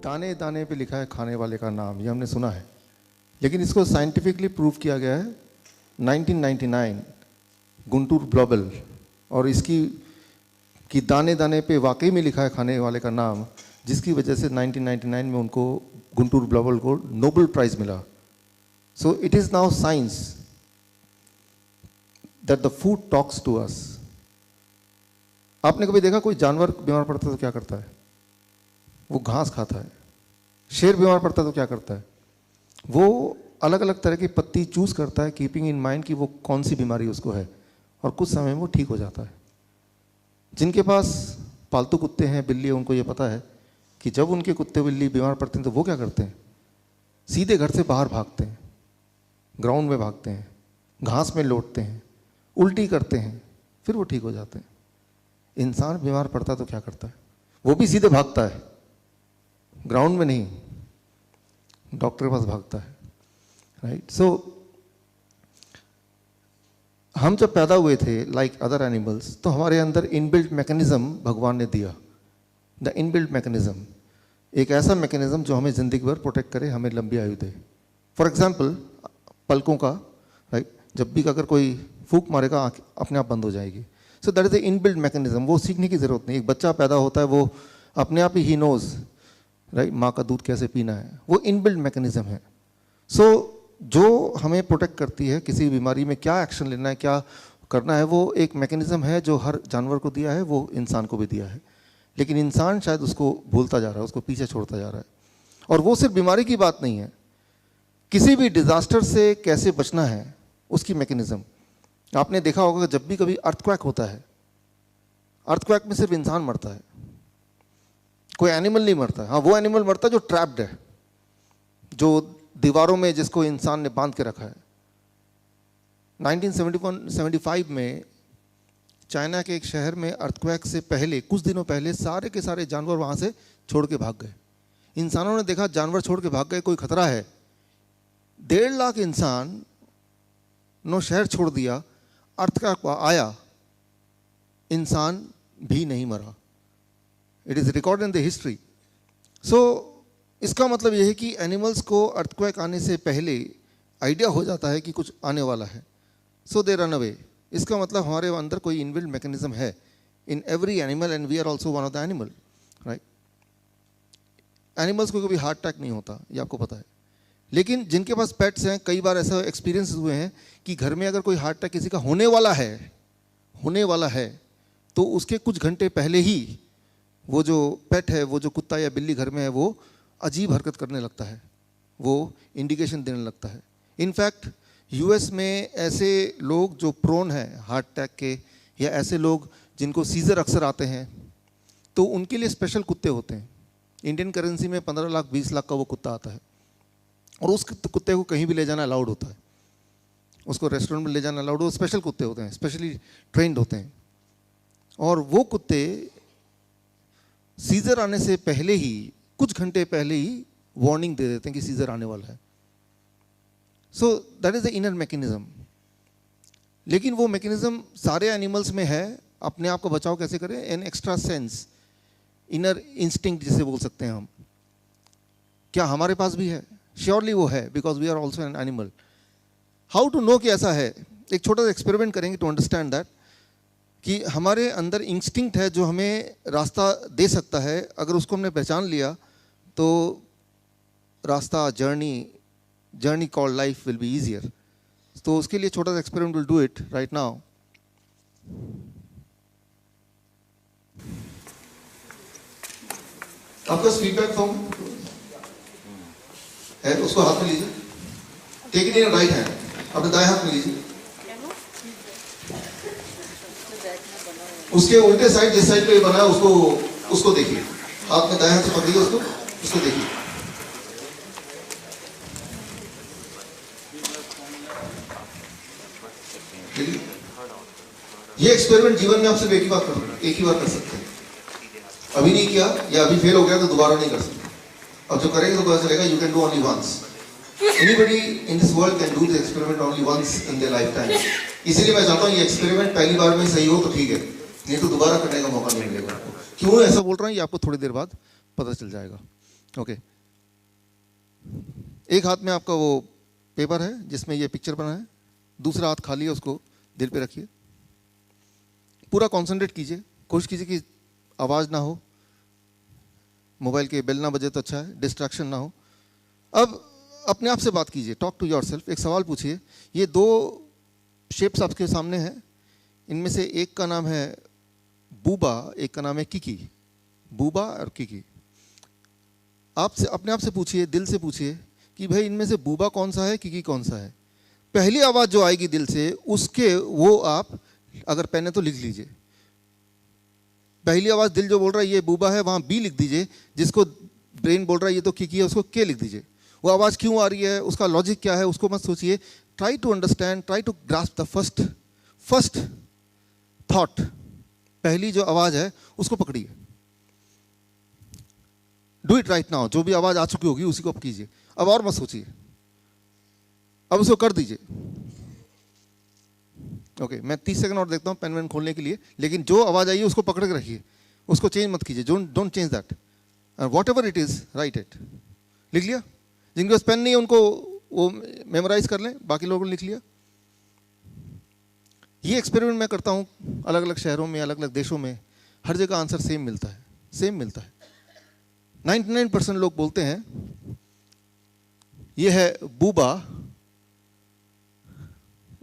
दाने दाने पे लिखा है खाने वाले का नाम, ये हमने सुना है, लेकिन इसको साइंटिफिकली प्रूव किया गया है 1999 गुंटूर ब्लॉबल, और इसकी कि दाने दाने पे वाकई में लिखा है खाने वाले का नाम, जिसकी वजह से 1999 में उनको गुंटूर ब्लॉबल को नोबेल प्राइज मिला। So it is now science that the food talks to us. आपने कभी देखा कोई जानवर बीमार पड़ता है तो क्या करता है? वो घास खाता है। शेर बीमार पड़ता है तो क्या करता है? वो अलग अलग तरह की पत्ती चूज करता है, कीपिंग इन माइंड कि वो कौन सी बीमारी उसको है, और कुछ समय में वो ठीक हो जाता है। जिनके पास पालतू कुत्ते हैं, बिल्ली है, उनको ये पता है कि जब उनके कुत्ते बिल्ली बीमार पड़ते हैं तो वो क्या करते हैं? सीधे घर से बाहर भागते हैं, ग्राउंड में भागते हैं, घास में लौटते हैं, उल्टी करते हैं, फिर वो ठीक हो जाते हैं। इंसान बीमार पड़ता है तो क्या करता है? वो भी सीधे भागता है, ग्राउंड में नहीं, डॉक्टर के पास भागता है, राइट? सो हम जब पैदा हुए थे लाइक अदर एनिमल्स, तो हमारे अंदर इनबिल्ट मैकेनिज्म भगवान ने दिया। द इनबिल्ट मैकेनिज्म, एक ऐसा मैकेनिज्म जो हमें ज़िंदगी भर प्रोटेक्ट करे, हमें लंबी आयु दे। फॉर एग्जांपल पलकों का, राइट? जब भी अगर कोई फूंक मारेगा आँख अपने आप बंद हो जाएगी। So that is the inbuilt mechanism. वो सीखने की ज़रूरत नहीं। एक बच्चा पैदा होता है, वो अपने आप ही नोज, राइट, माँ का दूध कैसे पीना है, वो इनबिल्ट मैकेनिज्म है। सो जो हमें प्रोटेक्ट करती है, किसी बीमारी में क्या एक्शन लेना है, क्या करना है, वो एक मैकेनिज्म है जो हर जानवर को दिया है, वो इंसान को भी दिया है। लेकिन इंसान शायद उसको भूलता जा रहा है, उसको पीछे छोड़ता जा रहा है। और वो सिर्फ बीमारी की बात नहीं है, किसी भी डिजास्टर से कैसे बचना है उसकी मैकेनिज्म। आपने देखा होगा जब भी कभी अर्थक्वेक होता है, अर्थक्वेक में सिर्फ इंसान मरता है, कोई एनिमल नहीं मरता है। हाँ, वो एनिमल मरता है जो ट्रैप्ड है, जो दीवारों में जिसको इंसान ने बांध के रखा है। 1975 में चाइना के एक शहर में अर्थक्वेक से पहले, कुछ दिनों पहले, सारे के सारे जानवर वहाँ से छोड़ के भाग गए। इंसानों ने देखा जानवर छोड़ के भाग गए, कोई खतरा है। 1.5 लाख इंसान नो शहर छोड़ दिया, अर्थक्वेक आया, इंसान भी नहीं मरा। It is record in the history. So इसका मतलब यह है कि एनिमल्स को अर्थक्वेक आने से पहले आइडिया हो जाता है कि कुछ आने वाला है, सो दे रन अवे। इसका मतलब हमारे अंदर कोई इनबिल्ट मैकेनिज्म है in every animal, and we are also one of the animal, right? Animals को कभी हार्ट अटैक नहीं होता, ये आपको पता है। लेकिन जिनके पास पेट्स हैं, कई बार ऐसा एक्सपीरियंस हुए हैं कि घर में अगर कोई हार्ट अटैक किसी का होने वाला है तो उसके कुछ घंटे पहले ही वो जो पेट है, वो जो कुत्ता या बिल्ली घर में है, वो अजीब हरकत करने लगता है, वो इंडिकेशन देने लगता है। इनफैक्ट यूएस में ऐसे लोग जो प्रोन हैं हार्ट अटैक के, या ऐसे लोग जिनको सीजर अक्सर आते हैं, तो उनके लिए स्पेशल कुत्ते होते हैं। इंडियन करेंसी में 15 लाख 20 लाख का वो कुत्ता आता है, और उस कुत्ते को कहीं भी ले जाना अलाउड होता है, उसको रेस्टोरेंट में ले जाना अलाउड। वो स्पेशल कुत्ते होते हैं, स्पेशली ट्रेंड होते हैं, और वो कुत्ते सीजर आने से पहले ही, कुछ घंटे पहले ही वार्निंग दे देते हैं कि सीजर आने वाला है। सो that is the inner mechanism. लेकिन वो मैकेनिज्म सारे एनिमल्स में है। अपने आप का बचाव कैसे करें? An extra sense, inner instinct जिसे बोल सकते हैं हम, क्या हमारे पास भी है? श्योरली वो है, because we are also an animal. How to know कि ऐसा है? एक छोटा सा एक्सपेरिमेंट करेंगे टू अंडरस्टैंड दैट, कि हमारे अंदर इंस्टिंक्ट है जो हमें रास्ता दे सकता है। अगर उसको हमने पहचान लिया तो रास्ता, journey called life will be easier. तो उसके लिए छोटा सा experiment will do it right now. आपका फीडबैक फॉर्म है, उसको हाथ में लीजिए, take it in right hand, अपने दाएं हाथ में लीजिए। उसके उल्टे साइड, जिस साइड पे बना है उसको देखिए, हाथ में दाएं हाथ से पकड़िए उसको देखिए। ये एक्सपेरिमेंट जीवन में आप सिर्फ एक ही बार कर सकते हैं। अभी नहीं किया या अभी फेल हो गया तो दोबारा नहीं कर सकते। अब जो करेंगे तो पता चलेगा you can do only once. Anybody in this world can do the experiment only once in their life time. इसीलिए मैं चाहता हूँ ये एक्सपेरिमेंट पहली बार में सही हो तो ठीक है, नहीं तो दोबारा करने का मौका नहीं मिलेगा आपको। क्यों ऐसा बोल रहा हूँ ये आपको थोड़ी देर बाद पता चल जाएगा। ओके, एक हाथ में आपका वो पेपर है जिसमें ये पिक्चर बना है, दूसरा हाथ खाली है, उसको दिल पे रखिए, पूरा कंसंट्रेट कीजिए, कोशिश कीजिए कि आवाज़ ना हो, मोबाइल के बेल ना बजे तो अच्छा है, डिस्ट्रैक्शन ना हो। अब अपने आप से बात कीजिए, टॉक टू योरसेल्फ, एक सवाल पूछिए। ये दो शेप्स आपके सामने हैं, इनमें से एक का नाम है बूबा, एक का नाम है किकी। बूबा और किकी, आपसे अपने आप से पूछिए, दिल से पूछिए कि भाई इनमें से बूबा कौन सा है, किकी कौन सा है। पहली आवाज़ जो आएगी दिल से, उसके वो आप अगर पेन है तो लिख लीजिए। पहली आवाज़ दिल जो बोल रहा है ये बूबा है, वहाँ बी लिख दीजिए, जिसको ब्रेन बोल रहा है ये तो किकी है, उसको के लिख दीजिए। वो आवाज़ क्यों आ रही है, उसका लॉजिक क्या है, उसको मत सोचिए। Try to understand, try to grasp the first thought. पहली जो आवाज़ है उसको पकड़िए। Do it right now. जो भी आवाज़ आ चुकी होगी उसी को आप कीजिए, अब और मत सोचिए, अब उसको कर दीजिए। ओके, मैं 30 सेकंड और देखता हूँ पेन वेन खोलने के लिए, लेकिन जो आवाज़ आई है उसको पकड़ के रखिए, उसको चेंज मत कीजिए। Don't change that, what ever it is right it. लिख लिया? जिनके पास पेन नहीं है उनको वो मेमोराइज कर लें, बाकी लोगों ने लिख लिया। ये एक्सपेरिमेंट मैं करता हूँ अलग अलग शहरों में, अलग अलग देशों में, हर जगह आंसर सेम मिलता है, सेम मिलता है। 99% लोग बोलते हैं ये है बूबा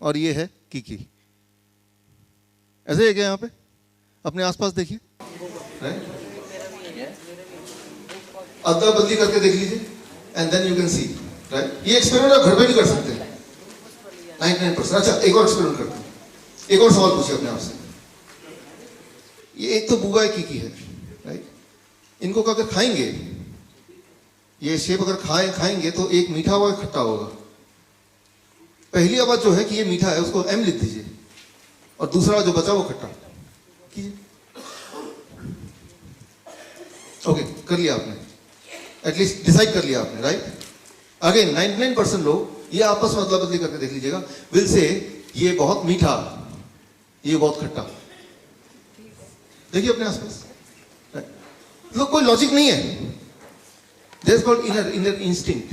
और ये है किकी। ऐसे है क्या? यहाँ पे अपने आसपास देखिए, अदला बदली करके देख लीजिए, and then you can see, right. ये एक्सपेरिमेंट आप घर पे भी कर सकते हैं 99%। अच्छा, एक और एक्सपेरिमेंट करते हैं, एक और सवाल पूछिए अपने आप से। ये एक तो बूबा है, किकी है, राइट। इनको अगर खाएंगे, ये शेप अगर खाएंगे तो एक मीठा होगा, खट्टा होगा। पहली आवाज जो है कि ये मीठा है, उसको एम लिख दीजिए, और दूसरा जो बचा वो खट्टा कीजिए। ओके, कर लिया आपने, एटलीस्ट डिसाइड कर लिया आपने, राइट। अगेन 99% लोग ये आपस में अदला बदली करके देख लीजिएगा, विल से ये बहुत मीठा, ये बहुत खट्टा। देखिए अपने आसपास, लोग कोई लॉजिक नहीं है। That's called inner instinct,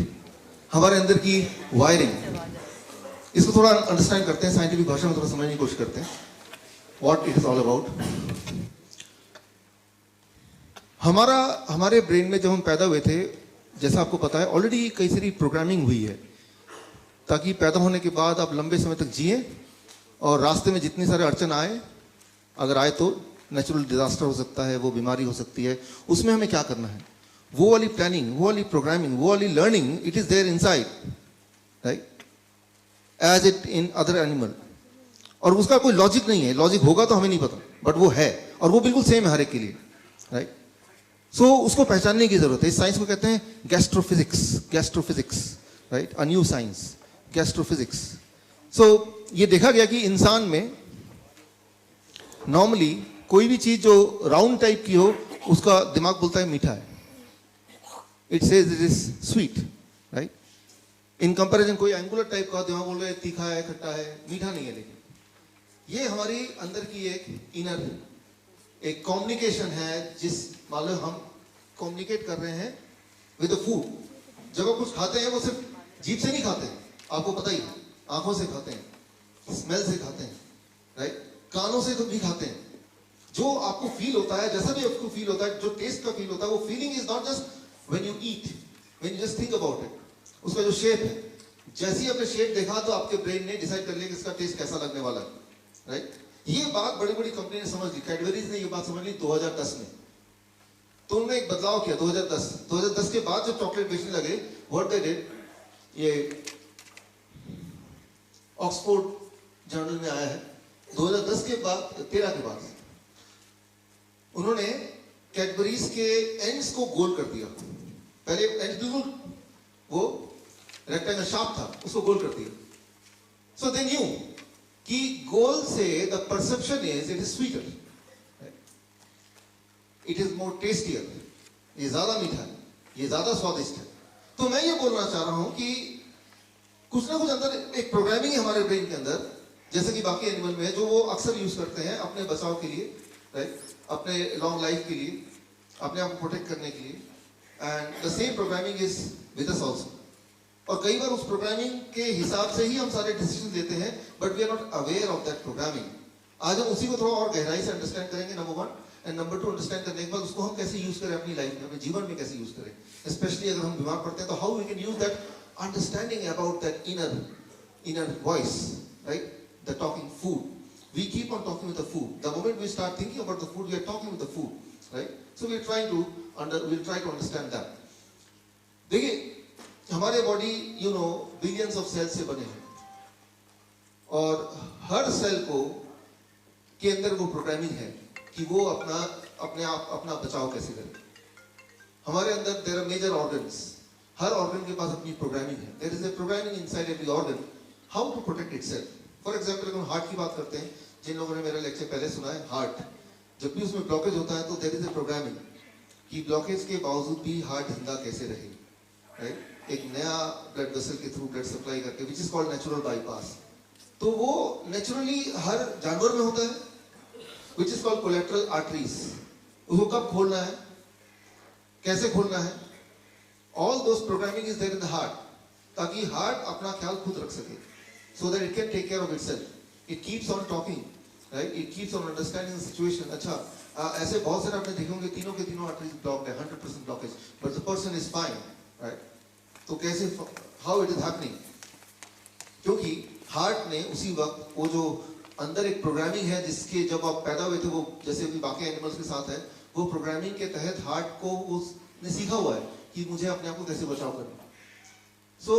हमारे अंदर की वायरिंग। इसको थोड़ा अंडरस्टैंड करते हैं, साइंटिफिक भाषा में थोड़ा समझने की कोशिश करते हैं, what it is all about. हमारे ब्रेन में जब हम पैदा हुए थे, जैसा आपको पता है ऑलरेडी कई सारी प्रोग्रामिंग हुई है, ताकि पैदा होने के बाद आप लंबे समय तक जिए, और रास्ते में जितने सारे अड़चन आए, अगर आए तो नेचुरल डिजास्टर हो सकता है, वो बीमारी हो सकती है, उसमें हमें क्या करना है, वो वाली प्लानिंग, वो वाली प्रोग्रामिंग, वो वाली learning, it is there inside, right, as it in other animal. और उसका कोई लॉजिक नहीं है, लॉजिक होगा तो हमें नहीं पता, बट वो है, और वो बिल्कुल सेम है हर एक के लिए, राइट। सो उसको पहचानने की जरूरत है। इस साइंस को कहते हैं गैस्ट्रोफिजिक्स, राइट, अ न्यू साइंस, गैस्ट्रोफिजिक्स। सो ये देखा गया कि इंसान में नॉर्मली कोई भी चीज जो राउंड टाइप की हो, उसका दिमाग बोलता है मीठा है, it says it is sweet, right. In comparison कोई एंगुलर टाइप का दिमाग बोल रहा है तीखा है, खट्टा है, मीठा नहीं है। लेकिन ये हमारी अंदर की एक इनर एक कम्युनिकेशन है, जिस मान लो हम कम्युनिकेट कर रहे हैं विद द फूड। जब आप कुछ खाते हैं वो सिर्फ जीभ से नहीं खाते हैं, आपको पता ही है, आंखों से खाते हैं, स्मेल से खाते हैं, राइट, कानों से तो भी खाते हैं। जो आपको फील होता है, जैसा भी आपको फील होता है, जो टेस्ट का फील होता है, वो feeling is not just when you eat, when you just think about it. उसका जो शेप है, जैसे ही आपने शेप देखा तो आपके ब्रेन ने डिसाइड कर लिया कि इसका टेस्ट कैसा लगने वाला है, राइट। ये बात बड़ी बड़ी कंपनी ने समझ ली, कैडबरीज ने ये बात समझ ली 2010 में। तो उन्होंने एक बदलाव किया 2010 के बाद जब चॉकलेट बेचने लगे, व्हाट दे डिड, ये ऑक्सफोर्ड जर्नल में आया है, 2010 के बाद 13 के बाद उन्होंने कैडबरीज के एंड्स को गोल कर दिया। पहले एंड्स बिल्कुल वो रेक्टेंगल शार्प था, उसको गोल कर दिया। सो दे न्यू कि गोल से the perception is it is sweeter, it is more tastier, ये ज्यादा मीठा है, ये ज्यादा स्वादिष्ट है। तो मैं ये बोलना चाह रहा हूं कि कुछ ना कुछ अंदर एक प्रोग्रामिंग है हमारे ब्रेन के अंदर, जैसे कि बाकी एनिमल में है, जो वो अक्सर यूज करते हैं अपने बचाव के लिए, राइट, अपने लॉन्ग लाइफ के लिए, अपने आप को प्रोटेक्ट करने के लिए। And the same programming is with us also. और कई बार उस प्रोग्रामिंग के हिसाब से ही हम सारे डिसीजन लेते हैं, but we are not aware of that programming. आज हम उसी को थोड़ा और गहराई से अंडरस्टैंड करेंगे, number one. And number two, understand करने के बाद उसको हम कैसे यूज करें अपनी लाइफ में, अपने जीवन में कैसे यूज करें, स्पेशली अगर हम बीमार पड़ते हैं तो how we can use that understanding about that inner voice, right? The talking food, we keep on talking with the food. The moment we start thinking about the food, we are talking with the food, right? So we'll try to understand that. देखिए, हमारे body billions of sales से बने हैं, और हर cell को के अंदर वो प्रोग्रामिंग है कि वो अपना बचाव कैसे करे। हमारे अंदर देयर आर मेजर ऑर्गन्स, हर ऑर्गन के पास अपनी प्रोग्रामिंग है। There is a programming inside every organ how to protect itself. For example, अगर हम हार्ट की बात करते हैं, जिन लोगों ने मेरा लेक्चर पहले सुना है, हार्ट जब भी उसमें ब्लॉकेज होता है तो देयर इज ए प्रोग्रामिंग कि ब्लॉकेज के बावजूद भी हार्ट जिंदा कैसे रहे, राइट? एक नया ब्लड वेसल के थ्रू ब्लड सप्लाई करके, which is called natural bypass. तो वो नेचुरली हर जानवर में होता है, which is called collateral arteries. उसको कब खोलना है, कैसे खोलना है, all those programming is there in the heart, ताकि हार्ट अपना ख्याल खुद रख सके, so that it can take care of itself. It keeps on talking, right? It keeps on understanding the situation. अच्छा, ऐसे बहुत सारे आपने देखे होंगे तीनों के तीनों आर्टरीज ब्लॉक्ड है, 100% blockage, but the person is fine, right? तो कैसे, how it is happening? क्योंकि हार्ट ने उसी वक्त वो जो अंदर एक प्रोग्रामिंग है, जिसके जब आप पैदा हुए थे, वो जैसे भी बाकी एनिमल्स के साथ है, वो प्रोग्रामिंग के तहत हार्ट को उसने सीखा हुआ है कि मुझे अपने आप को कैसे बचाव करना। सो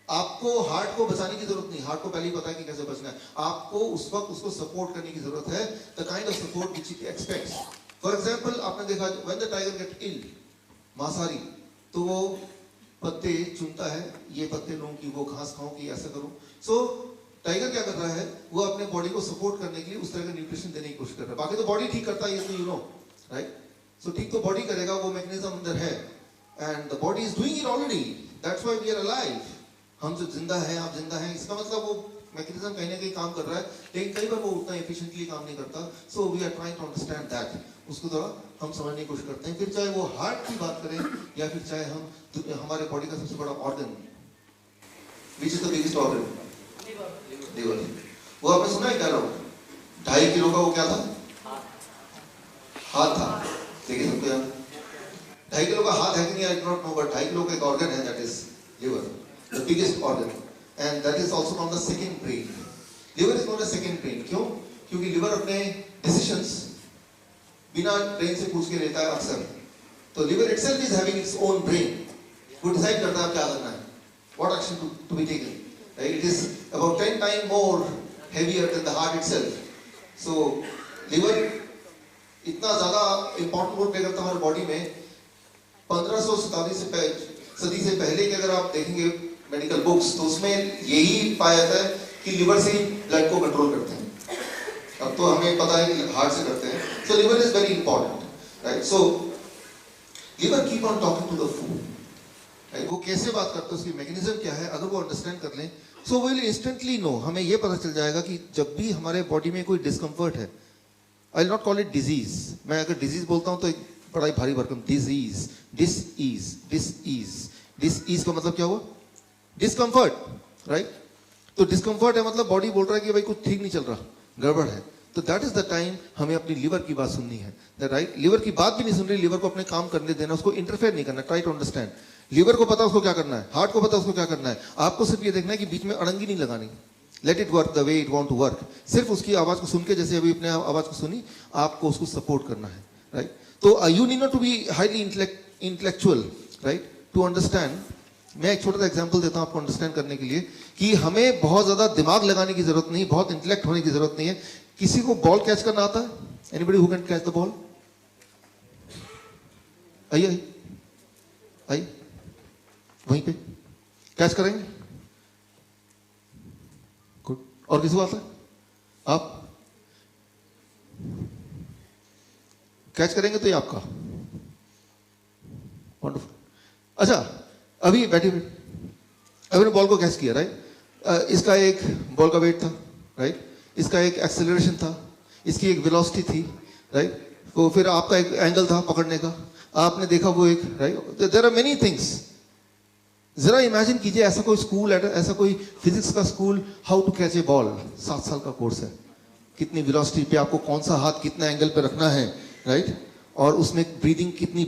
आपको हार्ट को बचाने की जरूरत नहीं, हार्ट को पहले ही पता है कि कैसे बचना है। आपको उस वक्त उसको सपोर्ट करने की जरूरत है, the kind of support which it expects. For example, आपने देखा when the tiger get ill, मांसाहारी, तो वो पत्ते चुनता है, ये पत्ते लूं कि वो घास खाऊं कि ऐसा करूं। सो टाइगर क्या कर रहा है, वो अपने बॉडी को सपोर्ट करने के लिए उस तरह का न्यूट्रिशन देने की कोशिश कर रहा है। बाकी तो बॉडी ठीक करता है, ये तो यू नो, राइट? सो ठीक तो बॉडी करेगा, वो मैकेनिज्म अंदर है, and the body is doing it already, that's why we are alive. हम जो जिंदा हैं, आप जिंदा हैं, इसका मतलब वो मैकेनिज्म कहीं ना कहीं काम कर रहा है, लेकिन कई बार वो उतना एफिशिएंटली काम नहीं करता। So we are trying to understand that, उसको थोड़ा हम समझने की कोशिश करते हैं। फिर चाहे वो हार्ट की बात करें या फिर चाहे हम हमारे बॉडी का सबसे बड़ा organ, which is the biggest organ, liver. वो आपने सुना है क्या लोग, 2.5 किलो का वो क्या था, हाथ था। देखिए सबको याद, 2.5 किलो का हाथ है कि नहीं, I don't know, but 2.5 kilo का एक ऑर्गन है, that is liver, the biggest organ, and that is also known as the second brain. Liver is known as second brain. क्यों? क्योंकि लिवर अपने decisions बिना ब्रेन से पूछ के लेता है अक्सर। तो liver itself is having its own brain. वो डिसाइड करता है क्या करना है, what action to be taken. Right? It is about 10 times more heavier than the heart itself. So liver इतना ज़्यादा important रोल प्ले करता है हमारे बॉडी में। 1500 सदी से पहले के अगर आप देखेंगे मेडिकल बुक्स, तो उसमें यही पाया जाता है कि लिवर से ही ब्लड को कंट्रोल करते हैं। अब तो हमें पता है कि हार्ट से करते हैं। So liver is very important, right? So liver keep on talking to the food, right? वो कैसे बात करता है, उसकी मैकेनिज्म क्या है, अगर वो अंडरस्टैंड कर लें, सो विल इंस्टेंटली नो, हमें ये पता चल जाएगा कि जब भी हमारे बॉडी में कोई डिस्कम्फर्ट है, I will not call it disease, मैं अगर डिजीज बोलता हूँ तो एक बड़ा ही भारी भरकम, डिजीज, डिस का मतलब क्या हुआ, डिस्कम्फर्ट, राइट? तो डिस्कम्फर्ट है मतलब बॉडी बोल रहा है कि भाई कुछ ठीक नहीं चल रहा, गड़बड़ है। तो दैट इज द टाइम हमें अपनी लिवर की बात सुननी है, राइट? लिवर की बात भी नहीं सुन रही, लिवर को अपने काम करने देना, उसको इंटरफेयर नहीं करना, ट्राई टू अंडरस्टैंड। लिवर को पता उसको क्या करना है, हार्ट को पता उसको क्या करना है, आपको सिर्फ ये देखना है कि बीच में अड़ंगी नहीं लगानी, let it work the way it want to work. सिर्फ उसकी आवाज को सुन के, जैसे अभी अपने आवाज को सुनी, आपको उसको सपोर्ट करना है, राइट? तो you need not to be highly intellectual, right, to understand. मैं एक छोटा सा एग्जांपल देता हूं आपको अंडरस्टैंड करने के लिए कि हमें बहुत ज्यादा दिमाग लगाने की जरूरत नहीं, बहुत इंटेलेक्ट होने की जरूरत नहीं है। किसी को बॉल कैच करना आता है? Anybody who can catch the ball? आइए आइए, वहीं पे कैच करेंगे, गुड। और किसी को आता है? आप कैच करेंगे तो ये आपका, वंडरफुल। अच्छा, अभी बैठे अभी ने बॉल को कैच किया, राइट? इसका एक बॉल का वेट था, राइट? इसका एक एक्सेलरेशन था, इसकी एक वेलोसिटी थी, राइट? वो फिर आपका एक एंगल था पकड़ने का, आपने देखा वो एक, right, there are many things. जरा इमेजिन कीजिए ऐसा कोई स्कूल, ऐसा कोई फिजिक्स का school, how to catch a ball, 7 साल का कोर्स है, कितनी वेलोसिटी पे आपको कौन सा हाथ कितना एंगल पे रखना है, राइट, और उसमें ब्रीदिंग कितनी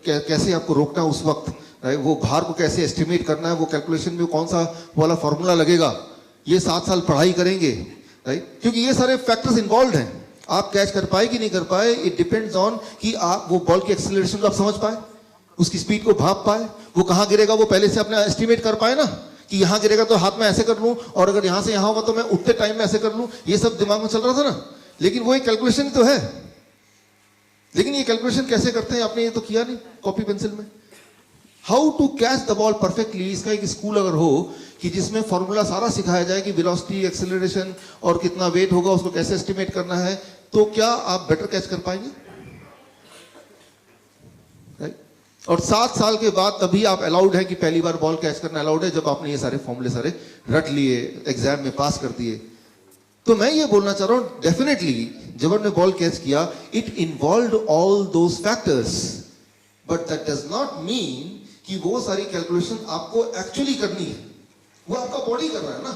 कैसे आपको रोकना है उस वक्त, राइट, वो भार को कैसे एस्टिमेट करना है, वो कैलकुलेशन में कौन सा वाला फॉर्मूला लगेगा, ये 7 साल पढ़ाई करेंगे, राइट, क्योंकि ये सारे फैक्टर्स इन्वॉल्व हैं। आप कैच कर पाए कि नहीं कर पाए, इट डिपेंड्स ऑन कि आप वो बॉल की एक्सेलरेशन को आप समझ पाए, उसकी स्पीड को भाप पाए, वो कहाँ गिरेगा वो पहले से अपना एस्टिमेट कर पाए ना, कि यहाँ गिरेगा तो हाथ में ऐसे कर लूँ, और अगर यहाँ से यहाँ होगा तो मैं उतने टाइम में ऐसे कर लूँ, ये सब दिमाग में चल रहा था ना। लेकिन वो एक कैलकुलेशन तो है, लेकिन ये कैलकुलेशन कैसे करते हैं आपने ये तो किया नहीं कॉपी पेंसिल में। How to catch the ball perfectly, इसका एक स्कूल अगर हो कि जिसमें फॉर्मूला सारा सिखाया जाए कि वेलोसिटी, एक्सेलरेशन और कितना वेट होगा उसको कैसे एस्टिमेट करना है, तो क्या आप बेटर कैच कर पाएंगे, राइट। और 7 साल के बाद तभी आप अलाउड है कि पहली बार बॉल कैच करना अलाउड है, जब आपने ये सारे फॉर्मूले सारे रट लिए, एग्जाम में पास कर दिए। तो मैं ये बोलना चाह रहा हूं, डेफिनेटली जब हमने बॉल कैच किया, it involved all those factors, but that does not mean कि वो सारी कैलकुलेशन आपको एक्चुअली करनी है। वो आपका बॉडी कर रहा है ना,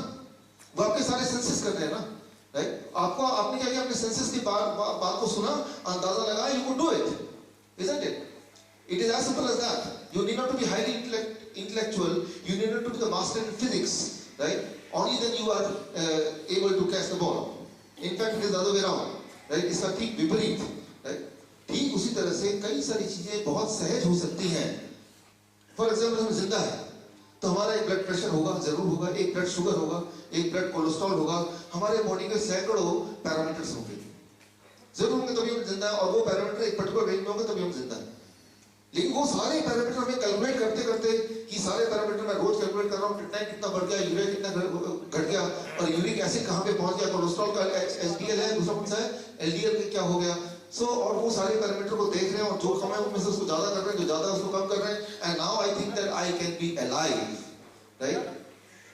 वो आपके सारे सेंसेस कर रहे हैं ना, राइट। आपको आपने क्या किया, अपने सेंसेस की बात को सुना, अंदाजा लगाया, you could do it, isn't it? It is as simple as that. You need not to be highly intellectual. You need not to be the master in physics, right? Only then you are able to catch the ball. In fact, it is the other way around, right? इसका ठीक विपरीत, right? ठीक उसी तरह से कई सारी चीजें बहुत सहज हो सकती हैं। For example, हम जिंदा है, तो हमारा एक ब्लड प्रेशर होगा, जरूर होगा, एक ब्लड शुगर होगा, एक ब्लड कोलेस्ट्रॉल होगा, हमारे बॉडी के सैकड़ों पैरामीटर्स होंगे, जरूर होंगे, तभी हम जिंदा है। और वो पैरामीटर एक पर्टिकुलर रेंज में होंगे तभी हम जिंदा है। लेकिन वो सारे पैरामीटर हमें कैलकुलेट करते करते कि सारे पैरामीटर मैं रोज कैलकुलेट कर रहा हूँ, कितना बढ़ गया, यूरिया कितना घट गया, और यूरिक एसिड कहाँ पे पहुंच गया, कोलेस्ट्रॉल का एचडीएल है, दूसरा कौन सा है, एलडीएल क्या हो गया। सो और वो सारे पैरामीटर को देख रहे हैं, और जो कम है उनमें से उसको ज्यादा कर रहे हैं, जो ज्यादा है उसको कम कर रहे हैं, and now I think that I can be alive, right.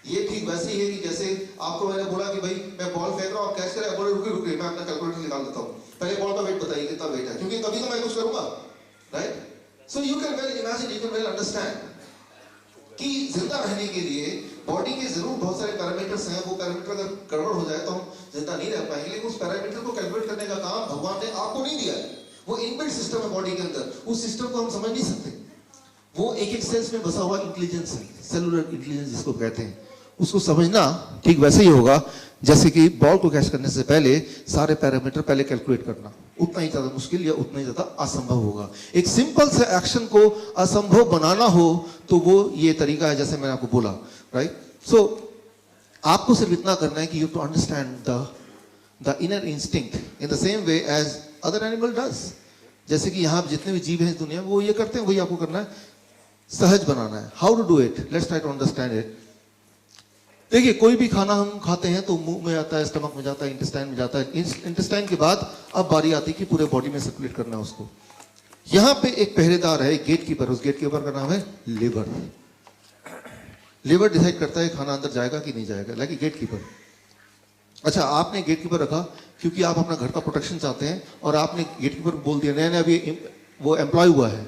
ये ठीक वैसे ही है कि जैसे आपको मैंने बोला कि भाई मैं बॉल फेंक रहा हूँ, आप कैच करें, बोले रुकिए मैं अपना कैलकुलेटर निकाल देता हूँ, पहले बॉल का वेट बताइए कितना वेट है, क्योंकि तभी तो मैं कुछ करूंगा, right. So you can well imagine, you can well understand कि जिंदा रहने के लिए बॉडी के जरूर बहुत सारे पैरामीटर्स हैं, वो पैरामीटर अगर गड़बड़ हो जाए तो हम जिंदा नहीं रह पाएंगे। लेकिन उस पैरामीटर को कैलकुलेट करने का काम भगवान ने आपको नहीं दिया है, वो इनबिल्ट सिस्टम है बॉडी के अंदर, उस सिस्टम को हम समझ नहीं सकते। वो एक एक सेल्स में बसा हुआ इंटेलिजेंस है, सेलुलर इंटेलिजेंस जिसको कहते हैं, उसको समझना ठीक वैसे ही होगा जैसे कि बॉल को कैच करने से पहले सारे पैरामीटर पहले कैलकुलेट करना, उतना ही ज्यादा मुश्किल या उतना ही ज्यादा असंभव होगा। एक सिंपल से एक्शन को असंभव बनाना हो तो वो ये तरीका है जैसे मैंने आपको बोला, राइट। सो आपको सिर्फ इतना करना है कि you to understand the inner instinct in the same way as other animal does. जैसे कि यहाँ जितने भी जीव हैं इस दुनिया में वो ये करते हैं, वही आपको करना है, सहज बनाना है। How to do it, let's try to understand it. देखिए कोई भी खाना हम खाते हैं तो मुंह में आता है, स्टमक में जाता है, इंटेस्टाइन में जाता है, इंटेस्टाइन के बाद अब बारी आती है कि पूरे बॉडी में सर्कुलेट करना है उसको। यहाँ पे एक पहरेदार है, एक गेट कीपर, उस गेट कीपर का नाम है लिवर। लिवर डिसाइड करता है खाना अंदर जाएगा कि नहीं जाएगा, लाइक गेट कीपर। अच्छा, आपने गेट कीपर रखा क्योंकि आप अपना घर का प्रोटेक्शन चाहते हैं, और आपने गेट कीपर को बोल दिया, नया नया अभी वो एम्प्लॉय हुआ है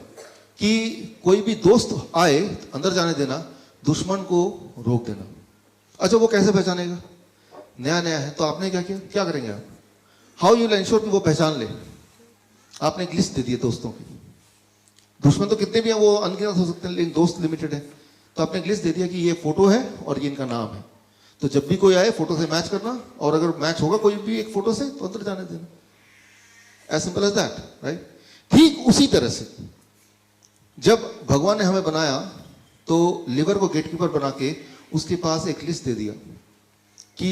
कि कोई भी दोस्त आए अंदर जाने देना, दुश्मन को रोक देना। अच्छा, वो कैसे पहचानेगा, नया नया है, तो आपने क्या किया, क्या करेंगे आप, हाउ यू विल एंश्योर कि वो पहचान ले। आपने एक लिस्ट दे दी है दोस्तों की, दुश्मन तो कितने भी हैं, वो अनगिनत हो सकते हैं, लेकिन दोस्त लिमिटेड है। तो आपने एक लिस्ट दे दिया कि ये फोटो है और ये इनका नाम है, तो जब भी कोई आए फोटो से मैच करना, और अगर मैच होगा कोई भी एक फोटो से तो अंदर जाने देना, as simple as that, right. ठीक उसी तरह से जब भगवान ने हमें बनाया तो लिवर को गेटकीपर बना के उसके पास एक लिस्ट दे दिया कि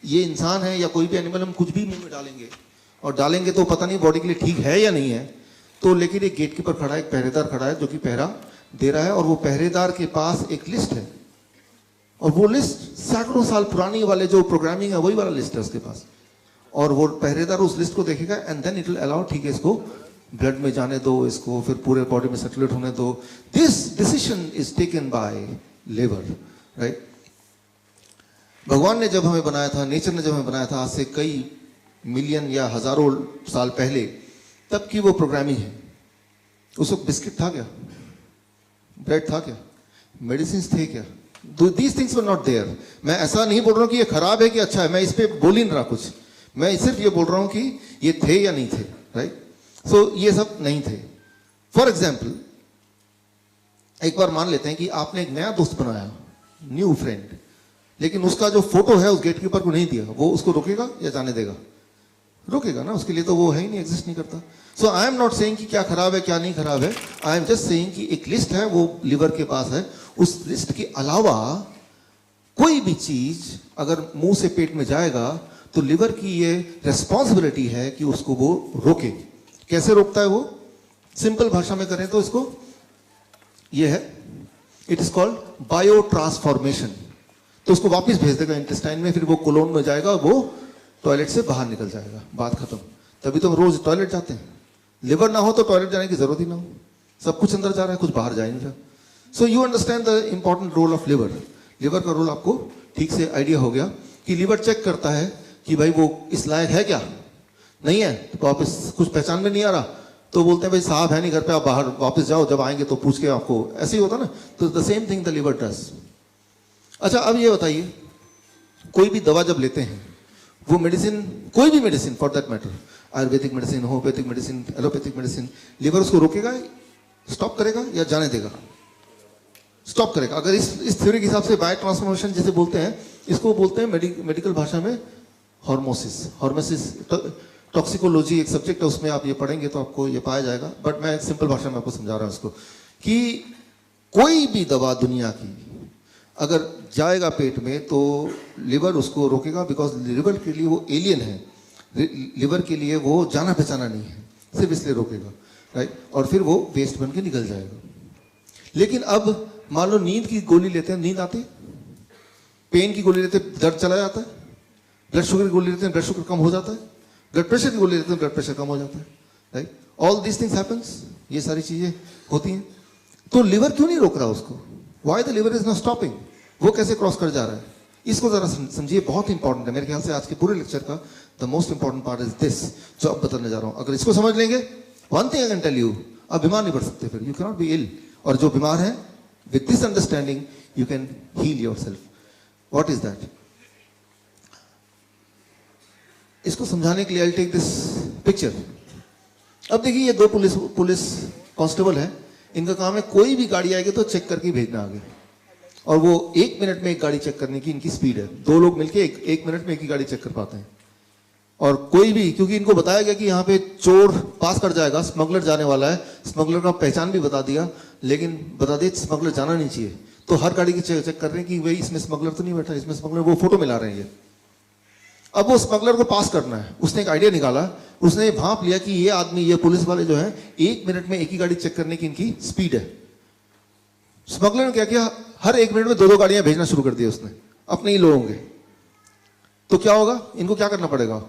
ये इंसान है या कोई भी एनिमल, हम कुछ भी मुंह में डालेंगे, और डालेंगे तो पता नहीं बॉडी के लिए ठीक है या नहीं है। तो लेकिन एक गेटकीपर खड़ा है, एक पहरेदार खड़ा है जो कि पहरा दे रहा है, और वो पहरेदार के पास एक लिस्ट है, और वो लिस्ट सैकड़ों साल पुरानी वाले जो प्रोग्रामिंग है वही वाला लिस्ट है उसके पास। और वो पहरेदार उस लिस्ट को देखेगा and then it will allow, ठीक है इसको ब्लड में जाने दो, इसको फिर पूरे बॉडी में सर्कुलेट होने दो। This decision is taken by liver, right. भगवान ने जब हमें बनाया था, नेचर ने जब हमें बनाया था आज से कई मिलियन या हजारों साल पहले, तब की वो प्रोग्रामिंग है। उस वक्त बिस्किट था क्या, ब्रेड था क्या, मेडिसिन थे क्या? These things were not there. मैं ऐसा नहीं बोल रहा हूँ कि ये खराब है कि अच्छा है, मैं इस पर बोल ही नहीं रहा कुछ, मैं सिर्फ ये बोल रहा हूँ कि ये थे या नहीं थे, राइट? सो ये सब नहीं थे। फॉर एग्जाम्पल, एक बार मान लेते हैं कि आपने एक नया दोस्त बनाया, न्यू फ्रेंड, लेकिन उसका जो फोटो है उस गेटकीपर को नहीं दिया, वो उसको रोकेगा या जाने देगा? रोकेगा ना, उसके लिए तो वो है ही नहीं, एग्जिस्ट नहीं करता। सो आई एम नॉट सेइंग कि क्या खराब है क्या नहीं खराब है, आई एम जस्ट सेइंग कि एक लिस्ट है, वो लिवर के पास है, उस लिस्ट के अलावा कोई भी चीज अगर मुंह से पेट में जाएगा तो लिवर की ये रिस्पॉन्सिबिलिटी है कि उसको वो रोके। कैसे रोकता है वो? सिंपल भाषा में करें तो इसको ये है, it is called bio transformation. तो उसको वापस भेज देगा इंटेस्टाइन में, फिर वो कोलोन में जाएगा, वो टॉयलेट से बाहर निकल जाएगा, बात खत्म। तभी तो हम रोज टॉयलेट जाते हैं। लिवर ना हो तो टॉयलेट जाने की जरूरत ही ना हो, सब कुछ अंदर जा रहा है, कुछ बाहर जा ही नहीं रहा। So you understand the important role of liver. Liver का रोल आपको ठीक से आइडिया हो गया कि लिवर चेक करता है कि भाई वो इस लायक है क्या, नहीं है तो वापस कुछ पहचान में नहीं आ रहा तो बोलते हैं भाई साहब है नहीं घर पे, आप बाहर वापस जाओ, जब आएंगे तो पूछ के आपको, ऐसे ही होता ना। तो the same thing the liver does. अच्छा अब ये बताइए, कोई भी दवा जब लेते हैं, वो मेडिसिन, कोई भी medicine for that matter, Ayurvedic medicine, homeopathic medicine, allopathic medicine, liver उसको रोकेगा, स्टॉप करेगा या जाने देगा? स्टॉप करेगा। अगर इस थ्योरी के हिसाब से बायो ट्रांसफॉर्मेशन जिसे बोलते हैं, इसको बोलते हैं मेडिकल भाषा में हॉर्मोसिस। हॉर्मोसिस टॉक्सिकोलॉजी एक सब्जेक्ट है, उसमें आप ये पढ़ेंगे तो आपको ये पाया जाएगा, बट मैं एक सिंपल भाषा में आपको समझा रहा हूं इसको, कि कोई भी दवा दुनिया की अगर जाएगा पेट में तो लिवर उसको रोकेगा, बिकॉज लिवर के लिए वो एलियन है, लिवर के लिए वो जाना पहचाना नहीं है, सिर्फ इसलिए रोकेगा, राइट? और फिर वो वेस्ट बन के निकल जाएगा। लेकिन अब मान लो नींद की गोली लेते हैं, नींद आती, पेन की गोली लेते हैं, दर्द चला जाता है, ब्लड शुगर की गोली लेते हैं, ब्लड शुगर कम हो जाता है, ब्लड प्रेशर की गोली लेते हैं, ब्लड प्रेशर कम हो जाता है, right? All this things happens, ये सारी चीजें होती हैं। तो लिवर क्यों नहीं रोक रहा उसको? Why the liver is not stopping? वो कैसे क्रॉस कर जा रहा है? इसको जरा समझिए, बहुत इंपॉर्टेंट है। मेरे ख्याल से आज के पूरे लेक्चर का the most important part is this, जो अब बताने जा रहा हूं। अगर इसको समझ लेंगे, one thing I can tell you, आप बीमार नहीं पड़ सकते, फिर you can not be ill. और जो बीमार है, with this understanding you can heal yourself. What is that? इसको समझाने के लिए आई टेक दिस पिक्चर। अब देखिए, ये दो पुलिस कांस्टेबल है, इनका काम है कोई भी गाड़ी आएगी तो चेक करके भेजना आगे, और वो 1 मिनट में एक गाड़ी चेक करने की इनकी स्पीड है। 2 लोग मिलके एक मिनट में एक ही गाड़ी चेक कर पाते हैं। और कोई भी, क्योंकि इनको बताया गया कि यहाँ पे चोर पास कर जाएगा, स्मगलर जाने वाला है, स्मगलर का पहचान भी बता दिया, लेकिन बता दिया स्मगलर जाना नहीं चाहिए, तो हर गाड़ी की चेक कर रहे हैं कि भाई इसमें स्मगलर तो नहीं बैठा, इसमें स्मगलर, वो फोटो मिला रहे हैं ये। अब वो स्मगलर को पास करना है, उसने एक आइडिया निकाला, उसने भांप लिया कि ये आदमी, ये पुलिस वाले जो है, 1 मिनट में एक ही गाड़ी चेक करने की इनकी स्पीड है। स्मगलर ने क्या किया, हर 1 मिनट में 2-2 गाड़ियां भेजना शुरू कर दिया उसने, अपने ही लोगों के। तो क्या होगा, इनको क्या करना पड़ेगा,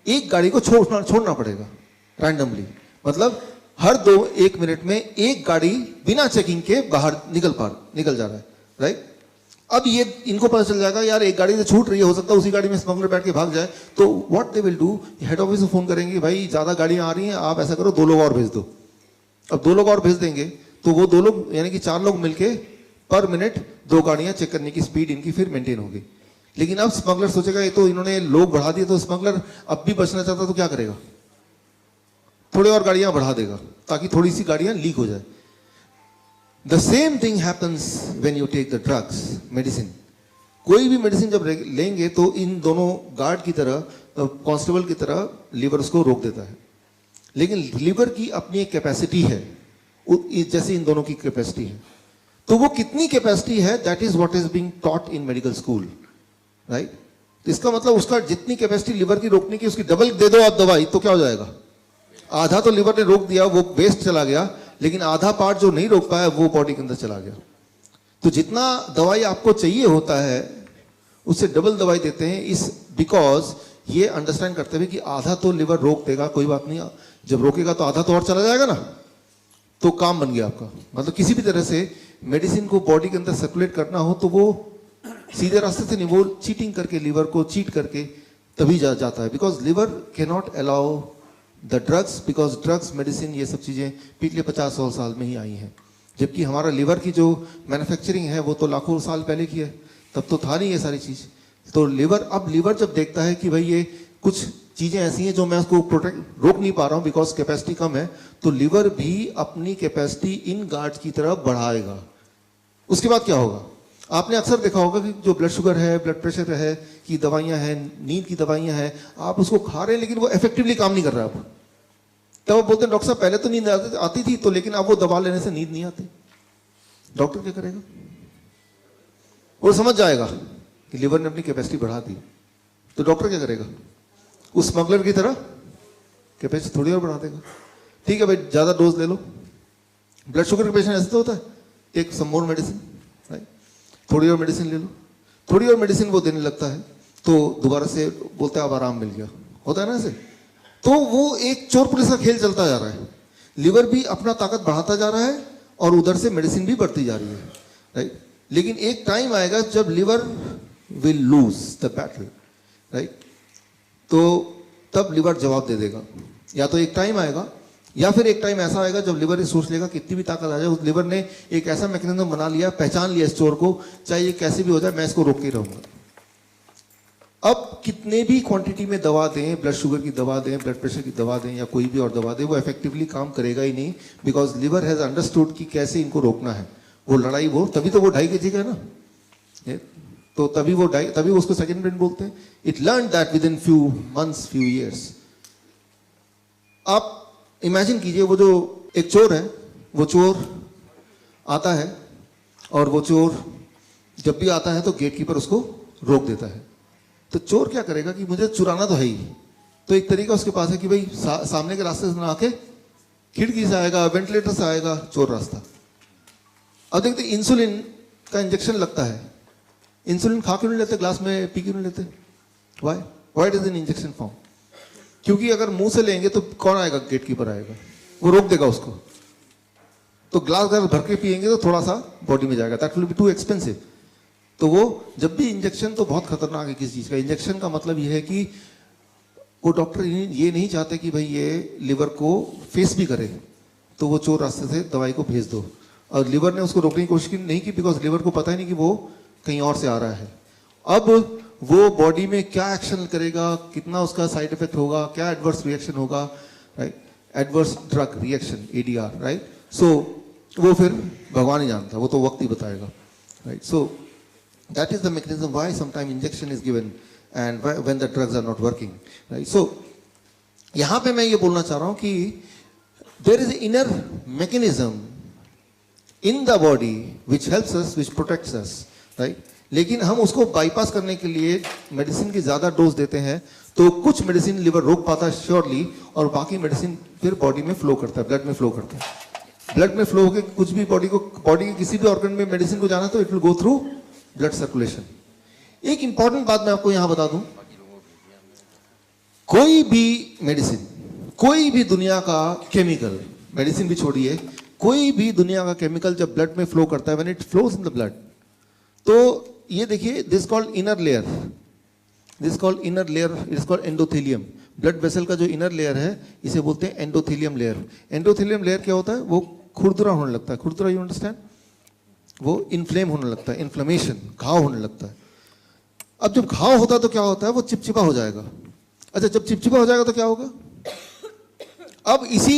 एक गाड़ी को छोड़ना पड़ेगा रैंडमली, मतलब हर 1 मिनट में एक गाड़ी बिना चेकिंग के बाहर निकल जा रहा है, राइट? अब ये इनको पता चल जाएगा यार एक गाड़ी से छूट रही है, हो सकता है उसी गाड़ी में स्मगलर बैठ के भाग जाए, तो what they will do, head office से फोन करेंगे, भाई ज्यादा गाड़ियां आ रही हैं, आप ऐसा करो 2 लोग और भेज दो। अब 2 लोग और भेज देंगे तो वो 2 लोग यानी कि 4 लोग मिलके पर मिनट 2 गाड़ियां चेक करने की स्पीड इनकी फिर मेंटेन होगी। लेकिन अब स्मगलर सोचेगा ये तो इन्होंने लोग बढ़ा दिए, तो स्मगलर अब भी बचना चाहता तो क्या करेगा, थोड़ी और गाड़ियां बढ़ा देगा ताकि थोड़ी सी गाड़ियां लीक हो जाए। The same thing happens when you take the drugs, medicine. कोई भी मेडिसिन जब लेंगे तो इन दोनों गार्ड की तरह, कांस्टेबल की तरह लिवर उसको रोक देता है। लेकिन लिवर की अपनी एक कैपेसिटी है, जैसे इन दोनों की कैपेसिटी है। तो वो कितनी कैपेसिटी है, that is what is being taught in medical school, right? तो इसका मतलब उसका जितनी कैपेसिटी लिवर की रोकने की, उसकी डबल दे दो आप दवाई तो क्या हो जाएगा, आधा तो लिवर ने रोक दिया, वो वेस्ट चला गया, लेकिन आधा पार्ट जो नहीं रोक पाया वो बॉडी के अंदर चला गया। तो जितना दवाई आपको चाहिए होता है उससे डबल दवाई देते हैं, इस बिकॉज ये अंडरस्टैंड करते हुए कि आधा तो लिवर रोक देगा, कोई बात नहीं, जब रोकेगा तो आधा तो और चला जाएगा ना, तो काम बन गया आपका। मतलब किसी भी तरह से मेडिसिन को बॉडी के अंदर सर्कुलेट करना हो तो वो सीधे रास्ते से नहीं, वो चीटिंग करके, लिवर को चीट करके तभी जाता है, because liver can not allow the drugs, because drugs, medicine, ये सब चीज़ें पिछले 50-100 साल में ही आई हैं, जबकि हमारा लिवर की जो मैन्युफैक्चरिंग है वो तो लाखों साल पहले की है, तब तो था नहीं ये सारी चीज़। तो लिवर, अब लिवर जब देखता है कि भाई ये कुछ चीज़ें ऐसी हैं जो मैं उसको रोक नहीं पा रहा हूँ बिकॉज कैपेसिटी कम है, तो लिवर भी अपनी कैपेसिटी इन गार्ड्स की तरफ बढ़ाएगा। उसके बाद क्या होगा? आपने अक्सर देखा होगा कि जो ब्लड शुगर है, ब्लड प्रेशर है की दवाइयाँ हैं, नींद की दवाइयाँ हैं, आप उसको खा रहे हैं लेकिन वो इफेक्टिवली काम नहीं कर रहा। अब तब आप बोलते हैं डॉक्टर साहब पहले तो नींद आती थी तो, लेकिन अब वो दवा लेने से नींद नहीं आती। डॉक्टर क्या करेगा? वो समझ जाएगा कि लिवर ने अपनी कैपेसिटी बढ़ा दी, तो डॉक्टर क्या करेगा? उस स्मगलर की तरह कैपेसिटी थोड़ी और बढ़ा देगा। ठीक है भाई, ज़्यादा डोज ले लो। ब्लड शुगर के पेशेंट ऐसे तो होता है, टेक सम मोर मेडिसिन, राइट, थोड़ी और मेडिसिन ले लो। थोड़ी और मेडिसिन वो देने लगता है तो दोबारा से बोलता है अब आराम मिल गया, होता है ना ऐसे। तो वो एक चोर पुलिस का खेल चलता जा रहा है। लिवर भी अपना ताकत बढ़ाता जा रहा है और उधर से मेडिसिन भी बढ़ती जा रही है, राइट। लेकिन एक टाइम आएगा जब liver will lose the battle, right. तो तब लिवर जवाब दे देगा। या तो एक टाइम आएगा या फिर एक टाइम ऐसा आएगा जब लिवर ये सोच लेगा कितनी भी ताकत आ जाए, उस लिवर ने एक ऐसा मैकेनिज्म बना लिया, पहचान लिया इस चोर को, चाहे ये कैसे भी हो जाए मैं इसको रोक के रहूंगा। अब कितने भी क्वांटिटी में दवा दें, ब्लड शुगर की दवा दें, ब्लड प्रेशर की दवा दें या कोई भी और दवा दें, वो इफेक्टिवली काम करेगा ही नहीं, बिकॉज लिवर हैज अंडरस्टूड कि कैसे इनको रोकना है। वो लड़ाई, वो तभी तो वो 2.5 kg का है ना, तो तभी उसको सेकंड ब्रेन बोलते हैं। It learn that with in few months, few years. आप इमेजिन कीजिए, वो जो एक चोर है, वो चोर आता है और वो चोर जब भी आता है तो गेटकीपर उसको रोक देता है। तो चोर क्या करेगा कि मुझे चुराना तो है ही, तो एक तरीका उसके पास है कि भाई सामने के रास्ते से ना आके खिड़की से आएगा, वेंटिलेटर से आएगा, चोर रास्ता। अब देखते इंसुलिन का इंजेक्शन लगता है, इंसुलिन खा क्यों नहीं लेते, ग्लास में पी क्यों नहीं लेते? Why it is in injection form? क्योंकि अगर मुंह से लेंगे तो कौन आएगा? गेटकीपर आएगा, वो रोक देगा उसको। तो ग्लास अगर भर के पिएंगे तो थोड़ा सा बॉडी में जाएगा, that will be too expensive. तो वो जब भी इंजेक्शन, तो बहुत खतरनाक है किसी चीज का। इंजेक्शन का मतलब ये है कि वो डॉक्टर ये नहीं चाहते कि भाई ये लिवर को फेस भी करे, तो वो चोर रास्ते से दवाई को भेज दो। और लिवर ने उसको रोकने की कोशिश नहीं की, बिकॉज लिवर को पता ही नहीं कि वो कहीं और से आ रहा है। अब वो बॉडी में क्या एक्शन करेगा, कितना उसका साइड इफेक्ट होगा, क्या एडवर्स रिएक्शन होगा, right, adverse drug reaction, ADR, right. So वो फिर भगवान ही जानता, वो तो वक्त ही बताएगा, right. So that is the mechanism why sometime injection is given and when the drugs are not working, right. So यहां पे मैं ये बोलना चाह रहा हूं कि there is inner mechanism in the body which helps us, which protects us, right. लेकिन हम उसको बाईपास करने के लिए मेडिसिन की ज्यादा डोज देते हैं, तो कुछ मेडिसिन लिवर रोक पाता है श्योरली, और बाकी मेडिसिन फिर बॉडी में फ्लो करता है, ब्लड में फ्लो करता है। ब्लड में फ्लो होकर कुछ भी बॉडी के किसी भी ऑर्गन में मेडिसिन को जाना तो it will go through blood circulation. एक इंपॉर्टेंट बात मैं आपको यहां बता दूं, कोई भी मेडिसिन, कोई भी दुनिया का केमिकल, मेडिसिन भी छोड़िए, कोई भी दुनिया का केमिकल जब ब्लड में फ्लो करता है, when it flows in the blood, तो ये देखिए, this called inner layer, this called inner layer, it is called endothelium. Blood vessel का जो इनर लेयर है इसे बोलते हैं एंडोथेलियम लेयर। एंडोथेलियम लेयर क्या होता है? वो खुरदुरा होने लगता है, खुरदुरा, यू अंडरस्टैंड, वो इन्फ्लेम होने लगता है, इन्फ्लेमेशन, घाव होने लगता है। अब जब घाव होता है तो क्या होता है? वो चिपचिपा हो जाएगा। अच्छा, जब चिपचिपा हो जाएगा तो क्या होगा? अब इसी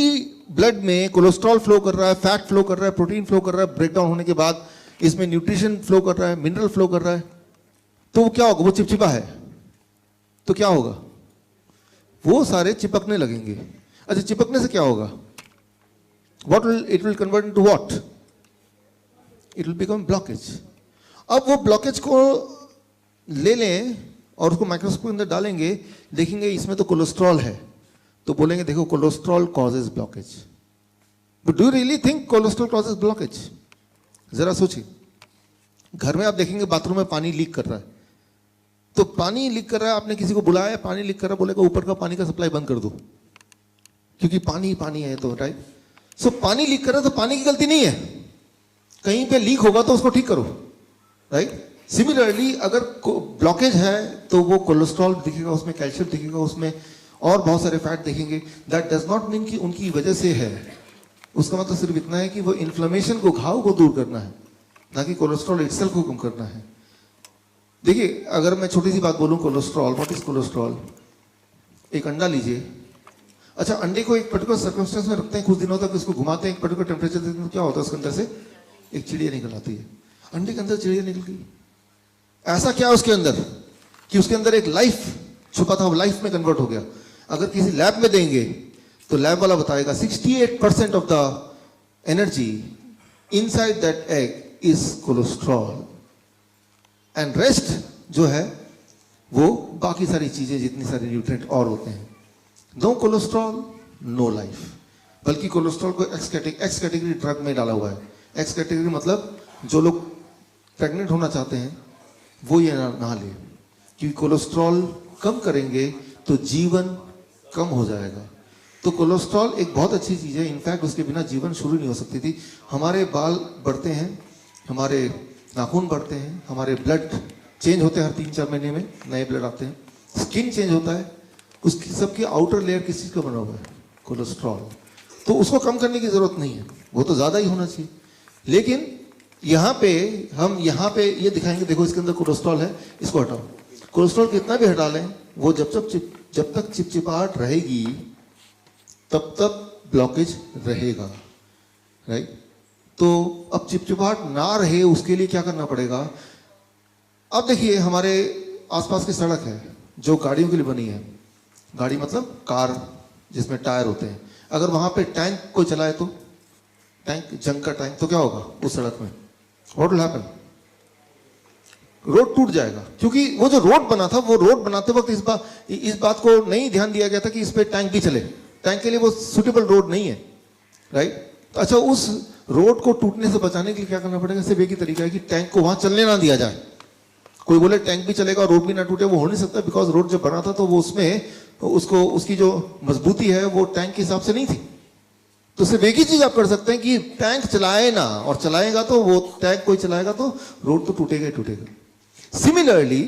ब्लड में कोलेस्ट्रॉल फ्लो कर रहा है, फैट फ्लो कर रहा है, प्रोटीन फ्लो कर रहा है, ब्रेकडाउन होने के बाद इसमें न्यूट्रिशन फ्लो कर रहा है, मिनरल फ्लो कर रहा है, तो वो क्या होगा? वो चिपचिपा है तो क्या होगा? वो सारे चिपकने लगेंगे। अच्छा, चिपकने से क्या होगा? What will it will convert into what? It will become blockage. अब वो ब्लॉकेज को ले लें और उसको माइक्रोस्कोप के अंदर डालेंगे, देखेंगे इसमें तो कोलेस्ट्रॉल है, तो बोलेंगे देखो cholesterol causes blockage. But do you really think cholesterol causes blockage? जरा सोचिए, घर में आप देखेंगे बाथरूम में पानी लीक कर रहा है, तो पानी लीक कर रहा है, आपने किसी को बुलाया, पानी लीक कर रहा है, बोलेगा ऊपर का पानी का सप्लाई बंद कर दो क्योंकि पानी पानी है, तो राइट। सो पानी लीक कर रहा है तो पानी की गलती नहीं है, कहीं पे लीक होगा तो उसको ठीक करो, राइट। सिमिलरली अगर ब्लॉकेज है तो वो कोलेस्ट्रॉल दिखेगा, उसमें कैल्शियम दिखेगा, उसमें और बहुत सारे फैट देखेंगे, दैट डज नॉट मीन कि उनकी वजह से है। उसका मतलब सिर्फ इतना है कि वो इन्फ्लेमेशन को, घाव को दूर करना है, ना कि कोलेस्ट्रॉल इटसेल्फ को कम करना है। देखिए, अगर मैं छोटी सी बात बोलूं, कोलेस्ट्रॉल, व्हाट इज कोलेस्ट्रॉल? एक अंडा लीजिए, अच्छा अंडे को एक पर्टिकुलर सर्कमस्टेंस में रखते हैं, कुछ दिनों तक इसको घुमाते हैं, एक पर्टिकुलर टेम्परेचर देते हैं, क्या होता है उसके अंदर से एक चिड़िया निकल आती है। अंडे के अंदर चिड़िया निकल गई, ऐसा क्या उसके अंदर कि उसके अंदर एक लाइफ छुपा था, वो लाइफ में कन्वर्ट हो गया। अगर किसी लैब में देंगे तो लैब वाला बताएगा 68% of the energy inside that egg is cholesterol, and rest जो है वो बाकी सारी चीजें, जितनी सारी न्यूट्रिएंट और होते हैं। No cholesterol no life. बल्कि कोलेस्ट्रॉल को एक्स कैटेगरी ड्रग में डाला हुआ है। एक्स कैटेगरी मतलब जो लोग प्रेग्नेंट होना चाहते हैं वो ये ना ले, क्योंकि कोलेस्ट्रॉल कम करेंगे तो जीवन कम हो जाएगा। तो कोलेस्ट्रॉल एक बहुत अच्छी चीज है, इनफैक्ट उसके बिना जीवन शुरू नहीं हो सकती थी। हमारे बाल बढ़ते हैं, हमारे नाखून बढ़ते हैं, हमारे ब्लड चेंज होते हैं, हर 3-4 महीने में नए ब्लड आते हैं, स्किन चेंज होता है, उसकी सबकी आउटर लेयर किस चीज का बना हुआ है? कोलेस्ट्रॉल। तो उसको कम करने की जरूरत नहीं है, वो तो ज्यादा ही होना चाहिए। लेकिन यहाँ पे ये दिखाएंगे, देखो इसके अंदर कोलेस्ट्रॉल है, इसको हटाओ। कोलेस्ट्रॉल कितना भी हटा लें, वो जब तक चिपचिपाहट रहेगी तब तक ब्लॉकेज रहेगा, राइट? तो अब चिपचिपाहट ना रहे उसके लिए क्या करना पड़ेगा? अब देखिए, हमारे आसपास की सड़क है जो गाड़ियों के लिए बनी है, गाड़ी मतलब कार जिसमें टायर होते हैं, अगर वहां पे टैंक कोई चलाए तो, टैंक, जंग का टैंक, तो क्या होगा उस सड़क में? What will happen? रोड टूट जाएगा, क्योंकि वो जो रोड बना था, वो रोड बनाते वक्त इस बात को नहीं ध्यान दिया गया था कि इस पे टैंक भी चले। टैंक के लिए वो सुटेबल रोड नहीं है, राइट? तो अच्छा, उस रोड को टूटने से बचाने के लिए क्या करना पड़ेगा? सिर्फ एक ही तरीका है कि टैंक को वहां चलने ना दिया जाए। कोई बोले टैंक भी चलेगा और रोड भी ना टूटे, वो हो नहीं सकता, बिकॉज रोड जब बना था तो वो उसकी जो मजबूती है वो टैंक के हिसाब से नहीं थी। तो सिर्फ एक ही चीज आप कर सकते हैं कि टैंक चलाए ना, और चलाएगा तो वो टैंक कोई चलाएगा तो रोड तो टूटेगा ही टूटेगा। सिमिलरली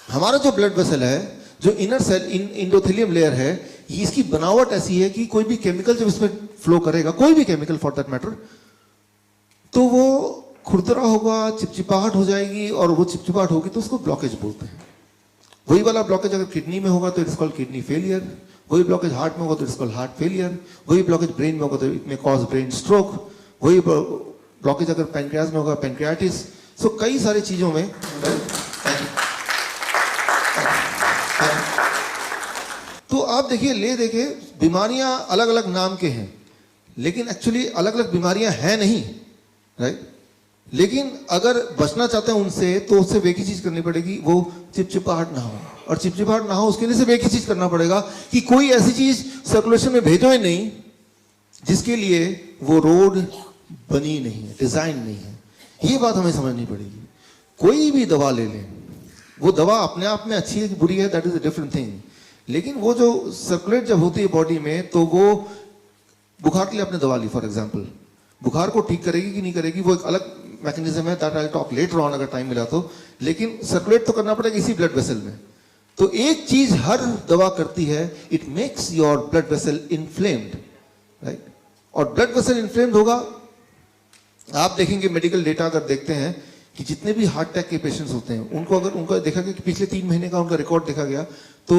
हमारा जो ब्लड वेसल है, जो इनर सेल इंडोथेलियम लेयर है, इसकी बनावट ऐसी है कि कोई भी केमिकल जब इसमें फ्लो करेगा, कोई भी केमिकल फॉर दैट मैटर, तो वो खुरदरा होगा, चिपचिपाहट हो जाएगी, और वो चिपचिपाहट होगी तो उसको ब्लॉकेज बोलते हैं। वही वाला ब्लॉकेज अगर किडनी में होगा तो इट्स कॉल्ड किडनी फेलियर, वही ब्लॉकेज हार्ट में होगा तो इट्स कॉल्ड हार्ट फेलियर, वही ब्लॉकेज ब्रेन में होगा तो it may cause brain stroke, वही ब्लॉकेज अगर पैनक्रियाज में होगा पैनक्रियाटिस। सो कई सारी चीजों में तो आप देखिए बीमारियां अलग अलग नाम के हैं, लेकिन एक्चुअली अलग अलग बीमारियां हैं नहीं, राइट? लेकिन अगर बचना चाहते हैं उनसे तो उससे एक ही चीज करनी पड़ेगी, वो चिपचिपाहट ना हो। और चिपचिपाहट ना हो उसके लिए सिर्फ एक ही चीज करना पड़ेगा कि कोई ऐसी चीज सर्कुलेशन में भेजो ही नहीं जिसके लिए वो रोड बनी नहीं है, डिजाइन नहीं है। ये बात हमें समझनी पड़ेगी। कोई भी दवा ले लें, वो दवा अपने आप में अच्छी है कि बुरी है, that is a different thing, लेकिन वो जो सर्कुलेट जब होती है बॉडी में, तो वो बुखार के लिए आपने दवा ली, फॉर एग्जाम्पल, बुखार को ठीक करेगी कि नहीं करेगी वो एक अलग मैकेनिज्म है, that I talk later on अगर टाइम मिला तो, लेकिन सर्कुलेट तो करना पड़ेगा इसी ब्लड वेसल में। तो एक चीज हर दवा करती है, it makes your blood vessel inflamed, right? और ब्लड वेसल इन्फ्लेम्ड होगा, आप देखेंगे मेडिकल डेटा अगर देखते हैं कि जितने भी हार्ट अटैक के पेशेंट्स होते हैं उनको अगर उनका देखा गया कि पिछले 3 महीने का उनका रिकॉर्ड देखा गया, तो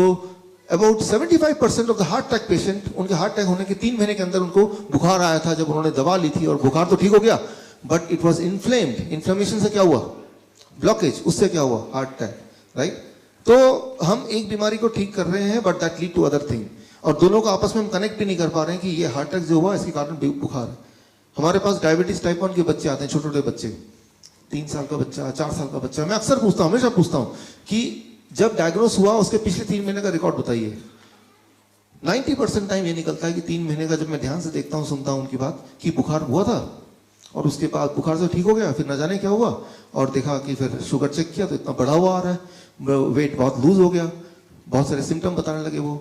about 75% of the heart attack patient, उनके हार्ट अटैक होने के 3 महीने के अंदर उनको बुखार आया था जब उन्होंने दवा ली थी, और बुखार तो ठीक हो गया, but it was inflamed. Inflammation से क्या हुआ? ब्लॉकेज, उससे क्या हुआ? Heart attack, right? तो हम एक बीमारी को ठीक कर रहे हैं, but that lead to other thing, और दोनों को आपस में हम कनेक्ट भी नहीं कर पा रहे हैं कि ये हार्ट अटैक जो हुआ इसके कारण बुखार है। हमारे पास डायबिटीज टाइप 1 के बच्चे आते हैं, छोटे छोटे बच्चे, 3 साल का बच्चा, 4 साल का बच्चा। मैं अक्सर पूछता हूं, हमेशा पूछता हूं कि जब डायग्नोस हुआ उसके पिछले 3 महीने का रिकॉर्ड बताइए। 90% टाइम ये निकलता है कि 3 महीने का, जब मैं ध्यान से देखता हूँ, सुनता हूँ उनकी बात, कि बुखार हुआ था और उसके बाद बुखार से ठीक हो गया, फिर न जाने क्या हुआ, और देखा कि फिर शुगर चेक किया तो इतना बढ़ा हुआ आ रहा है, वेट बहुत लूज हो गया, बहुत सारे सिम्टम बताने लगे वो।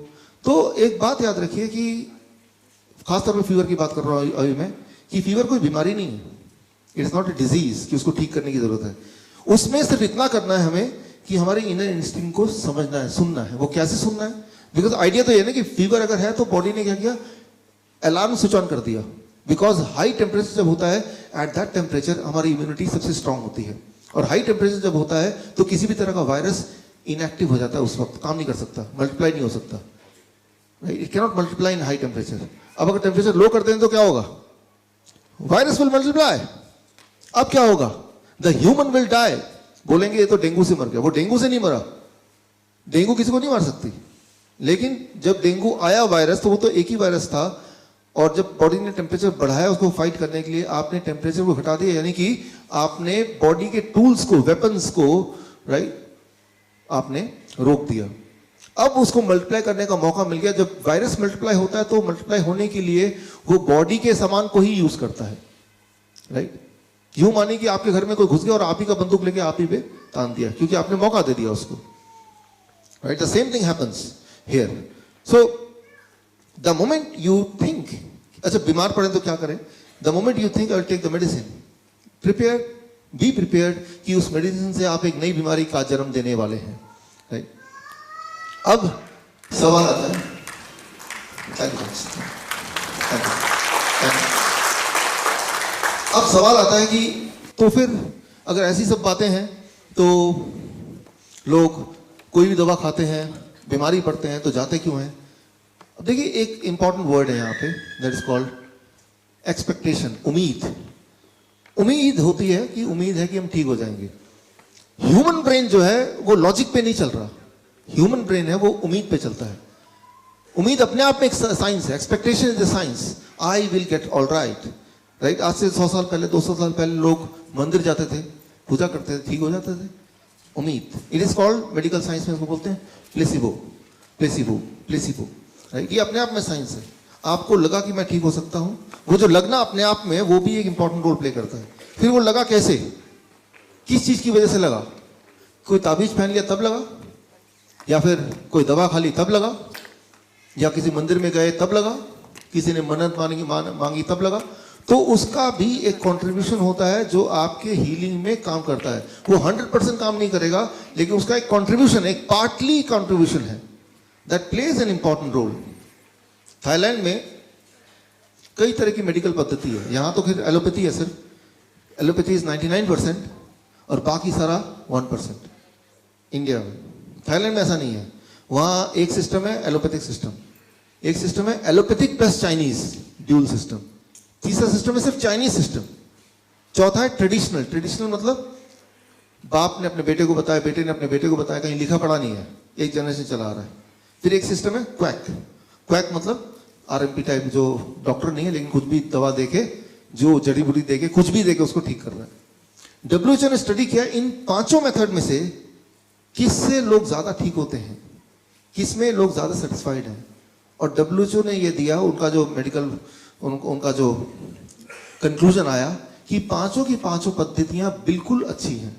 तो एक बात याद रखिए कि खासतौर पर फीवर की बात कर रहा हूँ अभी मैं, कि फीवर कोई बीमारी नहीं है, it is not a disease कि उसको ठीक करने की जरूरत है। उसमें सिर्फ इतना करना है हमें कि हमारे इनर इंस्टिंक्ट को समझना है, सुनना है। वो कैसे सुनना है? बिकॉज आइडिया तो ये ना कि फीवर अगर है तो बॉडी ने क्या किया, अलार्म स्विच ऑन कर दिया। बिकॉज हाई टेम्परेचर जब होता है, एट दैट टेम्परेचर हमारी इम्यूनिटी सबसे स्ट्रांग होती है, और हाई टेम्परेचर जब होता है तो किसी भी तरह का वायरस इनएक्टिव हो जाता है, उस वक्त काम नहीं कर सकता, मल्टीप्लाई नहीं हो सकता, it cannot multiply in high temperature. अब अगर टेम्परेचर लो कर दें तो क्या होगा, वायरस विल मल्टीप्लाई। अब क्या होगा, द ह्यूमन विल डाई। बोलेंगे ये तो डेंगू से मर गया, वो डेंगू से नहीं मरा, डेंगू किसी को नहीं मार सकती, लेकिन जब डेंगू आया वायरस तो वो तो एक ही वायरस था, और जब बॉडी ने टेम्परेचर बढ़ाया उसको फाइट करने के लिए, आपने टेम्परेचर को घटा दिया, यानी कि आपने बॉडी के टूल्स को, वेपन्स को, राइट, आपने रोक दिया। अब उसको मल्टीप्लाई करने का मौका मिल गया। जब वायरस मल्टीप्लाई होता है तो मल्टीप्लाई होने के लिए वो बॉडी के सामान को ही यूज करता है, राइट। यूं मानिए कि आपके घर में कोई घुस गया और आप ही का बंदूक लेके आप ही पे तान दिया, क्योंकि आपने मौका दे दिया उसको, right. The same thing happens here. So the moment you think, अच्छा बीमार पड़े तो क्या करें, the moment you think I will take the medicine, prepare, be prepared कि उस मेडिसिन से आप एक नई बीमारी का जन्म देने वाले हैं, राइट। अब सवाल आता है, अब सवाल आता है कि तो फिर अगर ऐसी सब बातें हैं तो लोग कोई भी दवा खाते हैं, बीमारी पड़ते हैं तो जाते क्यों हैं। अब देखिए एक इंपॉर्टेंट वर्ड है यहाँ पे, दैट इज कॉल्ड एक्सपेक्टेशन, उम्मीद। उम्मीद होती है कि उम्मीद है कि हम ठीक हो जाएंगे। ह्यूमन ब्रेन जो है वो लॉजिक पे नहीं चल रहा, ह्यूमन ब्रेन है वो उम्मीद पे चलता है। उम्मीद अपने आप में एक साइंस है, expectation is a science, I will get all right, right. आज से 100 साल पहले, 200 साल पहले लोग मंदिर जाते थे, पूजा करते थे, ठीक हो जाते थे। उम्मीद, it is called, medical science में इसको बोलते हैं प्लेसिबो, प्लेसिबो, प्लेसिबो, राइट। ये अपने आप में साइंस है। आपको लगा कि मैं ठीक हो सकता हूं, वो जो लगना अपने आप में, वो भी एक इंपॉर्टेंट रोल प्ले करता है। फिर वो लगा कैसे, किस चीज की वजह से लगा, कोई ताबीज पहन लिया तब लगा, या फिर कोई दवा खा ली तब लगा, या किसी मंदिर में गए तब लगा, किसी ने मन्नत मांगी तब लगा। तो उसका भी एक कंट्रीब्यूशन होता है जो आपके हीलिंग में काम करता है। वो 100% काम नहीं करेगा, लेकिन उसका एक कंट्रीब्यूशन, एक पार्टली कंट्रीब्यूशन है, that plays an important role. Thailand में कई तरह की मेडिकल पद्धति है, यहां तो फिर एलोपैथी है सिर्फ, एलोपैथी इज 99% और बाकी सारा 1%। इंडिया में, थाईलैंड में ऐसा नहीं है। वहां एक सिस्टम है एलोपैथिक सिस्टम, एक सिस्टम है allopathic plus Chinese, dual system, तीसरा सिस्टम है सिर्फ चाइनीज सिस्टम, चौथा है ट्रेडिशनल। ट्रेडिशनल मतलब बाप ने अपने बेटे को बताया, बेटे ने अपने बेटे को बताया, कहीं लिखा पढ़ा नहीं है, एक जनरेशन चला आ रहा है। फिर एक सिस्टम है क्वैक, क्वैक मतलब आरएमपी टाइप, जो डॉक्टर नहीं है लेकिन कुछ भी दवा देके, जो जड़ी बूटी देके, कुछ भी देके उसको ठीक कर रहा है। WHO ने स्टडी किया इन पांचों मेथड में से किससे लोग ज्यादा ठीक होते हैं, किसमें लोग ज्यादा सेटिस्फाइड हैं, और WHO ने ये दिया, उनका जो मेडिकल उनका जो कंक्लूजन आया कि पांचों की पांचों पद्धतियां बिल्कुल अच्छी हैं,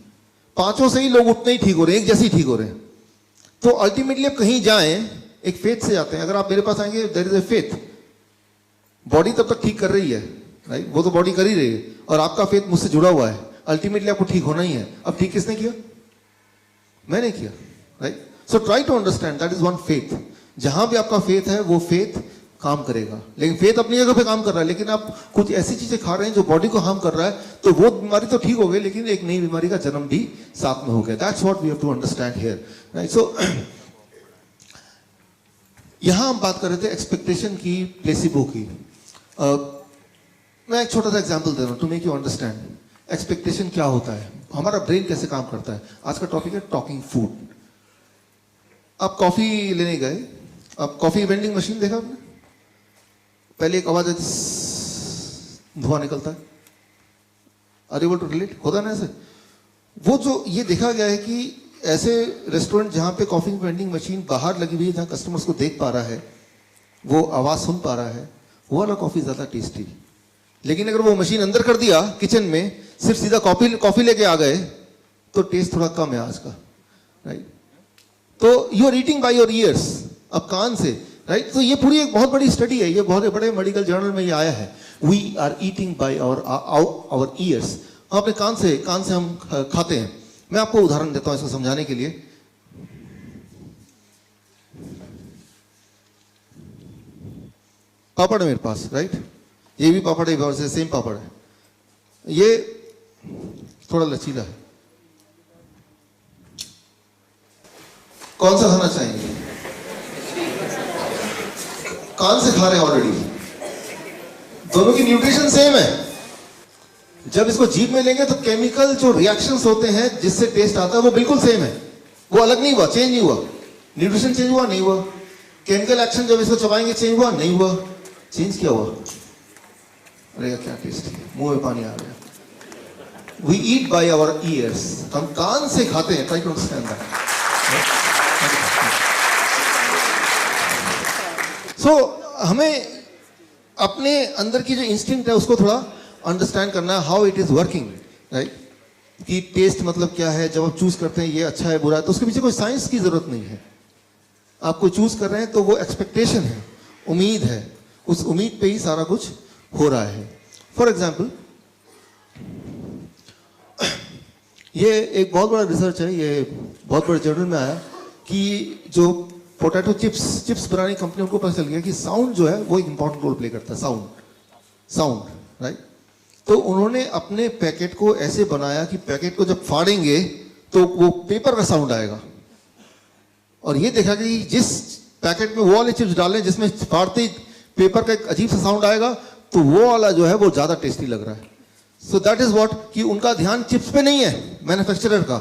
पांचों से ही लोग उतने ही ठीक हो रहे हैं, एक जैसे ही ठीक हो रहे हैं। तो अल्टीमेटली आप कहीं जाएं, एक फेथ से जाते हैं। अगर आप मेरे पास आएंगे, there is a faith, body तब तक ठीक कर रही है, राइट, वो तो बॉडी कर ही रही है, और आपका फेथ मुझसे जुड़ा हुआ है, अल्टीमेटली आपको ठीक होना ही है। अब ठीक किसने किया, मैंने किया, right. So try to understand that is one faith. जहां भी आपका फेथ है वो फेथ काम करेगा, लेकिन फेथ अपनी जगह पे काम कर रहा है, लेकिन आप कुछ ऐसी चीजें खा रहे हैं जो बॉडी को हार्म कर रहा है, तो वो बीमारी तो ठीक हो गई, लेकिन एक नई बीमारी का जन्म भी साथ में हो गया। That's what we have to understand here, right. So यहां हम बात कर रहे थे एक्सपेक्टेशन की, प्लेसिबो की। मैं एक छोटा सा एग्जांपल दे रहा हूं to make you understand expectation क्या होता है, हमारा ब्रेन कैसे काम करता है। आज का टॉपिक है टॉकिंग फूड। आप कॉफी लेने गए, आप कॉफी वेंडिंग मशीन देखा आपने, पहले एक आवाज आती, धुआं निकलता है, आर एबल टू रिलेट, होता है ना ऐसे। वो जो ये देखा गया है कि ऐसे रेस्टोरेंट जहां पे कॉफी वेंडिंग मशीन बाहर लगी हुई है, जहां कस्टमर्स को देख पा रहा है, वो आवाज सुन पा रहा है, वो वाला कॉफी ज्यादा टेस्टी। लेकिन अगर वो मशीन अंदर कर दिया किचन में, सिर्फ सीधा कॉफी लेके आ गए, तो टेस्ट थोड़ा कम है आज का, राइट। तो you are eating by your ears, अब कान से, राइट। तो ये पूरी एक बहुत बड़ी स्टडी है, ये बहुत बड़े मेडिकल जर्नल में ये आया है। We are eating by our ears, अपने कान से हम खाते हैं। मैं आपको उदाहरण देता हूं इसको समझाने के लिए। पापड़ है मेरे पास, राइट? ये भी पापड़ है, सेम पापड़ है। ये थोड़ा लचीला है। कौन सा खाना चाहेंगे? कान से खा रहे हैं ऑलरेडी। दोनों की न्यूट्रिशन सेम है। जब इसको जीभ में लेंगे तो केमिकल जो रिएक्शंस होते हैं जिससे टेस्ट आता है वो बिल्कुल सेम है, वो अलग नहीं हुआ, चेंज नहीं हुआ। न्यूट्रिशन चेंज हुआ नहीं हुआ, केमिकल एक्शन जब इसको चबाएंगे चेंज हुआ नहीं हुआ, चेंज क्या हुआ? अरे क्या टेस्ट है, मुंह में पानी आ गया। We eat by our ears, हम कान से खाते हैं। Try to understand that. So हमें अपने अंदर की जो इंस्टिंक्ट है उसको थोड़ा अंडरस्टैंड करना है, how it is working, right? कि टेस्ट मतलब क्या है, जब आप चूज करते हैं ये अच्छा है बुरा है, तो उसके पीछे कोई साइंस की जरूरत नहीं है। आप कोई चूज कर रहे हैं तो वो एक्सपेक्टेशन है, उम्मीद है, उस उम्मीद पे ही सारा कुछ हो रहा है। फॉर एग्जाम्पल, ये एक बहुत बड़ा रिसर्च है, ये बहुत बड़े जर्नल में आया कि जो पोटैटो चिप्स बनाने की कंपनी, उनको पता चल गया कि साउंड जो है वो एक इंपॉर्टेंट रोल प्ले करता है। Sound, right? तो उन्होंने अपने पैकेट को ऐसे बनाया कि पैकेट को जब फाड़ेंगे तो वो पेपर का साउंड आएगा, और ये देखा कि जिस पैकेट में वो वाले चिप्स डालें जिसमें फाड़ते ही पेपर का एक अजीब सा साउंड आएगा, तो वो वाला जो है वो ज्यादा टेस्टी लग रहा है। सो दैट इज व्हाट, कि उनका ध्यान चिप्स पे नहीं है मैन्युफैक्चरर का,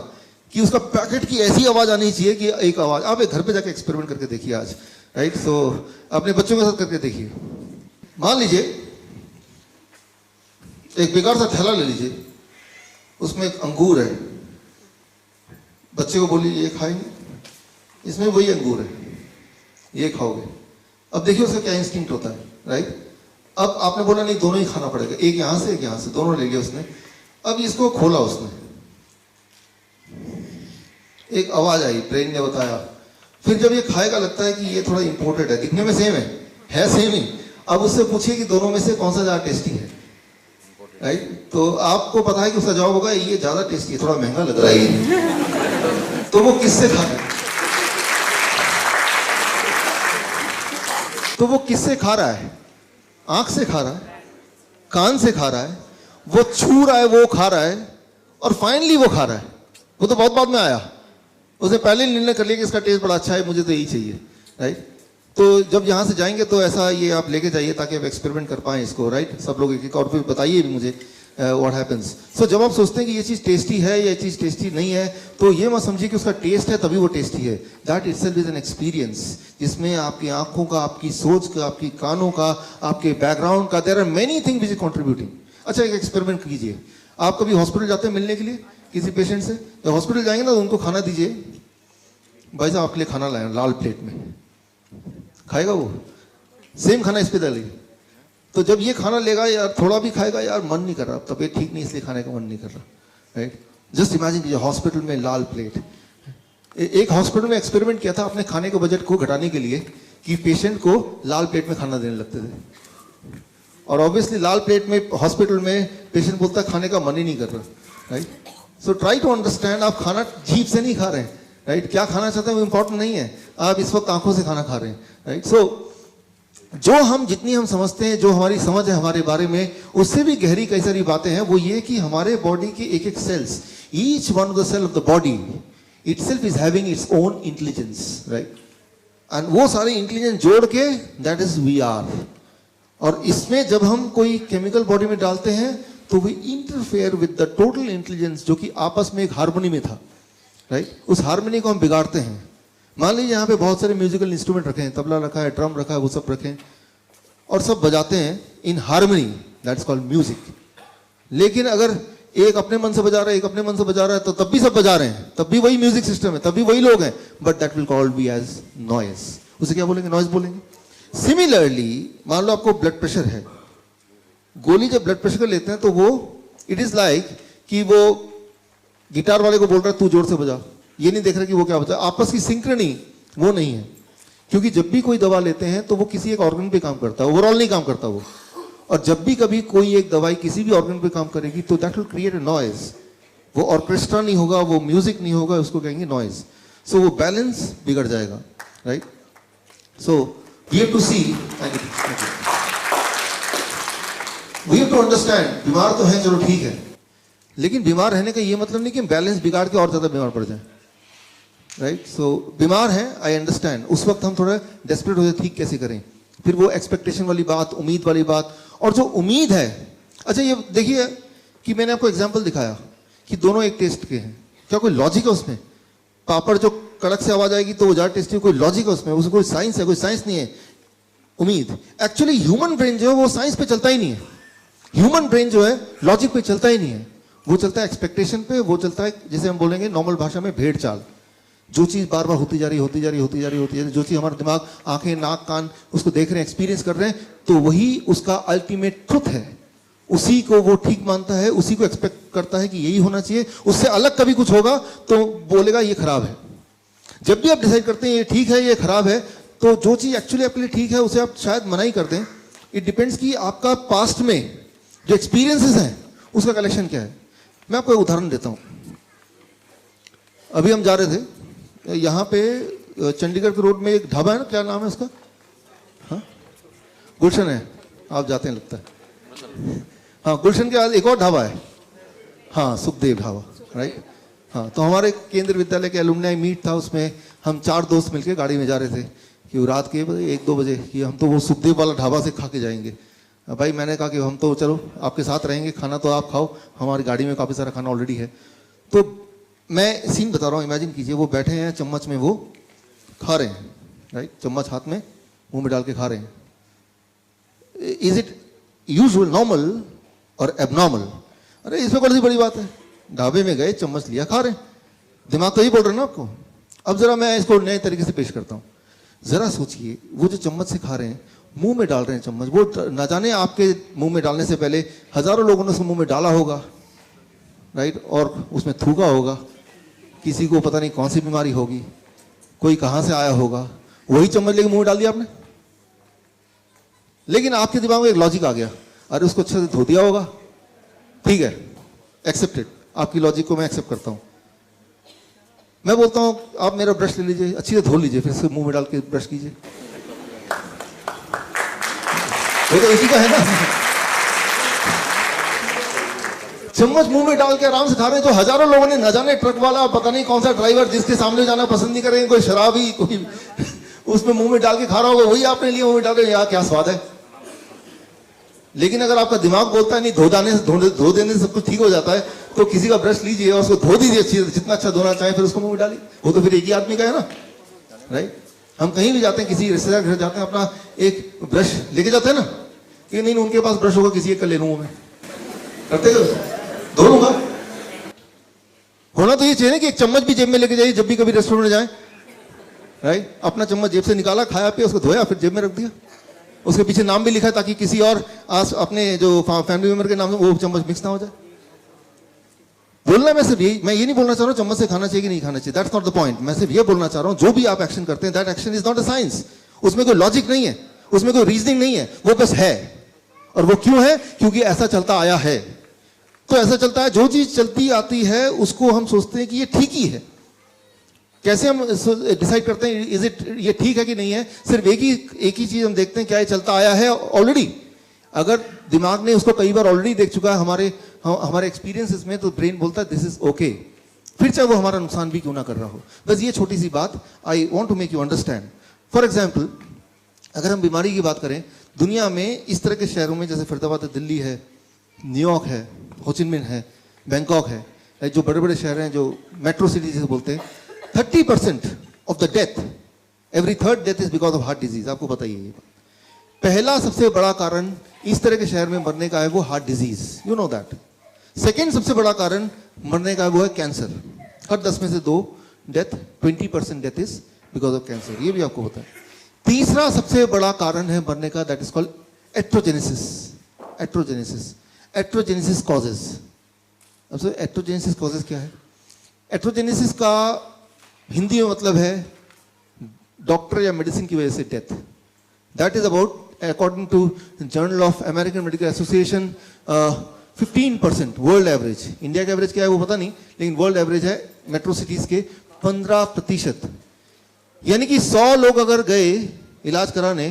कि उसका पैकेट की ऐसी आवाज आनी चाहिए कि एक आवाज। आप एक घर पे जाके एक्सपेरिमेंट करके देखिए आज, राइट? सो अपने बच्चों के साथ करके देखिए। मान लीजिए एक बेकार सा थैला ले लीजिए, उसमें एक अंगूर है, बच्चे को बोलिए ये खाएंगे, इसमें वही अंगूर है, ये खाओगे। अब देखिए उसका क्या इंस्टिंक्ट होता है, राइट? अब आपने बोला नहीं दोनों ही खाना पड़ेगा, एक यहां से एक यहां से, दोनों ले लिया उसने। अब इसको खोला उसने, एक आवाज आई, ब्रेन ने बताया। फिर जब ये खाएगा लगता है कि ये थोड़ा इंपोर्टेड है, दिखने में सेम है सेम ही। अब उससे पूछिए कि दोनों में से कौन सा ज्यादा टेस्टी है, राइट? तो आपको पता है कि उसका जवाब होगा ये ज्यादा टेस्टी है, थोड़ा महंगा लग रहा है ये। तो वो किससे खा रहा है? तो वो किससे खा रहा है? आंख से खा रहा है, कान से खा रहा है, वो छू रहा है, वो खा रहा है, और फाइनली वो खा रहा है। वो तो बहुत बाद में आया, उसने पहले निर्णय कर लिया कि इसका टेस्ट बड़ा अच्छा है, मुझे तो यही चाहिए, राइट? तो जब यहाँ से जाएंगे तो ऐसा ये आप लेके जाइए ताकि आप एक्सपेरिमेंट कर पाएं इसको, राइट? सब लोग एक एक और फिर बताइए भी मुझे व्हाट हैपेंस। सो जब आप सोचते हैं कि ये चीज़ टेस्टी है, ये चीज़ टेस्टी नहीं है, तो ये मत समझिए कि उसका टेस्ट है तभी वो टेस्टी है। That itself is an experience, जिसमें आपकी आंखों का, आपकी सोच का, आपकी कानों का, आपके बैकग्राउंड का, there are many thing which is contributing. अच्छा, एक एक्सपेरिमेंट कीजिए। आप कभी हॉस्पिटल जाते हैं मिलने के लिए किसी पेशेंट से? जब हॉस्पिटल जाएंगे ना तो उनको खाना दीजिए, भाई साहब आपके लिए खाना लाए लाल प्लेट में, खाएगा वो? सेम खाना इस पे डालिए, तो जब ये खाना लेगा यार थोड़ा भी खाएगा, यार मन नहीं कर रहा, तबीयत ठीक नहीं इसलिए खाने का मन नहीं कर रहा, राइट? जस्ट इमेजिन कीजिए हॉस्पिटल में लाल प्लेट। एक हॉस्पिटल में एक्सपेरिमेंट किया था अपने खाने के बजट को घटाने के लिए, कि पेशेंट को लाल प्लेट में खाना देने लगते थे, और ऑब्वियसली लाल प्लेट में हॉस्पिटल में पेशेंट बोलता खाने का मन ही नहीं कर रहा, right? So try to understand, आप खाना जीभ से नहीं खा रहे हैं, राइट? क्या खाना चाहते हैं वो इंपॉर्टेंट नहीं है, आप इस वक्त आंखों से खाना खा रहे हैं, राइट? सो जो हम जितनी हम समझते हैं, जो हमारी समझ है हमारे बारे में, उससे भी गहरी कई सारी बातें हैं। वो ये कि हमारे बॉडी के एक एक cells, each one of the cell of the body itself is having its own intelligence, right? And वो सारे इंटेलिजेंस जोड़ के दैट इज वी आर। और इसमें जब हम कोई केमिकल बॉडी में डालते हैं तो we interfere with the total intelligence जो कि आपस में एक हार्मनी में था, राइट? उस हार्मनी को हम बिगाड़ते हैं। मान लीजिए यहाँ पे बहुत सारे म्यूजिकल इंस्ट्रूमेंट रखे हैं, तबला रखा है, ड्रम रखा है, वो सब रखे हैं, और सब बजाते हैं in harmony, that's called music. लेकिन अगर एक अपने मन से बजा रहा है, एक अपने मन से बजा रहा है, तो तब भी सब बजा रहे हैं, तब भी वही म्यूजिक सिस्टम है, तब भी वही लोग हैं, but that will called be as noise. उसे क्या बोलेंगे? नॉइज बोलेंगे। सिमिलरली मान लो आपको ब्लड प्रेशर है, गोली जब ब्लड प्रेशर का लेते हैं तो वो इट इज लाइक कि वो गिटार वाले को बोल रहा है तू जोर से बजा, ये नहीं देख रहा कि वो क्या बजा। आपस की सिंक्रनी वो नहीं है, क्योंकि जब भी कोई दवा लेते हैं तो वो किसी एक ऑर्गन पे काम करता है, ओवरऑल नहीं काम करता वो। और जब भी कभी कोई एक दवाई किसी भी ऑर्गन पे काम करेगी तो that will create a noise. वो ऑर्केस्ट्रा नहीं होगा, वो म्यूजिक नहीं होगा, उसको कहेंगे नॉइज। सो वो बैलेंस बिगड़ जाएगा, right? So we have to see. We have to understand, बीमार तो है, चलो ठीक है, लेकिन बीमार रहने का ये मतलब नहीं कि हम बैलेंस बिगाड़ के और ज्यादा बीमार पड़ जाए, राइट? सो बीमार है, आई अंडरस्टैंड, उस वक्त हम थोड़ा डेस्परेट हो जाए, ठीक कैसे करें, फिर वो एक्सपेक्टेशन वाली बात, उम्मीद वाली बात, और जो उम्मीद है, अच्छा ये देखिए कि मैंने आपको एग्जाम्पल दिखाया कि दोनों एक टेस्ट के हैं, क्या कोई लॉजिक है उसमें? पापड़ जो कड़क से आवाज आएगी तो वो ज़्यादा टेस्टी, कोई लॉजिक है उसमें? उसमें कोई साइंस है? कोई साइंस नहीं है। उम्मीद, एक्चुअली ह्यूमन ब्रेन जो है वो साइंस पे चलता ही नहीं है। ह्यूमन ब्रेन जो है लॉजिक पे चलता ही नहीं है, वो चलता है एक्सपेक्टेशन पे, वो चलता है जैसे हम बोलेंगे नॉर्मल भाषा में भेड़ चाल। जो चीज़ बार बार होती जा रही जो चीज़ हमारा दिमाग, आंखें, नाक, कान उसको देख रहे हैं, एक्सपीरियंस कर रहे हैं, तो वही उसका अल्टीमेट ट्रुथ है, उसी को वो ठीक मानता है, उसी को एक्सपेक्ट करता है कि यही होना चाहिए, उससे अलग कभी कुछ होगा तो बोलेगा ये खराब है। जब भी आप डिसाइड करते हैं ये ठीक है, ये खराब है, तो जो चीज़ एक्चुअली आपके लिए ठीक है उसे आप शायद मना ही कर दें। इट डिपेंड्स कि आपका पास्ट में जो एक्सपीरियंसेस हैं उसका कलेक्शन क्या है। मैं आपको एक उदाहरण देता हूँ। अभी हम जा रहे थे यहाँ पे चंडीगढ़ के रोड में एक ढाबा है ना, क्या नाम है उसका? हाँ, गुलशन है, आप जाते हैं लगता है। हाँ, गुलशन के बाद एक और ढाबा है, हाँ, सुखदेव ढाबा, राइट? हाँ, तो हमारे केंद्रीय विद्यालय के एलुमनाई मीट था, उसमें हम 4 दोस्त मिलकर गाड़ी में जा रहे थे कि रात के 1-2 बजे कि हम तो वो सुखदेव वाला ढाबा से खा के जाएंगे। भाई मैंने कहा कि हम तो चलो आपके साथ रहेंगे, खाना तो आप खाओ, हमारी गाड़ी में काफ़ी सारा खाना ऑलरेडी है। तो मैं सीन बता रहा हूँ, इमेजिन कीजिए वो बैठे हैं, चम्मच में वो खा रहे हैं, राइट? चम्मच हाथ में मुंह में डाल के खा रहे हैं। इज इट यूजुअल, नॉर्मल और एबनॉर्मल? अरे इसमें कौन सी बड़ी बात है? ढाबे में गए, चम्मच लिया, खा रहे हैं, दिमाग तो ही बोल रहे हैं ना आपको। अब जरा मैं इसको नए तरीके से पेश करता हूँ। जरा सोचिए, वो जो चम्मच से खा रहे हैं, मुंह में डाल रहे हैं चम्मच, वो न जाने आपके मुंह में डालने से पहले हजारों लोगों ने उसको मुंह में डाला होगा, राइट? और उसमें थूका होगा, किसी को पता नहीं कौन सी बीमारी होगी, कोई कहाँ से आया होगा, वही चम्मच लेके मुंह में डाल दिया आपने। लेकिन आपके दिमाग में एक लॉजिक आ गया, अरे उसको अच्छे से धो दिया होगा, ठीक है, एक्सेप्टेड, आपकी लॉजिक को मैं एक्सेप्ट करता हूं। मैं बोलता हूं आप मेरा ब्रश ले लीजिए, अच्छी से धो लीजिए, फिर इसको मुंह में डाल के ब्रश कीजिए, ये तो इसी का है ना। चम्मच मुंह में डाल के आराम से खा रहे हैं, तो हजारों लोगों ने, न जाने ट्रक वाला, पता नहीं कौन सा ड्राइवर जिसके सामने जाना पसंद नहीं करेंगे, कोई शराबी, कोई उसमें मुंह में डाल के खा रहा होगा, वही आपने लिए मुंह में डाल के, यार क्या स्वाद है। लेकिन अगर आपका दिमाग बोलता है नहीं, धो देने से सब कुछ ठीक हो जाता है, तो किसी का ब्रश लीजिए और उसको धो दीजिए अच्छी, जितना अच्छा धोना चाहे, फिर उसको मुंह में डालिए, वो तो फिर एक ही आदमी का है ना, राइट? हम कहीं भी जाते हैं, किसी रिश्तेदार घर जाते हैं, अपना एक ब्रश लेके जाते हैं ना, कि नहीं उनके पास ब्रश होगा, किसी एक का ले लूंगा मैं, करते धो लूंगा। होना तो ये चाहिए ना कि एक चम्मच भी जेब में लेके जाइए जब भी कभी रेस्टोरेंट में जाए, राइट? अपना चम्मच जेब से निकाला, खाया पिया, उसको धोया, फिर जेब में रख दिया, उसके पीछे नाम भी लिखा है ताकि किसी और अपने जो फैमिली मेंबर के नाम से वो चम्मच मिक्स ना हो जाए। बोलना मैं सिर्फ यही, मैं ये नहीं बोलना चाह रहा हूँ चम्मच से खाना चाहिए कि नहीं खाना चाहिए, दैट्स नॉट द पॉइंट। मैं सिर्फ ये बोलना चाह रहा हूँ जो भी आप एक्शन करते हैं, that action is not a science. उसमें कोई लॉजिक नहीं है, उसमें कोई रीजनिंग नहीं है, वो बस है। और वो क्यों है? क्योंकि ऐसा चलता आया है। तो ऐसा चलता है, जो चीज चलती आती है उसको हम सोचते हैं कि ये ठीक ही है। कैसे हम डिसाइड करते हैं इज इट, ये ठीक है कि नहीं है? सिर्फ एक ही चीज हम देखते हैं, क्या ये चलता आया है ऑलरेडी? अगर दिमाग ने उसको कई बार ऑलरेडी देख चुका है हमारे एक्सपीरियंसेस में, तो ब्रेन बोलता है दिस इज ओके, फिर चाहे वो हमारा नुकसान भी क्यों ना कर रहा हो। बस ये छोटी सी बात I want to make you understand. For example, अगर हम बीमारी की बात करें, दुनिया में इस तरह के शहरों में जैसे फरीदाबाद है, दिल्ली है, न्यूयॉर्क है, होचिनमिन है, बैंकॉक है, जो बड़े बड़े शहर हैं, जो मेट्रो सिटी जिसे बोलते हैं, 30% of the death, every third death is because of heart disease. आपको पता ही है ये बात। पहला सबसे बड़ा कारण इस तरह के शहर में मरने का है वो heart disease, you know that. Second सबसे बड़ा कारण मरने का है वो है कैंसर। हर 10 में से 2 death, 20% death is because of cancer, ये भी आपको पता है। तीसरा सबसे बड़ा कारण है मरने का, दैट इज कॉल्ड एट्रोजेनेसिस। एट्रोजेनेसिस, एट्रोजेनेसिस कॉजेज। अब एट्रोजेनेसिस कॉजेज क्या है? एट्रोजेनेसिस का हिंदी में मतलब है डॉक्टर या मेडिसिन की वजह से death. That is about, according to journal of American medical association, 15%। World average, India का एवरेज क्या है वो पता नहीं, लेकिन वर्ल्ड एवरेज है मेट्रो सिटीज के 15%। यानी कि 100 लोग अगर गए इलाज कराने,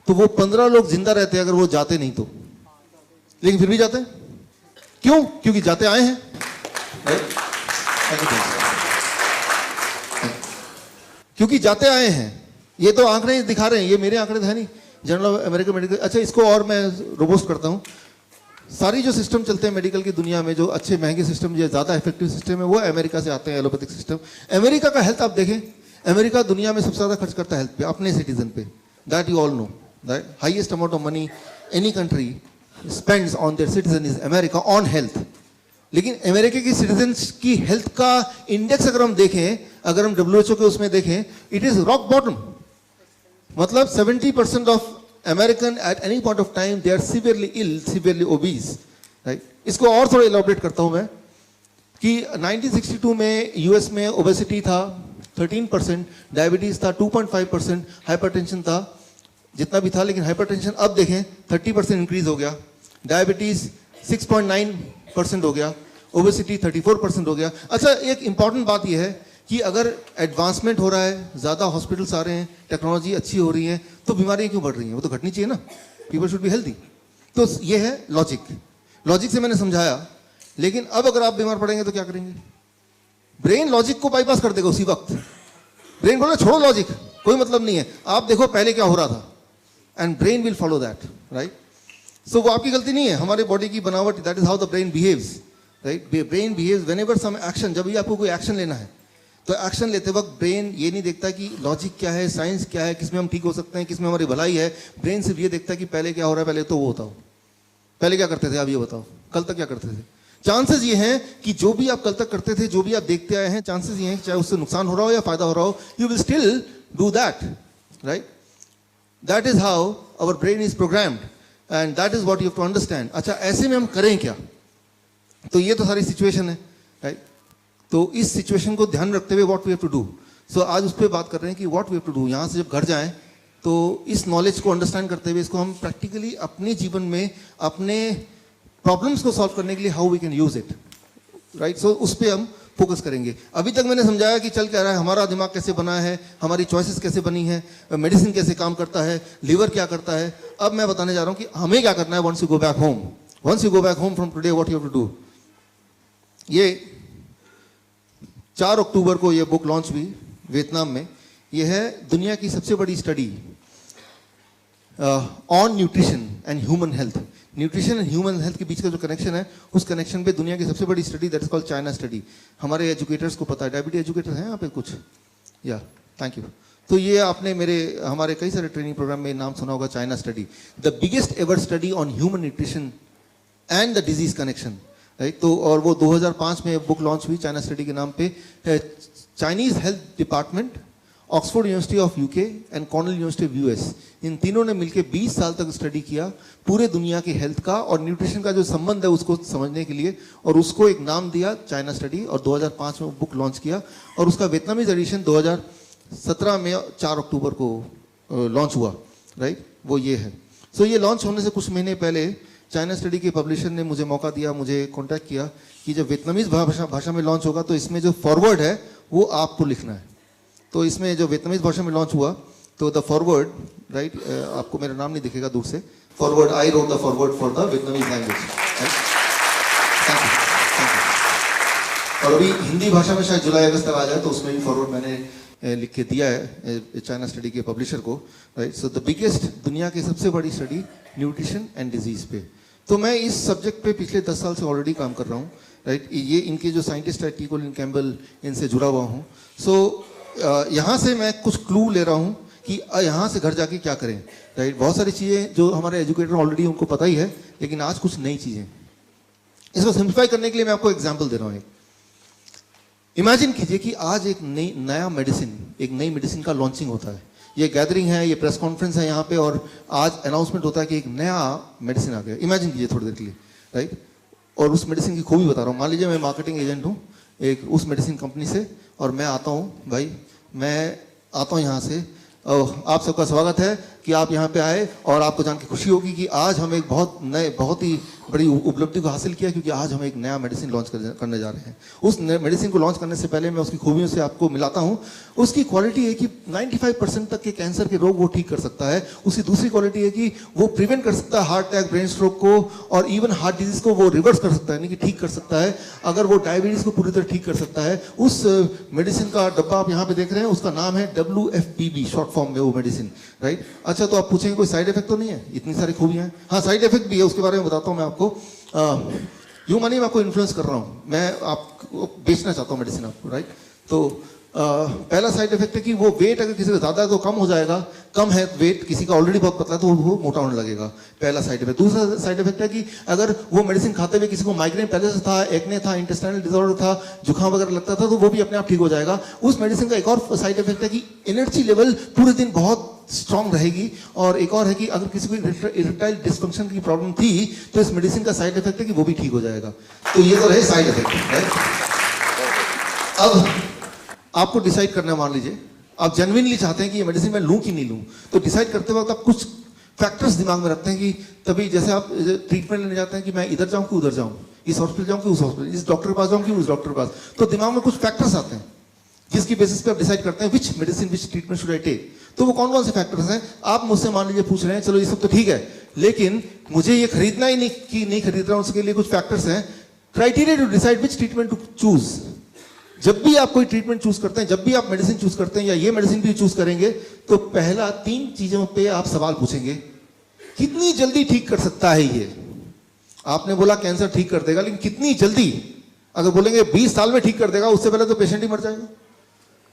तो वो 15 लोग जिंदा रहते अगर वो जाते नहीं तो। लेकिन फिर भी जाते हैं। क्यों? क्योंकि जाते आए हैं। क्योंकि जाते आए हैं। ये तो आंकड़े दिखा रहे हैं, ये मेरे आंकड़े है नहीं, जर्नल ऑफ अमेरिकन मेडिकल। अच्छा, इसको और मैं रोबोस्ट करता हूँ। सारी जो सिस्टम चलते हैं मेडिकल की दुनिया में, जो अच्छे महंगे सिस्टम, जो ज़्यादा इफेक्टिव सिस्टम है, वो अमेरिका से आते हैं, एलोपैथिक सिस्टम। अमेरिका का हेल्थ आप देखें, अमेरिका दुनिया में सबसे ज़्यादा खर्च करता है हेल्थ पे, अपने सिटीजन पे। That you all know, that highest amount of money any country spends on their citizen is America on health. लेकिन अमेरिका की सिटीजन्स की हेल्थ का इंडेक्स अगर हम देखें, अगर हम WHO के उसमें देखें, इट इज रॉक बॉटम। मतलब 70% of American at any point of time they are severely ill, severely obese, right. इसको और थोड़ा इलॉबरेट करता हूं मैं कि 1962 में यूएस में ओबेसिटी था 13%, डायबिटीज था 2.5%, हाइपरटेंशन था जितना भी था, लेकिन हाइपरटेंशन अब देखें 30% इंक्रीज हो गया, डायबिटीज 6.9% हो गया, ओबेसिटी 34% हो गया। अच्छा, एक इंपॉर्टेंट बात यह है कि अगर एडवांसमेंट हो रहा है, ज़्यादा हॉस्पिटल्स आ रहे हैं, टेक्नोलॉजी अच्छी हो रही है, तो बीमारियां क्यों बढ़ रही हैं? वो तो घटनी चाहिए ना। People should be healthy. तो ये है लॉजिक। लॉजिक से मैंने समझाया, लेकिन अब अगर आप बीमार पड़ेंगे तो क्या करेंगे? ब्रेन लॉजिक को बाईपास कर देगा उसी वक्त। ब्रेन बोला छोड़ो लॉजिक, कोई मतलब नहीं है, आप देखो पहले क्या हो रहा था, and brain will follow that, right. So वो आपकी गलती नहीं है, हमारे बॉडी की बनावट, that is how the brain behaves, right. Brain behaves whenever some action, जब भी आपको कोई एक्शन लेना है, तो एक्शन लेते वक्त ब्रेन ये नहीं देखता कि लॉजिक क्या है, साइंस क्या है, किसमें हम ठीक हो सकते हैं, किसमें हमारी भलाई है। ब्रेन सिर्फ ये देखता है कि पहले क्या हो रहा है, पहले तो वो बताओ, पहले क्या करते थे आप ये बताओ, कल तक क्या करते थे। चांसेस ये हैं कि जो भी आप कल तक करते थे, जो भी आप देखते आए हैं, चांसेस ये हैं कि चाहे उससे नुकसान हो रहा हो या फायदा हो रहा हो, you will still do that, right. That is how our brain is programmed and that is what you have to understand. अच्छा, ऐसे में हम करें क्या? तो ये तो सारी सिचुएशन है, राइट। तो इस सिचुएशन को ध्यान रखते हुए what we have to do, so आज उस पर बात कर रहे हैं कि what we have to do. यहाँ से जब घर जाएं तो इस नॉलेज को अंडरस्टैंड करते हुए इसको हम प्रैक्टिकली अपने जीवन में, अपने प्रॉब्लम्स को सॉल्व करने के लिए how we can use it, right. So उस पर हम फोकस करेंगे। अभी तक मैंने समझाया कि चल क्या रहा है, हमारा दिमाग कैसे बना है, हमारी चॉइसेस कैसे बनी है, मेडिसिन कैसे काम करता है, लीवर क्या करता है। अब मैं बताने जा रहा हूँ कि हमें क्या करना है once you go back home. Once you go back home from today what you have to do. ये 4 अक्टूबर को ये बुक लॉन्च हुई वियतनाम में। ये है दुनिया की सबसे बड़ी study on nutrition and human health. Nutrition and human health के बीच का जो कनेक्शन है, उस कनेक्शन पे दुनिया की सबसे बड़ी study, that is called China study. हमारे एजुकेटर्स को पता है, डायबिटीज एजुकेटर हैं यहाँ पे कुछ, या थैंक यू। तो ये आपने हमारे कई सारे ट्रेनिंग प्रोग्राम में नाम सुना होगा, China study, the biggest ever study on human nutrition and the disease connection, right. तो और वो 2005 में बुक लॉन्च हुई चाइना स्टडी के नाम पे। Chinese health department, Oxford university of UK and Cornell university of US, इन तीनों ने मिलकर 20 साल तक स्टडी किया पूरे दुनिया की हेल्थ का और न्यूट्रिशन का जो संबंध है उसको समझने के लिए, और उसको एक नाम दिया चाइना स्टडी, और 2005 में बुक लॉन्च किया। और उसका वियतनामीज एडिशन 2017 में 4 अक्टूबर को लॉन्च हुआ, राइट। वो ये है। सो ये लॉन्च होने से कुछ महीने पहले चाइना स्टडी के पब्लिशर ने मुझे मौका दिया, मुझे कॉन्टैक्ट किया कि जब वियतनामीज भाषा में लॉन्च होगा तो इसमें जो फॉरवर्ड है वो आपको लिखना है। तो इसमें जो वियतनामीज भाषा में लॉन्च हुआ, तो द फॉरवर्ड, राइट, आपको मेरा नाम नहीं दिखेगा दूर से, forward, I wrote the forward for the Vietnamese language. Thank you. और अभी हिंदी भाषा में शायद जुलाई अगस्त तक आ जाए, तो उसमें भी फॉरवर्ड मैंने लिख के दिया है चाइना स्टडी के पब्लिशर को, राइट। सो द बिगेस्ट, दुनिया की सबसे बड़ी स्टडी न्यूट्रिशन एंड डिजीज पे। तो मैं इस सब्जेक्ट पे पिछले 10 साल से ऑलरेडी काम कर रहा हूँ, राइट। ये इनके जो साइंटिस्ट है टी कोलिन कैम्बल, इनसे जुड़ा हुआ हूँ। सो यहाँ से मैं कुछ क्लू ले रहा हूँ कि यहाँ से घर जाके क्या करें, राइट। बहुत सारी चीज़ें जो हमारे एजुकेटर ऑलरेडी उनको पता ही है, लेकिन आज कुछ नई चीज़ें, इसको सिंप्लीफाई करने के लिए मैं आपको एग्जाम्पल दे रहा हूँ। इमेजिन कीजिए कि आज एक नया मेडिसिन, एक नई मेडिसिन का लॉन्चिंग होता है। ये गैदरिंग है, ये प्रेस कॉन्फ्रेंस है यहाँ पे, और आज अनाउंसमेंट होता है कि एक नया मेडिसिन आ गया। इमेजिन कीजिए थोड़ी देर के लिए, राइट। और उस मेडिसिन की खूबी बता रहा हूँ। मान लीजिए मैं मार्केटिंग एजेंट हूँ एक उस मेडिसिन कंपनी से, और मैं आता हूँ, भाई मैं आता हूँ यहाँ से, आप सबका स्वागत है, कि आप यहाँ पे आए और आपको जान के खुशी होगी कि आज हम एक बहुत ही बड़ी उपलब्धि को हासिल किया, क्योंकि आज हम एक नया मेडिसिन लॉन्च करने जा रहे हैं। उस मेडिसिन को लॉन्च करने से पहले मैं उसकी खूबियों से आपको मिलाता हूँ। उसकी क्वालिटी है कि 95% तक के कैंसर के रोग वो ठीक कर सकता है। उसकी दूसरी क्वालिटी है कि वो प्रिवेंट कर सकता है हार्ट अटैक, ब्रेन स्ट्रोक को, और इवन हार्ट डिजीज को वो रिवर्स कर सकता है, यानी कि ठीक कर सकता है। अगर वो डायबिटीज को पूरी तरह ठीक कर सकता है। उस मेडिसिन का डब्बा आप यहाँ पे देख रहे हैं, उसका नाम है WFPB, शॉर्ट फॉर्म में वो मेडिसिन, राइट। अच्छा, तो आप पूछेंगे कोई साइड इफेक्ट तो नहीं है? इतनी सारी खूबियां हैं। हाँ, साइड इफेक्ट भी है, उसके बारे में बताता हूँ मैं आपको। यूं मानिए मैं आपको इन्फ्लुएंस कर रहा हूँ, मैं आपको बेचना चाहता हूँ मेडिसिन आपको, राइट। तो पहला साइड इफेक्ट है कि वो वेट अगर किसी का ज़्यादा है तो कम हो जाएगा, कम है वेट, किसी का ऑलरेडी बहुत पतला है तो वो मोटा होने लगेगा, पहला साइड इफेक्ट। दूसरा साइड इफेक्ट है कि अगर वो मेडिसिन खाते हुए किसी को माइग्रेन पहले से था, एक्ने था, इंटेस्टाइनल डिसऑर्डर था, जुकाम वगैरह लगता था, तो वो भी अपने आप ठीक हो जाएगा। उस मेडिसिन का एक और साइड इफेक्ट है कि एनर्जी लेवल पूरे दिन बहुत स्ट्रांग रहेगी। और एक और है कि अगर किसी को इरेक्टाइल डिसफंक्शन की प्रॉब्लम थी तो इस मेडिसिन का साइड इफेक्ट है कि वो भी ठीक हो जाएगा। तो ये तो रहे साइड इफेक्ट। अब आपको डिसाइड करना, मान लीजिए आप जेन्युइनली चाहते हैं कि ये मेडिसिन मैं लूं कि नहीं लूं, तो डिसाइड करते वक्त आप कुछ फैक्टर्स दिमाग में रखते हैं कि तभी जैसे आप ट्रीटमेंट लेने जाते हैं कि मैं इधर जाऊं कि उधर जाऊं, इस हॉस्पिटल जाऊं कि उस हॉस्पिटल, इस डॉक्टर के पास जाऊं कि उस डॉक्टर के पास, तो दिमाग में कुछ फैक्टर्स आते हैं जिसकी बेसिस पे आप डिसाइड करते हैं which medicine, which treatment should I take. तो वो कौन कौन से फैक्टर्स हैं? आप मुझसे मान लीजिए पूछ रहे हैं, चलो ये सब तो ठीक है, लेकिन मुझे ये खरीदना ही नहीं खरीद रहा हूं, उसके लिए कुछ फैक्टर्स हैं। Criteria to decide which treatment to choose. जब भी आप कोई ट्रीटमेंट चूज करते हैं, जब भी आप मेडिसिन चूज करते हैं या ये मेडिसिन भी चूज करेंगे, तो पहला 3 चीजों पे आप सवाल पूछेंगे। कितनी जल्दी ठीक कर सकता है ये? आपने बोला कैंसर ठीक कर देगा, लेकिन कितनी जल्दी? अगर बोलेंगे 20 साल में ठीक कर देगा, उससे पहले तो पेशेंट ही मर जाएगा।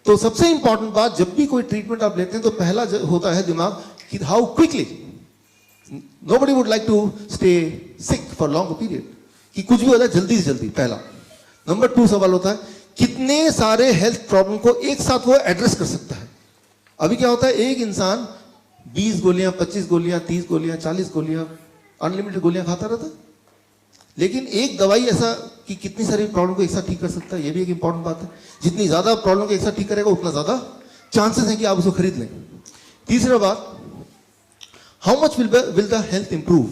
तो सबसे इंपॉर्टेंट बात, जब भी कोई ट्रीटमेंट आप लेते हैं तो पहला होता है दिमाग कि how quickly. Nobody would like to stay sick for long period, कि कुछ भी हो जाए जल्दी से जल्दी, पहला। नंबर 2 सवाल होता है कितने सारे हेल्थ प्रॉब्लम को एक साथ वो एड्रेस कर सकता है। अभी क्या होता है, एक इंसान 20 गोलियां, 25 गोलियां, 30 गोलियां, 40 गोलियां, अनलिमिटेड गोलियां खाता रहता है, लेकिन एक दवाई ऐसा कि कितनी सारी प्रॉब्लम को एक साथ ठीक कर सकता है, ये भी एक इंपॉर्टेंट बात है। जितनी ज्यादा प्रॉब्लम को एक साथ ठीक करेगा, उतना ज्यादा चांसेस है कि आप उसको खरीद लें। तीसरा बात, how much will the health improve.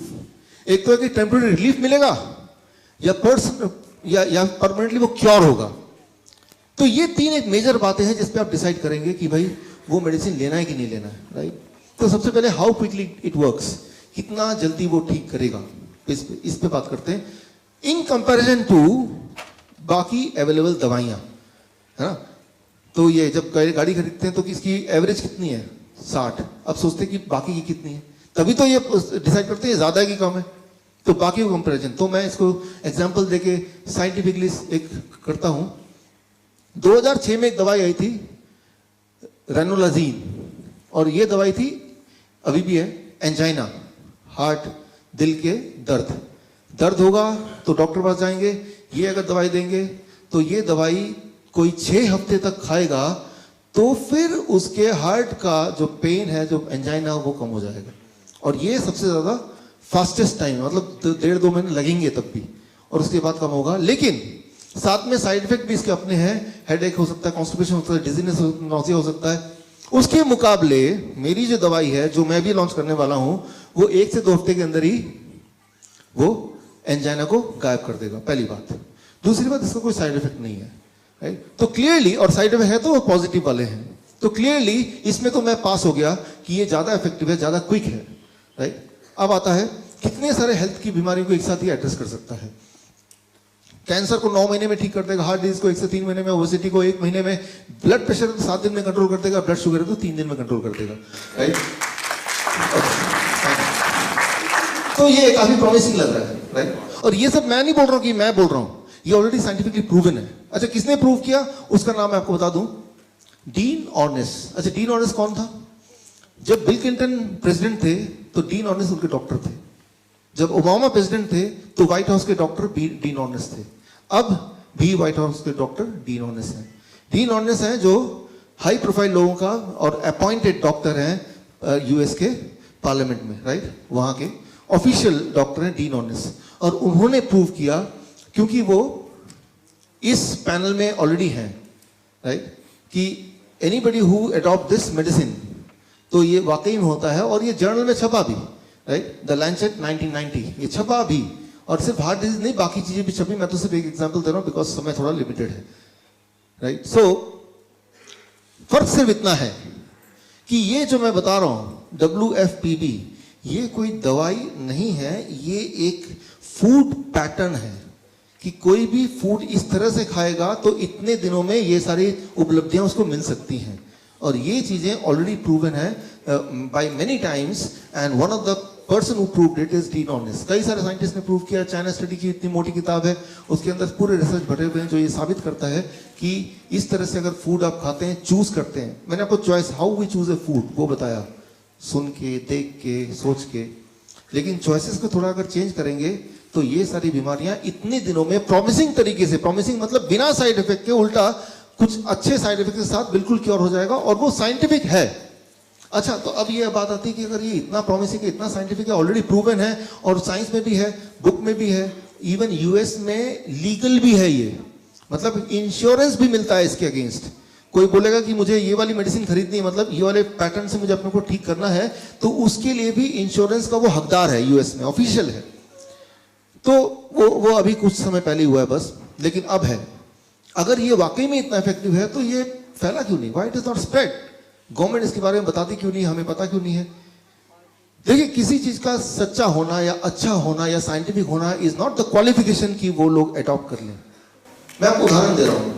एक तो है कि टेम्पररी रिलीफ मिलेगा या परमानेंटली वो क्योर होगा। तो ये 3 एक मेजर बातें हैं जिस पे आप डिसाइड करेंगे कि भाई वो मेडिसिन लेना है कि नहीं लेना है, राइट। तो सबसे पहले हाउ क्विकली इट वर्क्स, कितना जल्दी वो ठीक करेगा, इस पे बात करते हैं इन कंपैरिजन टू बाकी अवेलेबल दवाइयां, है ना। तो ये जब गाड़ी खरीदते हैं तो इसकी एवरेज कितनी है? 60। अब सोचते हैं कि बाकी की कितनी है, तभी तो ये डिसाइड करते हैं ज्यादा है कि कम है, तो बाकी को कंपैरिजन। तो मैं इसको एग्जांपल देके साइंटिफिकली एक करता हूं। 2006 में एक दवाई आई थी रेनोलाजीन, और ये दवाई थी, अभी भी है, एंजाइना, हार्ट, दिल के दर्द होगा तो डॉक्टर पास जाएंगे, ये अगर दवाई देंगे तो ये दवाई कोई 6 हफ्ते तक खाएगा तो फिर उसके हार्ट का जो पेन है, जो एंजाइना, वो कम हो जाएगा। और ये सबसे ज्यादा फास्टेस्ट टाइम, मतलब 1.5-2 महीने लगेंगे तब भी, और उसके बाद कम होगा। लेकिन साथ में साइड इफेक्ट भी इसके अपने हैं, हेडेक हो सकता है, कॉन्स्टिपेशन हो सकता है, डिजीनेस, नॉसिया हो सकता है। उसके मुकाबले मेरी जो दवाई है, जो मैं भी लॉन्च करने वाला हूं, वो 1 से 2 हफ्ते के अंदर ही वो एंजाइना को गायब कर देगा, पहली बात। दूसरी बात, इसका कोई साइड इफेक्ट नहीं है, राइट। तो क्लियरली, और साइड इफेक्ट है तो वो पॉजिटिव वाले हैं, तो क्लियरली इसमें तो मैं पास हो गया कि ये ज्यादा इफेक्टिव है, ज्यादा क्विक है, राइट। अब आता है कितने सारे हेल्थ की बीमारियों को एक साथ ही एड्रेस कर सकता है। कैंसर को 9 महीने में ठीक कर देगा, हार्ट डिजीज को 1 से 3 महीने में, ओबेसिटी को 1 महीने में, ब्लड प्रेशर को 7 दिन में कंट्रोल कर देगा, ब्लड शुगर है तो 3 दिन में कंट्रोल कर देगा, राइट। तो ये काफी प्रॉमिसिंग लग रहा है, राइट। और ये सब मैं नहीं बोल रहा हूं कि मैं बोल रहा हूं, ये ऑलरेडी साइंटिफिकली प्रूवन है। अच्छा, किसने प्रूव किया? उसका नाम मैं आपको बता दूं, डीन ऑर्नेस। अच्छा, डीन ऑर्नेस कौन था? जब बिल क्लिंटन प्रेसिडेंट थे तो डीन ऑर्नेस उनके डॉक्टर थे। जब ओबामा प्रेसिडेंट थे तो व्हाइट हाउस के डॉक्टर डीन ऑर्नेस थे। अब भी व्हाइट हाउस के डॉक्टर डीन ऑर्नेस हैं। डीन ऑर्नेस हैं जो हाई प्रोफाइल लोगों का और अपॉइंटेड डॉक्टर हैं यूएस के पार्लियामेंट में, राइट। वहां के ऑफिशियल डॉक्टर हैं डीन ऑर्नेस, और उन्होंने प्रूव किया, क्योंकि वो इस पैनल में ऑलरेडी हैं, राइट, कि anybody who adopt this medicine तो ये वाकई में होता है और ये जर्नल में छपा भी, राइट, द लैंसेट 1990, ये छपा भी। और सिर्फ हार्ट डिजीज नहीं, बाकी चीजें भी छपी। मैं तो सिर्फ एक एग्जांपल दे रहा हूं बिकॉज समय थोड़ा लिमिटेड है, राइट। सो फर्क सिर्फ इतना है कि ये जो मैं बता रहा हूं WFPB, ये कोई दवाई नहीं है, ये एक फूड पैटर्न है कि कोई भी फूड इस तरह से खाएगा तो इतने दिनों में ये सारी उपलब्धियां उसको मिल सकती हैं। और ये चीजें ऑलरेडी प्रूवन है by many times, and one of the person who proved it is Dean Ornish. कई सारे साइंटिस्ट ने प्रूव किया। चाइना स्टडी की इतनी मोटी किताब है, उसके अंदर पूरे रिसर्च भरे हुए हैं जो ये साबित करता है कि इस तरह से अगर फूड आप खाते हैं, चूज करते हैं, मैंने आपको choice, how we choose a food वो बताया, सुन के, देख के, सोच के, लेकिन चॉइसेस को थोड़ा अगर चेंज करेंगे तो ये सारी बीमारियां इतने दिनों में प्रॉमिसिंग तरीके से, प्रॉमिसिंग मतलब बिना साइड इफेक्ट के, उल्टा कुछ अच्छे साइड इफेक्ट के साथ बिल्कुल क्योर हो जाएगा, और वो साइंटिफिक है। अच्छा, तो अब ये बात आती है कि अगर ये इतना प्रॉमिसिंग है, इतना साइंटिफिक है, ऑलरेडी प्रूवन है, और साइंस में भी है, बुक में भी है, इवन यूएस में लीगल भी है ये, मतलब इंश्योरेंस भी मिलता है इसके अगेंस्ट। कोई बोलेगा कि मुझे ये वाली मेडिसिन खरीदनी है, मतलब ये वाले पैटर्न से मुझे अपने को ठीक करना है, तो उसके लिए भी इंश्योरेंस का वो हकदार है, यूएस में ऑफिशियल है। तो वो अभी कुछ समय पहले हुआ है बस, लेकिन अब है। अगर ये वाकई में इतना इफेक्टिव है तो ये फैला क्यों नहीं? Why it is not spread? Government इसके बारे में बताती क्यों नहीं? हमें पता क्यों नहीं है? देखिए, किसी चीज का सच्चा होना या अच्छा होना या साइंटिफिक होना इज नॉट द क्वालिफिकेशन कि वो लोग अडॉप्ट कर लें। मैं आपको उदाहरण दे रहा हूं।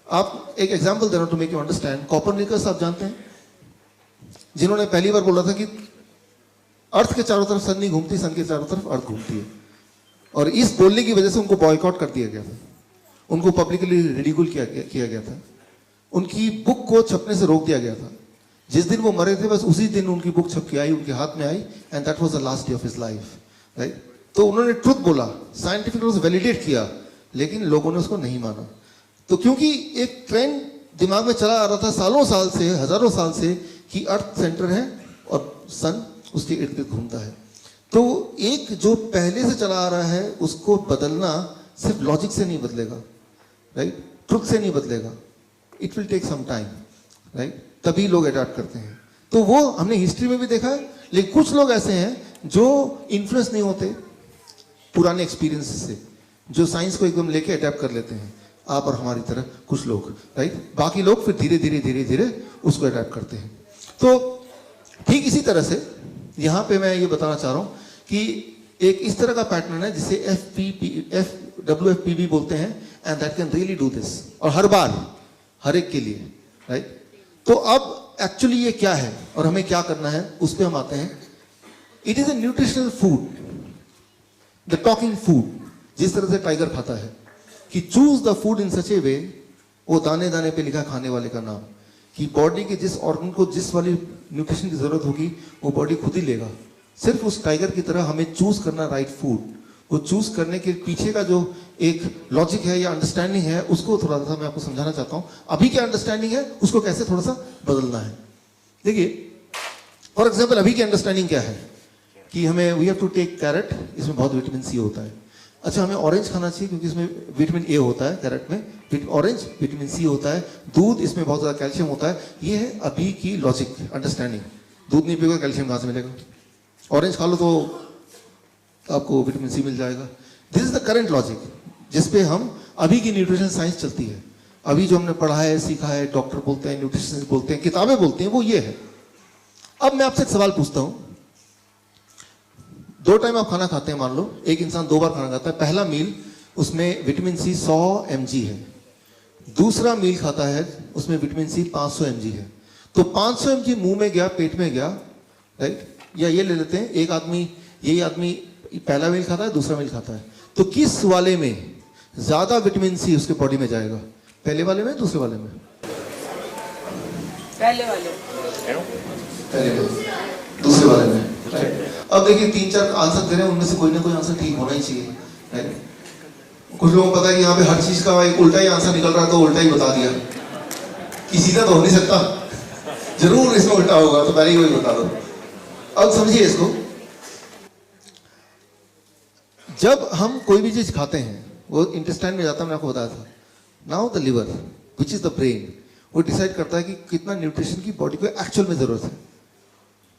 आप एक एग्जाम्पल दे रहा हूं to make you understand. Copernicus आप जानते हैं, जिन्होंने पहली बार बोला था कि अर्थ के चारों तरफ सन नहीं घूमती, सन के चारों तरफ अर्थ घूमती है। और इस बोलने की वजह से उनको बॉयकॉट कर दिया गया था, उनको पब्लिकली रिडिकुल किया गया था, उनकी बुक को छपने से रोक दिया गया था। जिस दिन वो मरे थे बस उसी दिन उनकी बुक छप के आई, उनके हाथ में आई, and that was the last day of his life, right. तो उन्होंने ट्रुथ बोला, साइंटिफिक रूप से वैलिडेट किया, लेकिन लोगों ने उसको नहीं माना। तो क्योंकि एक ट्रेंड दिमाग में चला आ रहा था सालों साल से, हजारों साल से, कि अर्थ सेंटर है और सन उसके इर्द गिर्द घूमता है। तो एक जो पहले से चला आ रहा है उसको बदलना सिर्फ लॉजिक से नहीं बदलेगा, राइट, ट्रुथ से नहीं बदलेगा, it will take some time, right, तभी लोग अडॉप्ट करते हैं। तो वो हमने हिस्ट्री में भी देखा है। लेकिन कुछ लोग ऐसे हैं जो इन्फ्लुएंस नहीं होते पुराने एक्सपीरियंस से, जो साइंस को एकदम लेके अडॉप्ट कर लेते हैं, आप और हमारी तरह कुछ लोग, राइट। बाकी लोग फिर धीरे धीरे धीरे धीरे उसको अडॉप्ट करते हैं। तो ठीक इसी तरह से यहां पे मैं ये बताना चाह रहा हूं कि एक इस तरह का पैटर्न है जिसे WFPB बोलते हैं, and that can really do this, और हर बार हर एक के लिए, राइट। तो अब एक्चुअली ये क्या है और हमें क्या करना है, उस पर हम आते हैं। It is a nutritional food, the talking food, जिस तरह से टाइगर खाता है कि चूज द फूड इन सच ए वे, वो दाने दाने पे लिखा खाने वाले का नाम, कि बॉडी के जिस ऑर्गन को जिस वाली न्यूट्रिशन की जरूरत होगी वो बॉडी खुद ही लेगा। सिर्फ उस टाइगर की तरह हमें चूज करना राइट फूड। वो चूज करने के पीछे का जो एक लॉजिक है या अंडरस्टैंडिंग है, उसको थोड़ा सा मैं आपको समझाना चाहता हूं। अभी क्या अंडरस्टैंडिंग है उसको कैसे थोड़ा सा बदलना है। देखिए, फॉर एग्जाम्पल अभी की अंडरस्टैंडिंग क्या है कि हमें we have to take carrot, इसमें बहुत विटामिन सी होता है। अच्छा, हमें ऑरेंज खाना चाहिए क्योंकि इसमें विटामिन ए होता है, कैरेट में ऑरेंज विटामिन सी होता है। दूध, इसमें बहुत ज़्यादा कैल्शियम होता है। ये है अभी की लॉजिक अंडरस्टैंडिंग। दूध नहीं पिएगा कैल्शियम कहाँ से मिलेगा? ऑरेंज खा लो तो आपको विटामिन सी मिल जाएगा। This is the current logic जिसपे हम अभी की न्यूट्रिशन साइंस चलती है। अभी जो हमने पढ़ा है, सीखा है, डॉक्टर बोलते हैं, न्यूट्रिशनिस्ट बोलते हैं, किताबें बोलती हैं, वो ये है। अब मैं आपसे एक सवाल पूछता हूं। 2 टाइम आप खाना खाते हैं, मान लो एक इंसान 2 बार खाना खाता है। पहला मील उसमें विटामिन सी 100 mg है, दूसरा मील खाता है उसमें विटामिन सी 500 mg है। तो 500 mg मुंह में गया, पेट में गया, राइट। या ये ले लेते हैं, एक आदमी, यही आदमी पहला मील खाता है, दूसरा मील खाता है, तो किस वाले में ज्यादा विटामिन सी उसके बॉडी में जाएगा? पहले वाले में, दूसरे वाले में? पहले वाले। पहले में, दूसरे वाले में, राइट। अब देखिए 3-4 आंसर दे रहे हैं, उनमें से कोई ना कोई आंसर ठीक होना ही चाहिए, राइट। कुछ लोगों को पता है कि यहाँ पे हर चीज का एक उल्टा ही आंसर निकल रहा है, तो उल्टा ही बता दिया कि सीधा तो हो नहीं सकता, जरूर इसमें उल्टा होगा, तो पहले ही वही बता दो। अब समझिए इसको, जब हम कोई भी चीज खाते हैं वो इंटेस्टाइन में जाता है, मैंने आपको बताया था। Now the liver which is the brain, वो डिसाइड करता है कि कितना न्यूट्रिशन की बॉडी को एक्चुअल में जरूरत है,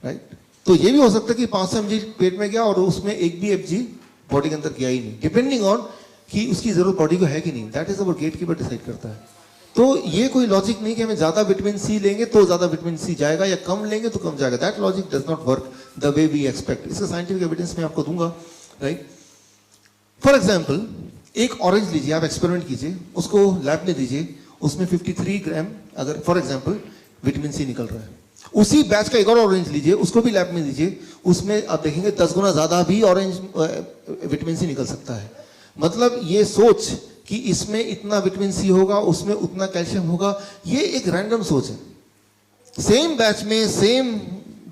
राइट। तो ये भी हो सकता है कि 500 mg पेट में गया और उसमें एक भी mg बॉडी के अंदर गया ही नहीं, डिपेंडिंग ऑन कि उसकी जरूरत बॉडी को है कि नहीं। That is our gatekeeper डिसाइड करता है। तो ये कोई लॉजिक नहीं कि हमें ज्यादा विटामिन सी लेंगे तो ज्यादा विटामिन सी जाएगा या कम लेंगे तो कम जाएगा। That logic does not work the way we expect. इसका साइंटिफिक एविडेंस मैं आपको दूंगा, राइट। फॉर एग्जाम्पल एक ऑरेंज लीजिए, आप एक्सपेरिमेंट कीजिए, उसको लैब में दीजिए, उसमें 53 ग्राम अगर फॉर एग्जाम्पल विटामिन सी निकल रहा है। उसी बैच का एक और ऑरेंज लीजिए, उसको भी लैब में दीजिए, उसमें आप देखेंगे 10 गुना ज्यादा भी ऑरेंज विटामिन सी निकल सकता है। मतलब ये सोच कि इसमें इतना विटामिन सी होगा, उसमें उतना कैल्शियम होगा, ये एक रैंडम सोच है। सेम बैच में सेम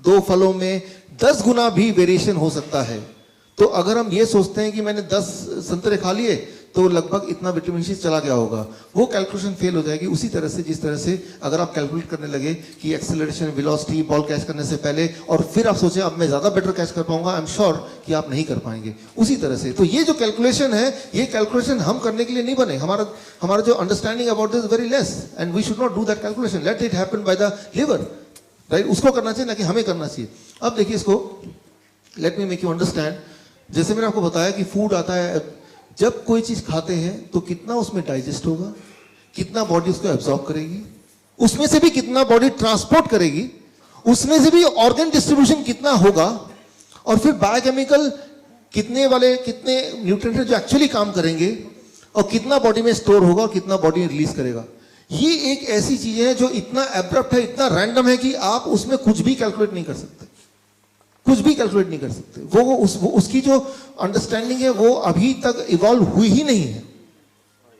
2 फलों में 10 गुना भी वेरिएशन हो सकता है। तो अगर हम ये सोचते हैं कि मैंने 10 संतरे खा लिए तो लगभग इतना विटामिन सी चला गया होगा, वो कैलकुलेशन फेल हो जाएगी। उसी तरह से जिस तरह से अगर आप कैलकुलेट करने लगे कि एक्सेलरेशन, वेलोसिटी, बॉल कैच करने से पहले और फिर आप सोचें अब मैं ज्यादा बेटर कैच कर पाऊंगा, आई एम श्योर कि आप नहीं कर पाएंगे। उसी तरह से तो ये जो कैलकुलेशन है, ये कैलकुलेशन हम करने के लिए नहीं बने। हमारा जो understanding about this very less and we should not do that calculation, let it happen by the liver, right. उसको करना चाहिए ना कि हमें करना चाहिए। अब देखिए इसको, let me make you understand. जैसे मैंने आपको बताया कि फूड आता है, जब कोई चीज खाते हैं तो कितना उसमें डाइजेस्ट होगा, कितना बॉडी उसको एब्जॉर्ब करेगी, उसमें से भी कितना बॉडी ट्रांसपोर्ट करेगी, उसमें से भी ऑर्गन डिस्ट्रीब्यूशन कितना होगा, और फिर बायोकेमिकल कितने न्यूट्रिएंट जो एक्चुअली काम करेंगे, और कितना बॉडी में स्टोर होगा और कितना बॉडी में रिलीज करेगा। ये एक ऐसी चीज है जो इतना एब्रप्ट है, इतना रैंडम है कि आप उसमें कुछ भी कैलकुलेट नहीं कर सकते, कुछ भी कैलकुलेट नहीं कर सकते। वो उसकी जो अंडरस्टैंडिंग है वो अभी तक इवॉल्व हुई ही नहीं है।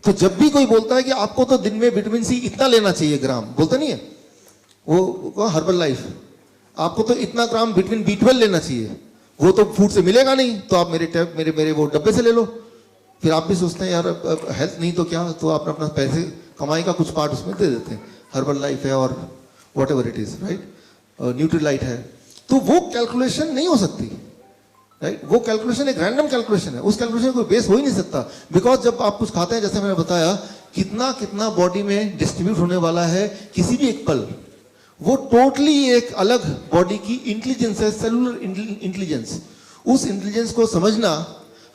तो जब भी कोई बोलता है कि आपको तो दिन में विटामिन सी इतना लेना चाहिए ग्राम, बोलता नहीं है वो हर्बल लाइफ, आपको तो इतना ग्राम विटामिन B12 लेना चाहिए, वो तो फूड से मिलेगा नहीं, तो आप मेरे वो डब्बे से ले लो। फिर आप भी सोचते हैं यार हेल्थ नहीं तो क्या, तो आप अपना पैसे कमाई का कुछ पार्ट उसमें दे देते हैं। हर्बल लाइफ है और what ever it is, right, Nutrilite है। तो वो कैलकुलेशन नहीं हो सकती, राइट। वो कैलकुलेशन एक रैंडम कैलकुलेशन है, उस कैलकुलेशन को बेस हो ही नहीं सकता। बिकॉज जब आप कुछ खाते हैं, जैसे मैंने बताया, कितना बॉडी में डिस्ट्रीब्यूट होने वाला है किसी भी एक पल, वो टोटली एक अलग बॉडी की इंटेलिजेंस है, सेलुलर इंटेलिजेंस। उस इंटेलिजेंस को समझना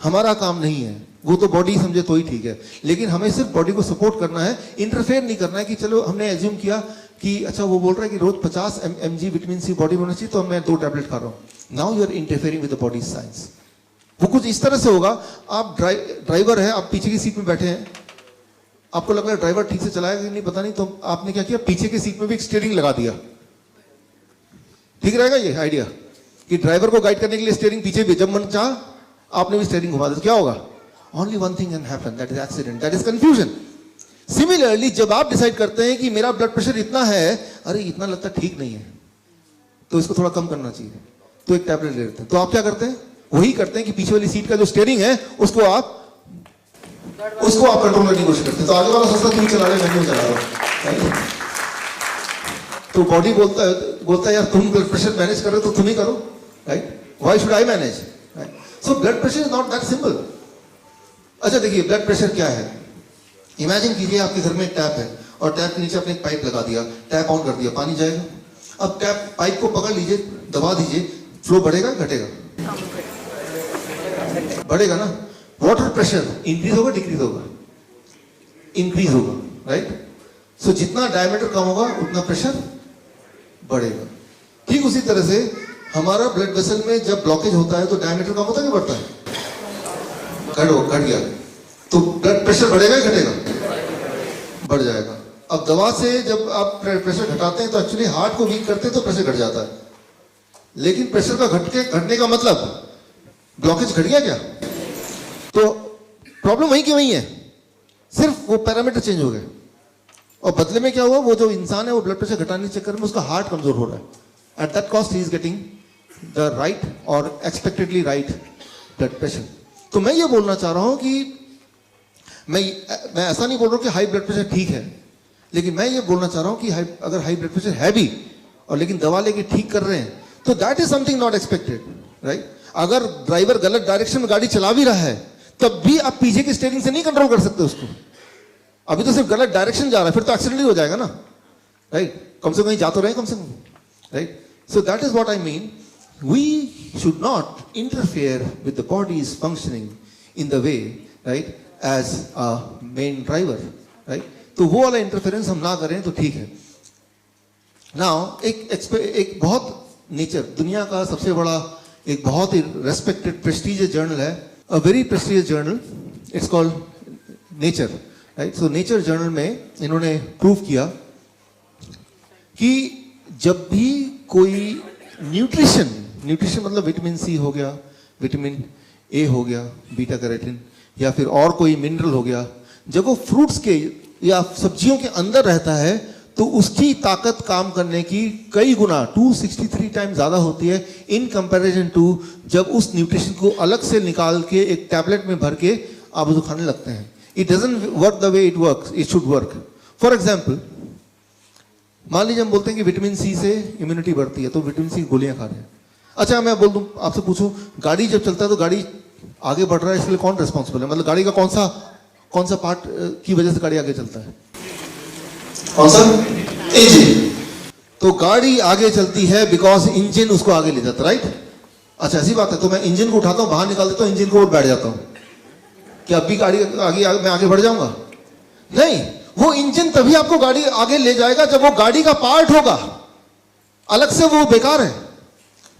हमारा काम नहीं है, वो तो बॉडी समझे तो ही ठीक है। लेकिन हमें सिर्फ बॉडी को सपोर्ट करना है, इंटरफेयर नहीं करना है। कि चलो हमने एज्यूम किया कि अच्छा वो बोल रहा है कि रोज 50 mg विटामिन सी बॉडी में होना चाहिए, तो मैं 2 टैबलेट खा रहा हूं। Now you are interfering with the body science. वो कुछ इस तरह से होगा, आप ड्राइवर है, आप पीछे की सीट में बैठे हैं, आपको लग रहा है ड्राइवर ठीक से चलाएगा कि नहीं पता नहीं, तो आपने क्या किया, पीछे की सीट में भी एक स्टीयरिंग लगा दिया। ठीक रहेगा ये आइडिया कि ड्राइवर को गाइड करने के लिए स्टीयरिंग पीछे भी, जब मन चाह आपने भी स्टीयरिंग घुमा दिया, क्या होगा? Only one thing can happen, that is accident, that is confusion. Similarly जब आप डिसाइड करते हैं कि मेरा ब्लड प्रेशर इतना है, अरे इतना लगता ठीक नहीं है, तो इसको थोड़ा कम करना चाहिए, तो एक टैबलेट ले लेते हैं। तो आप क्या करते हैं? वही करते हैं कि पीछे वाली सीट का जो स्टीयरिंग है उसको आप कंट्रोल करने की कोशिश करते हैं। तो आगे वाला सोचता तुम चला रहे, मैं नहीं चला रहा हूं। तो बॉडी बोलता है यार तुम ब्लड प्रेशर मैनेज कर रहे हो तो तुम ही करो, right? Why should I manage? So blood pressure is not that simple. अच्छा देखिए, ब्लड प्रेशर क्या है? इमेजिन कीजिए आपके घर में एक टैप है और टैप के नीचे आपने एक पाइप लगा दिया, टैप ऑन कर दिया, पानी जाएगा। अब टैप पाइप को पकड़ लीजिए, दबा दीजिए, फ्लो बढ़ेगा घटेगा? बढ़ेगा ना। वाटर प्रेशर इंक्रीज होगा डिक्रीज होगा? इंक्रीज होगा, राइट? सो जितना डायमीटर कम होगा उतना प्रेशर बढ़ेगा। ठीक उसी तरह से हमारा ब्लड वेसल में जब ब्लॉकेज होता है तो डायमीटर कम होता है कि बढ़ता है? घट गया, तो ब्लड प्रेशर बढ़ेगा या घटेगा? बढ़ जाएगा। अब दवा से जब आप प्रेशर घटाते हैं तो एक्चुअली हार्ट को वीक करते हैं तो प्रेशर घट जाता है, लेकिन प्रेशर का घटने का मतलब ब्लॉकेज घट गया क्या? तो प्रॉब्लम वही की वही है, सिर्फ वो पैरामीटर चेंज हो गए और बदले में क्या हुआ, वो जो इंसान है वो ब्लड प्रेशर घटाने के चक्कर में उसका हार्ट कमजोर हो रहा है। At that cost he is getting the right और एक्सपेक्टेडली राइट ब्लड प्रेशर। तो मैं ये बोलना चाह रहा हूं कि मैं ऐसा नहीं बोल रहा हूं कि हाई ब्लड प्रेशर ठीक है, लेकिन मैं ये बोलना चाह रहा हूं कि अगर हाई ब्लड प्रेशर है भी और लेकिन दवा लेके ठीक कर रहे हैं तो that is something not expected, right? अगर ड्राइवर गलत डायरेक्शन में गाड़ी चला भी रहा है तब भी आप पीछे की स्टीयरिंग से नहीं कंट्रोल कर सकते उसको। अभी तो सिर्फ गलत डायरेक्शन जा रहा है, फिर तो एक्सीडेंट ही हो जाएगा ना। राइट, कम से कम कहीं जा तो रहे कम से कम, right. So that is what I mean. We should not interfere with the body's functioning in the way, right, as a main driver, right. तो वो वाला इंटरफेरेंस हम ना करें तो ठीक है. नाउ एक बहुत नेचर, दुनिया का सबसे बड़ा एक बहुत ही रेस्पेक्टेड प्रेस्टीजियस जर्नल है, a very prestigious journal, it's called nature, right. So nature journal में इन्होंने प्रूव किया कि जब भी कोई न्यूट्रिशन मतलब विटामिन सी हो गया, विटामिन ए हो गया, बीटा कैरोटीन, या फिर और कोई मिनरल हो गया, जब वो फ्रूट्स के या सब्जियों के अंदर रहता है तो उसकी ताकत काम करने की कई गुना 263 टाइम ज्यादा होती है इन कंपैरिजन टू जब उस न्यूट्रिशन को अलग से निकाल के एक टैबलेट में भर के आप उसको खाने लगते हैं. It doesn't work the way it should work. For example, मान लीजिए हम बोलते हैं कि विटामिन सी से इम्यूनिटी बढ़ती है, तो विटामिन सी गोलियां खा रहे हैं. अच्छा, मैं बोल दूं, आपसे पूछूं, गाड़ी जब चलता है तो गाड़ी आगे बढ़ रहा है, इसके लिए कौन रिस्पॉन्सिबल है? मतलब गाड़ी का कौन सा पार्ट की वजह से गाड़ी आगे चलता है? कौन सा? इंजन. तो गाड़ी आगे चलती है बिकॉज इंजन उसको आगे ले जाता है, राइट. अच्छा, ऐसी बात है. तो मैं इंजन को उठाता हूं, बाहर निकाल देता हूं, इंजन को और बैठ जाता हूं, क्या अभी गाड़ी आगे मैं आगे बढ़ जाऊंगा? नहीं. वो इंजन तभी आपको गाड़ी आगे ले जाएगा जब वो गाड़ी का पार्ट होगा. अलग से वो बेकार है.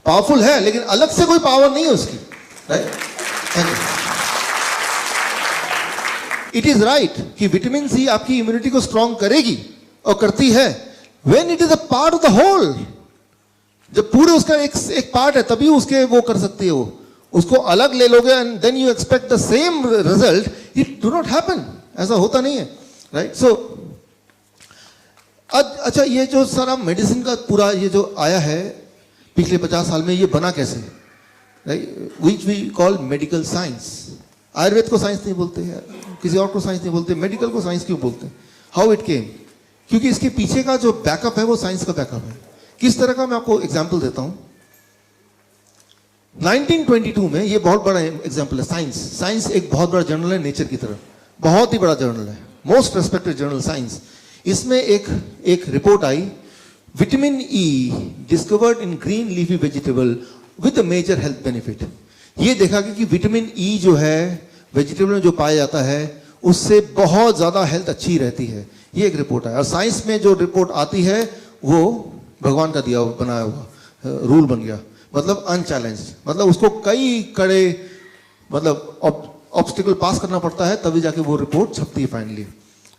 पावरफुल है लेकिन अलग से कोई पावर नहीं है उसकी, राइट. इट इज राइट कि विटामिन सी आपकी इम्यूनिटी को स्ट्रॉन्ग करेगी और करती है when it is a part of the whole. जब पूरे उसका एक पार्ट है तभी उसके वो कर सकती है. वो उसको अलग ले लोगे and then you expect the same result. It do not happen. ऐसा होता नहीं है, राइट. सो अच्छा, ये जो सारा मेडिसिन का पूरा ये जो आया है पिछले 50 साल में, ये बना कैसे? Right, which we call medical science. Ayurveda को साइंस नहीं बोलते हैं, किसी और को साइंस नहीं बोलते, मेडिकल को साइंस क्यों बोलते हैं? How it came? क्योंकि इसके पीछे का जो बैकअप है वो साइंस का बैकअप है. किस तरह का, मैं आपको एग्जांपल देता हूं. 1922 में, ये बहुत बड़ा एग्जांपल है. साइंस एक बहुत बड़ा जर्नल है नेचर की तरह, बहुत ही बड़ा जर्नल है, मोस्ट रेस्पेक्टेड जर्नल साइंस. इसमें एक रिपोर्ट आई, vitamin E discovered in green leafy vegetable with major health benefit. ये देखा कि विटामिन ई जो है वेजिटेबल में जो पाया जाता है उससे बहुत ज्यादा हेल्थ अच्छी रहती है. ये एक रिपोर्ट है. और साइंस में जो रिपोर्ट आती है वो भगवान का दिया बनाया हुआ रूल बन गया, मतलब अनचैलेंज्ड. मतलब उसको कई कड़े मतलब ऑब्स्टिकल पास करना पड़ता है तभी जाके वो रिपोर्ट छपती है फाइनली,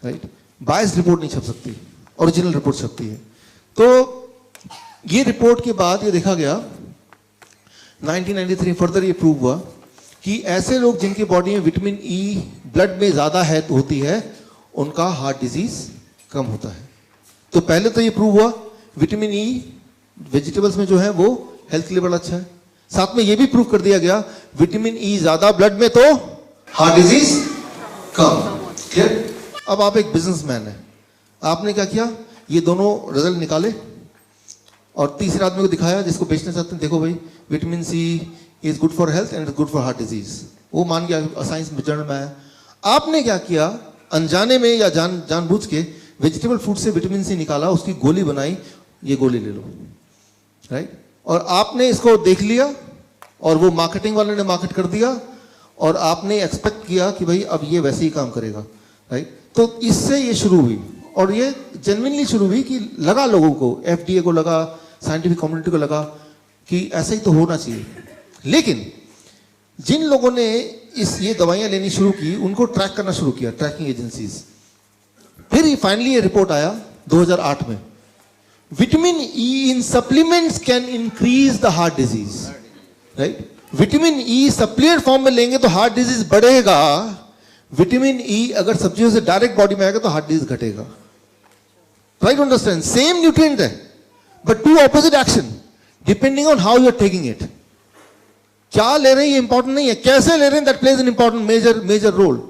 राइट. बायस्ड रिपोर्ट नहीं छप सकती, ओरिजिनल रिपोर्ट छपती है. तो ये रिपोर्ट के बाद ये देखा गया 1993 फर्दर ये प्रूव हुआ कि ऐसे लोग जिनकी बॉडी में विटामिन ई ब्लड में ज्यादा है होती है उनका हार्ट डिजीज कम होता है. तो पहले तो ये प्रूव हुआ विटामिन ई वेजिटेबल्स में जो है वो हेल्थ के लिए बड़ा अच्छा है. साथ में ये भी प्रूव कर दिया गया विटामिन ई ज्यादा ब्लड में तो हार्ट डिजीज कम. क्लियर? अब आप एक बिजनेसमैन है, आपने क्या किया, ये दोनों रिजल्ट निकाले और तीसरे आदमी को दिखाया जिसको बेचना चाहते हैं, देखो भाई vitamin C is good for health and is good for heart disease. वो मान गया, साइंस जर्नल में आया. आपने क्या किया, अनजाने में या जानबूझ के वेजिटेबल फूड से विटामिन सी निकाला, उसकी गोली बनाई, ये गोली ले लो, राइट. और आपने इसको देख लिया और वो मार्केटिंग वाले ने मार्केट कर दिया और आपने एक्सपेक्ट किया कि भाई अब ये वैसे ही काम करेगा, राइट. तो इससे ये शुरू हुई और ये जेन्युइनली शुरू हुई कि लगा लोगों को, FDA को लगा, साइंटिफिक कम्युनिटी को लगा कि ऐसा ही तो होना चाहिए. लेकिन जिन लोगों ने ये दवाइयां लेनी शुरू की उनको ट्रैक करना शुरू किया, ट्रैकिंग एजेंसीज. फिर फाइनली ये रिपोर्ट आया 2008 में, vitamin E in supplements can increase the heart disease, right. Vitamin E supplement form में लेंगे तो हार्ट डिजीज बढ़ेगा, विटामिन ई अगर सब्जियों से डायरेक्ट बॉडी में आएगा तो हार्ट डिजीज घटेगा. Right, understand? सेम न्यूट्रिएंट है but two opposite action depending on how you are taking it. क्या ले रहे हैं ये इंपॉर्टेंट नहीं है, कैसे ले रहे हैं that plays an important major role.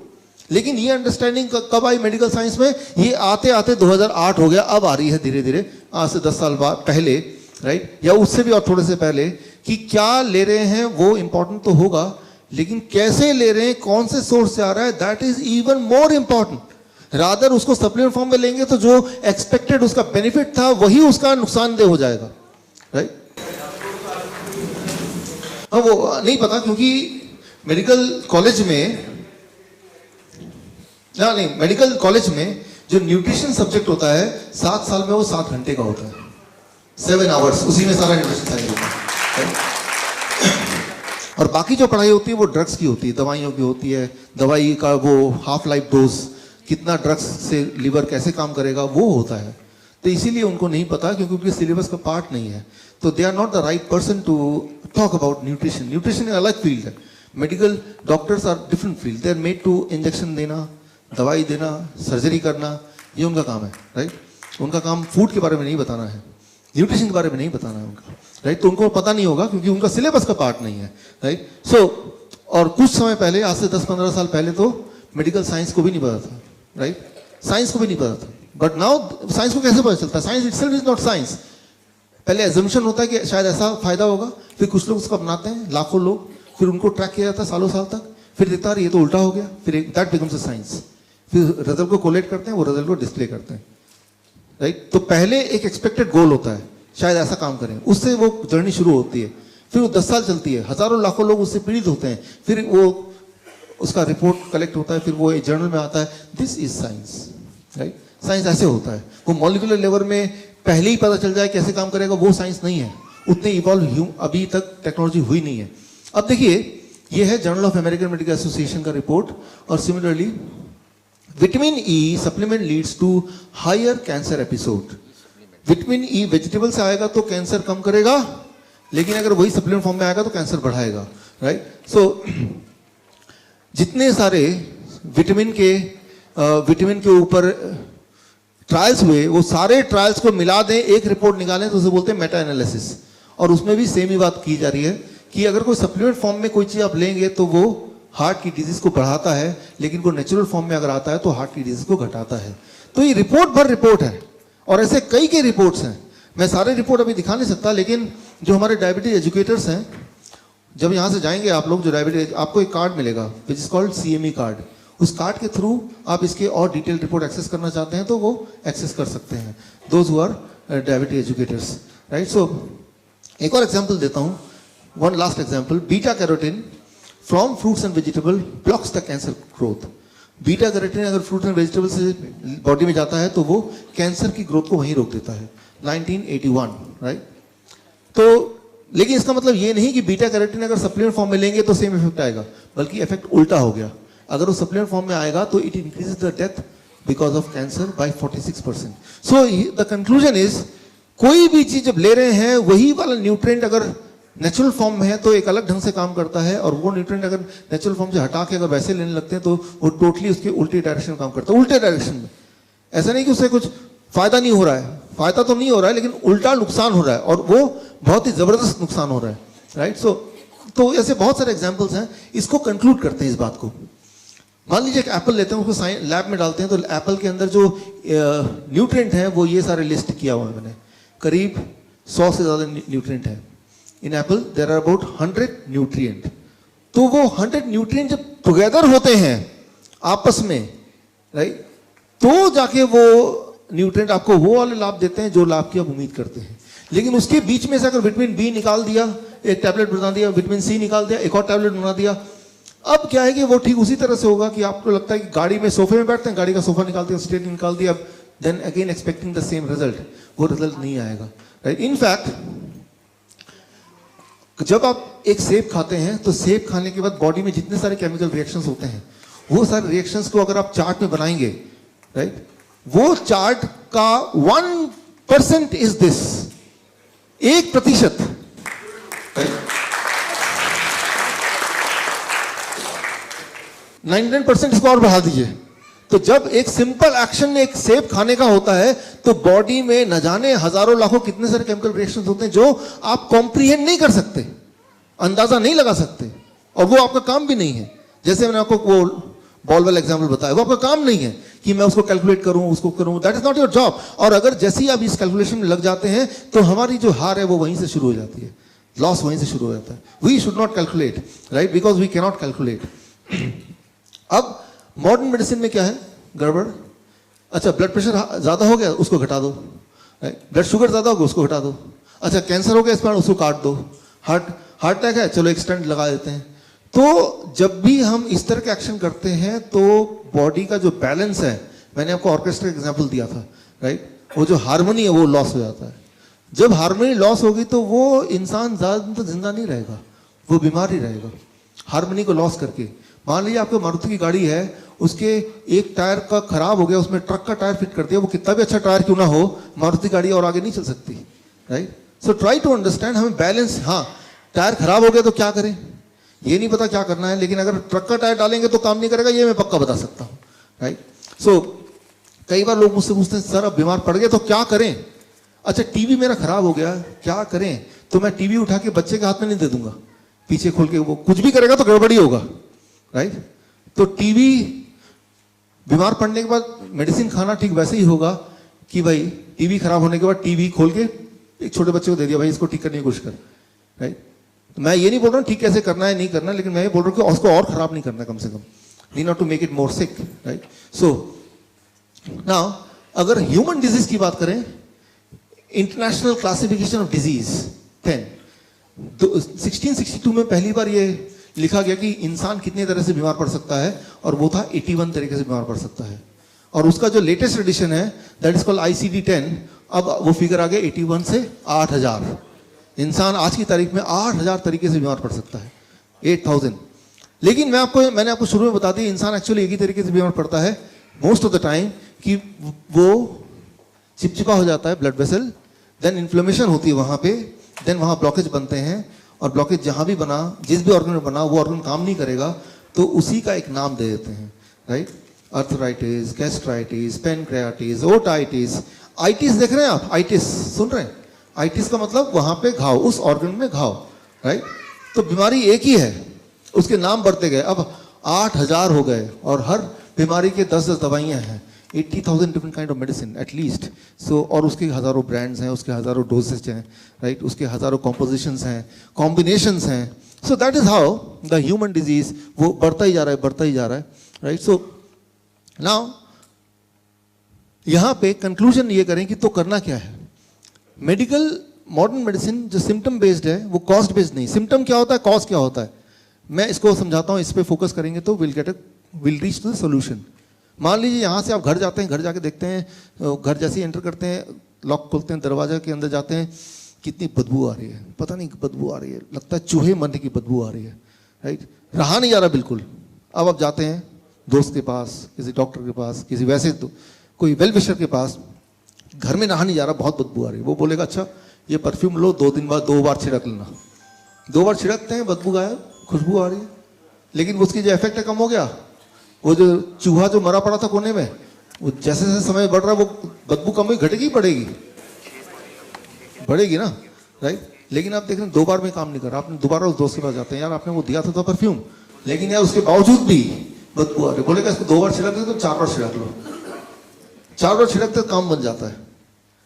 लेकिन ये अंडरस्टैंडिंग कब आई मेडिकल साइंस में? ये आते आते 2008 हो गया, अब आ रही है धीरे धीरे, आज से 10 साल बाद पहले, राइट, या उससे भी और थोड़े से पहले, कि क्या ले रहे हैं वो इंपॉर्टेंट तो होगा लेकिन कैसे ले रहे हैं, कौन से सोर्स से आ रहा है, that is even more important, rather उसको सप्लीमेंट फॉर्म में लेंगे तो जो एक्सपेक्टेड उसका बेनिफिट था वही उसका नुकसानदेह हो जाएगा, राइट? हाँ, वो नहीं पता, क्योंकि मेडिकल कॉलेज में मेडिकल कॉलेज में जो न्यूट्रिशन सब्जेक्ट होता है 7 साल में वो 7 घंटे का होता है, 7 आवर्स, उसी में सारा न्यूट्रिशन साइंस होता है। और बाकी जो पढ़ाई होती है वो ड्रग्स की होती है, दवाइयों की होती है, दवाई का वो हाफ लाइफ डोज, कितना ड्रग्स से लिवर कैसे काम करेगा वो होता है। तो इसीलिए उनको नहीं पता, क्योंकि उनके सिलेबस का पार्ट नहीं है। तो they are not the right person to talk about nutrition. Nutrition एक अलग फील्ड है, medical doctors are different field, they are made to injection देना, दवाई देना, सर्जरी करना, ये उनका काम है, राइट? उनका काम फूड के बारे में नहीं बताना है, न्यूट्रिशन के बारे में नहीं बताना है उनका, राइट? तो उनको पता नहीं होगा क्योंकि उनका सिलेबस का पार्ट नहीं है, राइट? सो और कुछ समय पहले, आज से 10-15 साल पहले तो मेडिकल साइंस को भी नहीं पता था, राइट? साइंस को भी नहीं पता था, बट नाउ साइंस को कैसे पता चलता है? Science itself is not science. पहले एजम्पशन होता है कि शायद ऐसा फायदा होगा, फिर कुछ लोग उसको अपनाते हैं, लाखों लोग, फिर उनको ट्रैक किया जाता है सालों साल तक, फिर देखता है ये तो उल्टा हो गया, फिर दैट बिकम्स अ साइंस। फिर रिजल्ट को कोलेक्ट करते हैं, वो रिजल्ट को डिस्प्ले करते हैं, राइट? तो पहले एक एक्सपेक्टेड गोल होता है, शायद ऐसा काम करें, उससे वो जर्नी शुरू होती है, फिर वो 10 साल चलती है, हजारों लाखों लोग उससे पीड़ित होते हैं, फिर वो उसका रिपोर्ट कलेक्ट होता है, फिर वो जर्नल में आता है, this is science, right? Science ऐसे होता है। वो मॉलिक्यूलर लेवल में पहले ही पता चल जाए कैसे काम करेगा, वो साइंस नहीं है। उतने इवॉल्व अभी तक टेक्नोलॉजी हुई नहीं है। अब देखिए, ये है journal of American medical association का रिपोर्ट, और similarly vitamin E supplement leads to higher cancer episode. Vitamin E vegetable से आएगा तो कैंसर कम करेगा, लेकिन अगर वही सप्लीमेंट फॉर्म में आएगा तो कैंसर बढ़ाएगा, राइट? सो जितने सारे विटामिन के ऊपर ट्रायल्स हुए, वो सारे ट्रायल्स को मिला दें, एक रिपोर्ट निकालें, तो उसे बोलते हैं मेटा एनालिसिस। और उसमें भी सेम ही बात की जा रही है कि अगर कोई सप्लीमेंट फॉर्म में कोई चीज आप लेंगे तो वो हार्ट की डिजीज को बढ़ाता है, लेकिन वो नेचुरल फॉर्म में अगर आता है तो हार्ट की डिजीज को घटाता है। तो ये रिपोर्ट भर रिपोर्ट है, और ऐसे कई के रिपोर्ट्स हैं। मैं सारे रिपोर्ट अभी दिखा नहीं सकता, लेकिन जो हमारे डायबिटीज एजुकेटर्स हैं, जब यहाँ से जाएंगे आप लोग, जो डायबिटीज, आपको एक कार्ड मिलेगा विच इज कॉल्ड CME कार्ड। उस कार्ड के थ्रू आप इसके और डिटेल रिपोर्ट एक्सेस करना चाहते हैं तो वो एक्सेस कर सकते हैं, those who are diabetes educators, right? So एक और एग्जाम्पल देता हूँ, one last example. Beta carotene from fruits and vegetable blocks the cancer growth. Beta carotene अगर फ्रूट एंड वेजिटेबल से बॉडी में जाता है तो वो कैंसर की ग्रोथ को वहीं रोक देता है, 1981, राइट? तो लेकिन इसका मतलब ये नहीं कि बीटा कैरोटीन अगर सप्लीमेंट फॉर्म में लेंगे तो सेम इफेक्ट आएगा, बल्कि इफेक्ट उल्टा हो गया। अगर वो सप्लीमेंट फॉर्म में आएगा तो it increases the death because of cancer by 46%। So the conclusion is, कोई भी चीज जब ले रहे हैं, वही वाला न्यूट्रिएंट अगर नेचुरल फॉर्म में है तो एक अलग ढंग से काम करता है, और वो न्यूट्रिएंट अगर नेचुरल फॉर्म से हटा के अगर वैसे लेने लगते हैं तो वो टोटली उसके उल्टे डायरेक्शन में काम करता है, उल्टे डायरेक्शन में। ऐसा नहीं कि उससे कुछ फायदा नहीं हो रहा है, फायदा तो नहीं हो रहा है, लेकिन उल्टा नुकसान हो रहा है, और वो बहुत ही जबरदस्त नुकसान हो रहा है, राइट? सो तो ऐसे बहुत सारे एग्जाम्पल्स हैं। इसको कंक्लूड करते हैं इस बात को। मान लीजिए एक एप्पल लेते हैं, उसको लैब में डालते हैं, तो एप्पल के अंदर जो न्यूट्रिएंट है वो ये सारे लिस्ट किया हुआ है मैंने, करीब 100 से ज्यादा न्यूट्रिएंट है। In apple there are about 100 nutrient. तो वो 100 न्यूट्रिएंट जब टुगेदर होते हैं आपस में, राइट, तो जाके वो न्यूट्रिएंट आपको वो वाले लाभ देते हैं जो लाभ की आप उम्मीद करते हैं। लेकिन उसके बीच में से अगर विटामिन बी निकाल दिया, एक टैबलेट बना दिया, विटामिन सी निकाल दिया, एक और टैबलेट बना दिया, अब क्या है कि वो ठीक उसी तरह से होगा कि आपको लगता है कि गाड़ी में सोफे में बैठते हैं, गाड़ी का सोफा निकाल दिया, स्टेट निकाल दिया, then again expecting the same result, वो रिजल्ट नहीं आएगा, राइट? इनफैक्ट जब आप एक सेब खाते हैं तो सेब खाने के बाद बॉडी में जितने सारे केमिकल रिएक्शंस होते हैं, वो सारे रिएक्शंस को अगर आप चार्ट में बनाएंगे, राइट, वो चार्ट का 1% इज दिस, 1%, 99% इसको और बढ़ा दीजिए। तो जब एक सिंपल एक्शन एक सेब खाने का होता है तो बॉडी में न जाने हजारों लाखों कितने सारे केमिकल रिएक्शंस होते हैं जो आप कॉम्प्रिहेंड नहीं कर सकते, अंदाजा नहीं लगा सकते, और वो आपका काम भी नहीं है। जैसे मैंने आपको वो बॉल वाला एग्जाम्पल बताया, वो आपका काम नहीं है कि मैं उसको कैलकुलेट करूं, उसको करूं, that is not your job. और अगर जैसे ही आप इस कैलकुलेशन में लग जाते हैं तो हमारी जो हार है वो वहीं से शुरू हो जाती है, लॉस वहीं से शुरू हो जाता है। We should not calculate, right, because we cannot calculate. अब मॉडर्न मेडिसिन में क्या है गड़बड़? अच्छा ब्लड प्रेशर ज़्यादा हो गया, उसको घटा दो। ब्लड शुगर ज़्यादा हो गया, उसको घटा दो। अच्छा कैंसर हो गया, इस पर उसको काट दो। हार्ट अटैक है, चलो एक स्टेंट लगा देते हैं। तो जब भी हम इस तरह के एक्शन करते हैं तो बॉडी का जो बैलेंस है, मैंने आपको ऑर्केस्ट्रा एग्जांपल दिया था, राइट, वो जो हार्मनी है वो लॉस हो जाता है। जब हार्मनी लॉस होगी तो वो इंसान ज़्यादा जिंदा नहीं रहेगा, वो बीमार ही रहेगा हार्मनी को लॉस करके। मान लीजिए आपको मारुति की गाड़ी है, उसके एक टायर का खराब हो गया, उसमें ट्रक का टायर फिट कर दिया, वो कितना भी अच्छा टायर क्यों ना हो, मारुति गाड़ी और आगे नहीं चल सकती, right. So try to understand, हमें बैलेंस, हाँ टायर खराब हो गया तो क्या करें ये नहीं पता क्या करना है, लेकिन अगर ट्रक का टायर डालेंगे तो काम नहीं करेगा, ये मैं पक्का बता सकता हूँ, राइट। सो कई बार लोग मुझसे पूछते हैं सर अब बीमार पड़ गए तो क्या करें। अच्छा टीवी मेरा खराब हो गया, क्या करें, तो मैं टीवी उठा के बच्चे के हाथ में नहीं दे दूंगा, पीछे खोल के वो कुछ भी करेगा तो गड़बड़ी होगा, राइट। तो टीवी बीमार पड़ने के बाद मेडिसिन खाना ठीक वैसे ही होगा कि भाई टीवी खराब होने के बाद टीवी खोल के एक छोटे बच्चे को दे दिया, भाई इसको ठीक करने की कोशिश कर, राइट। तो मैं ये नहीं बोल रहा हूँ ठीक कैसे करना है नहीं करना, लेकिन मैं ये बोल रहा हूँ कि उसको और खराब नहीं करना, कम से कम need not to make it more sick, right. So now अगर ह्यूमन डिजीज की बात करें, इंटरनेशनल क्लासिफिकेशन ऑफ डिजीज 1662 में पहली बार ये लिखा गया कि इंसान कितने तरह से बीमार पड़ सकता है, और वो था 81 तरीके से बीमार पड़ सकता है। और उसका जो लेटेस्ट एडिशन है दैट इज कॉल्ड ICD-10, अब वो फिगर आ गया 81 से 8000। इंसान आज की तारीख में 8000 तरीके से बीमार पड़ सकता है, 8000। लेकिन मैंने आपको शुरू में बता दिया, इंसान एक्चुअली एक ही तरीके से बीमार पड़ता है मोस्ट ऑफ द टाइम, कि वो चिपचिपा हो जाता है ब्लड वेसल, देन इन्फ्लेमेशन होती है वहां पे, देन वहां ब्लॉकेज बनते हैं, और ब्लॉकेज जहां भी बना, जिस भी ऑर्गन में बना, वो ऑर्गन काम नहीं करेगा तो उसी का एक नाम दे देते हैं, right. Arthritis, gastritis, pancreatitis, otitis. Itis देख रहे हैं आप, आइटिस सुन रहे हैं, आइटिस का मतलब वहां पे घाव, उस ऑर्गन में घाव, राइट। तो बीमारी एक ही है, उसके नाम बढ़ते गए, अब 8000 हो गए, और हर बीमारी के 10-10 दवाइयां हैं, 80,000 different kind of medicine at least. So और उसके हज़ारों ब्रांड्स हैं, उसके हज़ारों डोजेज हैं, राइट, उसके हज़ारों कॉम्पोजिशंस हैं, कॉम्बिनेशंस हैं। सो that is how the human disease वो बढ़ता ही जा रहा है, बढ़ता ही जा रहा है, राइट। सो नाउ यहाँ पे कंक्लूजन ये करें कि तो करना क्या है। मेडिकल मॉडर्न मेडिसिन जो सिम्टम बेस्ड है वो कॉस्ट बेस्ड नहीं। सिम्टम क्या होता है, कॉज क्या होता है, मैं इसको समझाता हूँ, इस पर फोकस करेंगे तो will reach to the solution. मान लीजिए यहाँ से आप घर जाते हैं, घर जाके देखते हैं, घर जैसे ही एंटर करते हैं, लॉक खोलते हैं, दरवाजा के अंदर जाते हैं, कितनी बदबू आ रही है, पता नहीं बदबू आ रही है, लगता है चूहे मरने की बदबू आ रही है, राइट, रहा नहीं जा रहा बिल्कुल। अब आप जाते हैं दोस्त के पास, किसी डॉक्टर के पास, किसी वैसे तो कोई वेल विशर के पास, घर में रहा नहीं जा रहा, बहुत बदबू आ रही है, वो बोलेगा अच्छा ये परफ्यूम लो, 2 दिन बाद 2 बार छिड़क लेना। 2 बार छिड़कते हैं, बदबू गायब, खुशबू आ रही है, लेकिन उसकी जो इफेक्ट है कम हो गया। वो जो चूहा जो मरा पड़ा था कोने में, वो जैसे जैसे समय बढ़ रहा है वो बदबू कम हुई, घटेगी बढ़ेगी, बढ़ेगी ना, राइट। लेकिन आप देख रहे हैं 2 बार में काम नहीं कर रहा, आपने दोबारा उस दोस्त के पास जाते हैं, यार आपने वो दिया था परफ्यूम, लेकिन यार उसके बावजूद भी बदबू आ रही, बोलेगा इसको 2 बार छिड़क दो तो 4 बार छिड़क लो, 4 बार छिड़कते काम बन जाता है।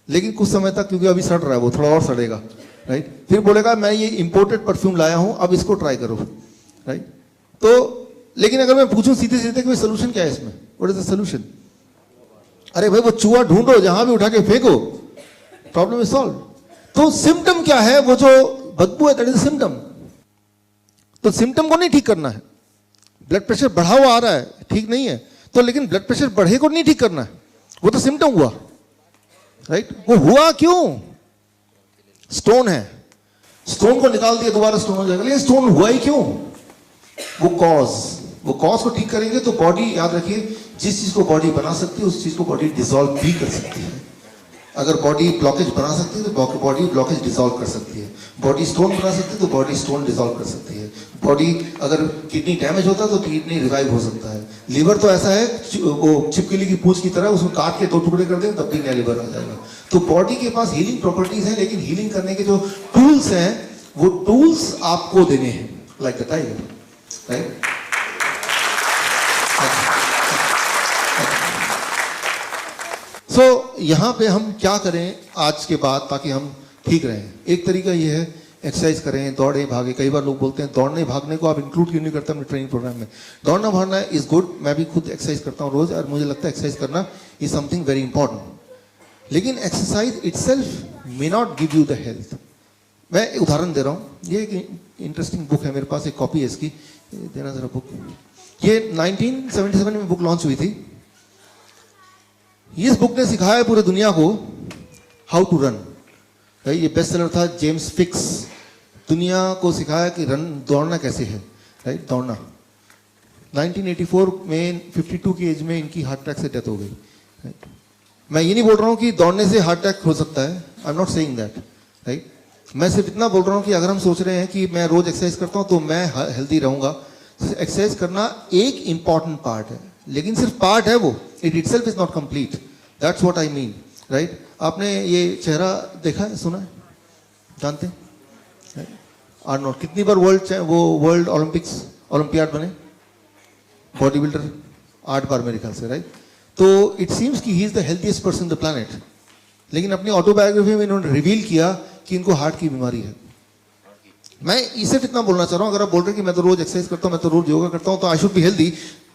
लेकिन कुछ समय तक, क्योंकि अभी सड़ रहा है, वो थोड़ा और सड़ेगा, राइट, फिर बोलेगा मैं ये इंपोर्टेड परफ्यूम लाया हूं, अब इसको ट्राई करो, राइट। तो लेकिन अगर मैं पूछूं सीधे सीधे कि सोल्यूशन क्या है इसमें, व्हाट इज द सोल्यूशन, अरे भाई वो चूहा ढूंढो, जहां भी उठा के फेंको, प्रॉब्लम इज सॉल्व। तो सिम्टम क्या है, वो जो बदबू है दैट इज सिम्टम। तो सिम्टम को नहीं ठीक करना है, ब्लड प्रेशर बढ़ा हुआ आ रहा है, ठीक नहीं है, तो लेकिन ब्लड प्रेशर बढ़े को नहीं ठीक करना है, वो तो सिम्टम हुआ, राइट। वो हुआ क्यों, स्टोन है, स्टोन को निकाल दिया दोबारा स्टोन हो जाएगा, लेकिन स्टोन हुआ ही क्यों, वो कॉज को ठीक करेंगे तो बॉडी, याद रखिए जिस चीज को बॉडी बना सकती है उस चीज को बॉडी डिसॉल्व भी कर सकती है। अगर बॉडी ब्लॉकेज बना सकती है तो बॉडी ब्लॉकेज डिसॉल्व कर सकती है, बॉडी स्टोन बना सकती है तो बॉडी स्टोन डिसॉल्व कर सकती है, बॉडी अगर किडनी डैमेज होता है तो किडनी रिवाइव हो सकता है। लिवर तो ऐसा है वो छिपकली की पूंछ की तरह, उसको काट के 2 टुकड़े कर दें तब भी नया लिवर आ जाएगा। तो बॉडी के पास हीलिंग प्रॉपर्टीज हैं, लेकिन हीलिंग करने के जो टूल्स हैं वो टूल्स आपको देने हैं, लाइक द टाइगर, राइट। सो यहाँ पे हम क्या करें आज के बाद ताकि हम ठीक रहें। एक तरीका ये है एक्सरसाइज करें, दौड़ें, भागें। कई बार लोग बोलते हैं दौड़ने भागने को आप इंक्लूड क्यों नहीं करते अपने ट्रेनिंग प्रोग्राम में। दौड़ना भागना इज गुड, मैं भी खुद एक्सरसाइज करता हूँ रोज, और मुझे लगता है एक्सरसाइज करना इज समथिंग वेरी इंपॉर्टेंट, लेकिन exercise itself may not give you the health. मैं उदाहरण दे रहा हूँ, ये एक इंटरेस्टिंग बुक है मेरे पास, एक कॉपी है इसकी, देना जरा बुक। ये 1977 में बुक लॉन्च हुई थी। इस बुक ने सिखाया पूरी दुनिया को हाउ टू रन। ये बेस्ट सेलर था, जेम्स फिक्स, दुनिया को सिखाया कि रन दौड़ना कैसे है, राइट, दौड़ना। 1984 में 52 की एज में इनकी हार्ट अटैक से डेथ हो गई, राइट। मैं ये नहीं बोल रहा हूँ कि दौड़ने से हार्ट अटैक हो सकता है, I am not saying that, right. मैं सिर्फ इतना बोल रहा हूँ कि अगर हम सोच रहे हैं कि मैं रोज एक्सरसाइज करता हूँ तो मैं हेल्दी रहूंगा, एक्सरसाइज करना एक इंपॉर्टेंट पार्ट है, लेकिन सिर्फ पार्ट है वो, it itself is not complete, that's what I mean, right. आपने ये चेहरा देखा है, सुना है, जानते हैं? आर्नोल्ड कितनी बार वर्ल्ड ओलंपियाड बने, बॉडी बिल्डर 8 बार मेरे ख्याल से, राइट। तो इट सीम्स कि he is the healthiest person in the planet, लेकिन अपनी ऑटोबायोग्राफी में इन्होंने रिवील किया कि इनको हार्ट की बीमारी है। मैं इसे इतना बोलना चाह रहा हूं, अगर आप बोल रहे हैं कि मैं तो रोज एक्सरसाइज करता हूं, मैं तो रोज योगा करता हूं, तो I should be healthy,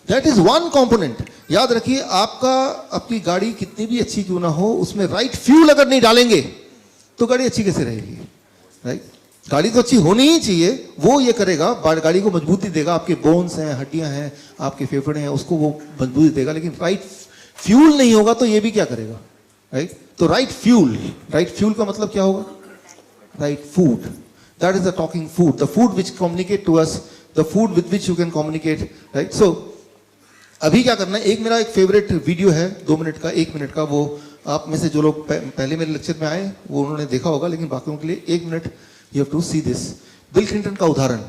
that is one component. याद रखिए, आपकी गाड़ी कितनी भी अच्छी क्यों ना हो, उसमें राइट फ्यूल अगर नहीं डालेंगे तो गाड़ी अच्छी कैसे रहेगी, राइट। गाड़ी तो अच्छी होनी ही चाहिए, वो ये करेगा, गाड़ी को मजबूती देगा, आपके बोन्स हैं, हड्डियां हैं, आपके फेफड़े हैं, उसको वो मजबूती देगा, लेकिन राइट फ्यूल नहीं होगा तो ये भी क्या करेगा, राइट। तो राइट फ्यूल का मतलब क्या होगा, right food, that is the talking food, the food which communicate to us, the food with which you can communicate, right? So अभी क्या करना है, मेरा एक फेवरेट वीडियो है 2 मिनट का, 1 मिनट का, वो आप में से जो लोग पहले मेरे लेक्चर में आए वो उन्होंने देखा होगा, लेकिन बाकियों के लिए 1 minute you have to see this. Bill Clinton का उदाहरण,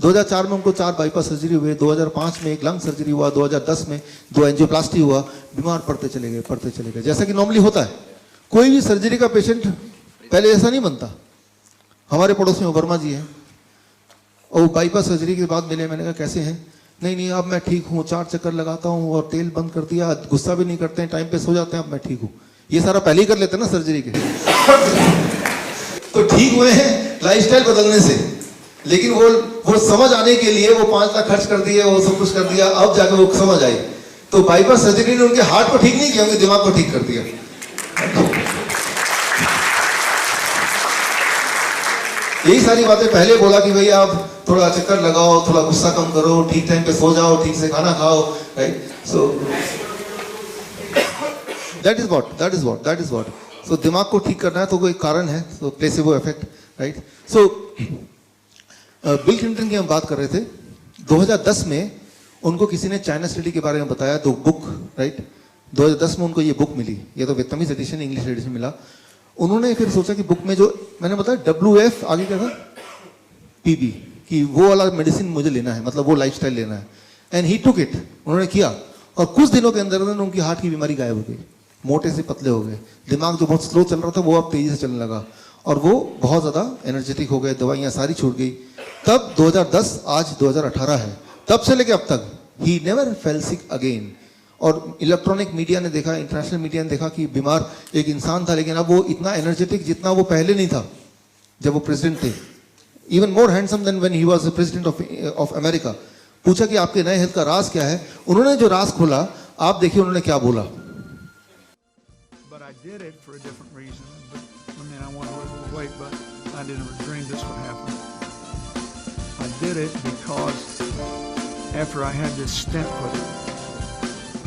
2004 में उनको 4 बाईपास सर्जरी हुए, 2005 में 1 लंग सर्जरी हुआ, 2010 में 2 एंजियोप्लास्टी हुआ, बीमार पड़ते चले गए, जैसा कि नॉर्मली होता है। कोई भी सर्जरी का पेशेंट पहले ऐसा नहीं बनता। हमारे पड़ोस में वर्मा जी हैं, और बाईपास सर्जरी के बाद मिले, मैंने कहा कैसे हैं, नहीं अब मैं ठीक हूँ, 4 चक्कर लगाता हूँ और तेल बंद कर दिया, गुस्सा भी नहीं करते हैं, टाइम पे सो जाते हैं, अब मैं ठीक हूँ। ये सारा पहले ही कर लेते हैं ना सर्जरी के तो ठीक हुए हैं लाइफस्टाइल बदलने से, लेकिन वो समझ आने के लिए वो 5 लाख खर्च कर दिए, वो सब कुछ कर दिया, अब जाकर वो समझ आई। तो बाईपास सर्जरी ने उनके हार्ट को ठीक नहीं किया, उनके दिमाग को ठीक कर दिया। यही सारी बातें पहले बोला कि भाई आप थोड़ा चक्कर लगाओ, थोड़ा गुस्सा कम करो, ठीक टाइम पे सो जाओ, ठीक से खाना खाओ, right. So that is what. So दिमाग को ठीक करना है तो कोई कारण है, so placebo effect, right. So Bill Clinton की हम बात कर रहे थे, 2010 में उनको किसी ने चाइना स्टडी के बारे में बताया, तो बुक, राइट, 2010 में उनको ये बुक मिली, ये तो वियतनामीज एडिशन, इंग्लिश एडिशन मिला। उन्होंने फिर सोचा कि बुक में जो मैंने बताया WF आगे क्या था, PB, कि वो वाला मेडिसिन मुझे लेना है, मतलब वो लाइफस्टाइल लेना है, एंड ही टुक इट, उन्होंने किया, और कुछ दिनों के अंदर उनकी हार्ट की बीमारी गायब हो गई, मोटे से पतले हो गए, दिमाग जो बहुत स्लो चल रहा था वो अब तेजी से चलने लगा, और वो बहुत ज़्यादा एनर्जेटिक हो गए, दवाइयाँ सारी छूट गई। तब 2010, आज 2018 है, तब से लेके अब तक he never fail sick again. और इलेक्ट्रॉनिक मीडिया ने देखा, इंटरनेशनल मीडिया ने देखा कि बीमार एक इंसान था, लेकिन अब वो इतना एनर्जेटिक जितना वो पहले नहीं था जब वो प्रेसिडेंट थे, even more handsome than when he was the president of America. पूछा कि आपके नए हेल्थ का राज क्या है, उन्होंने जो राज खोला, आप देखिए उन्होंने क्या बोला। After I had this stent put in,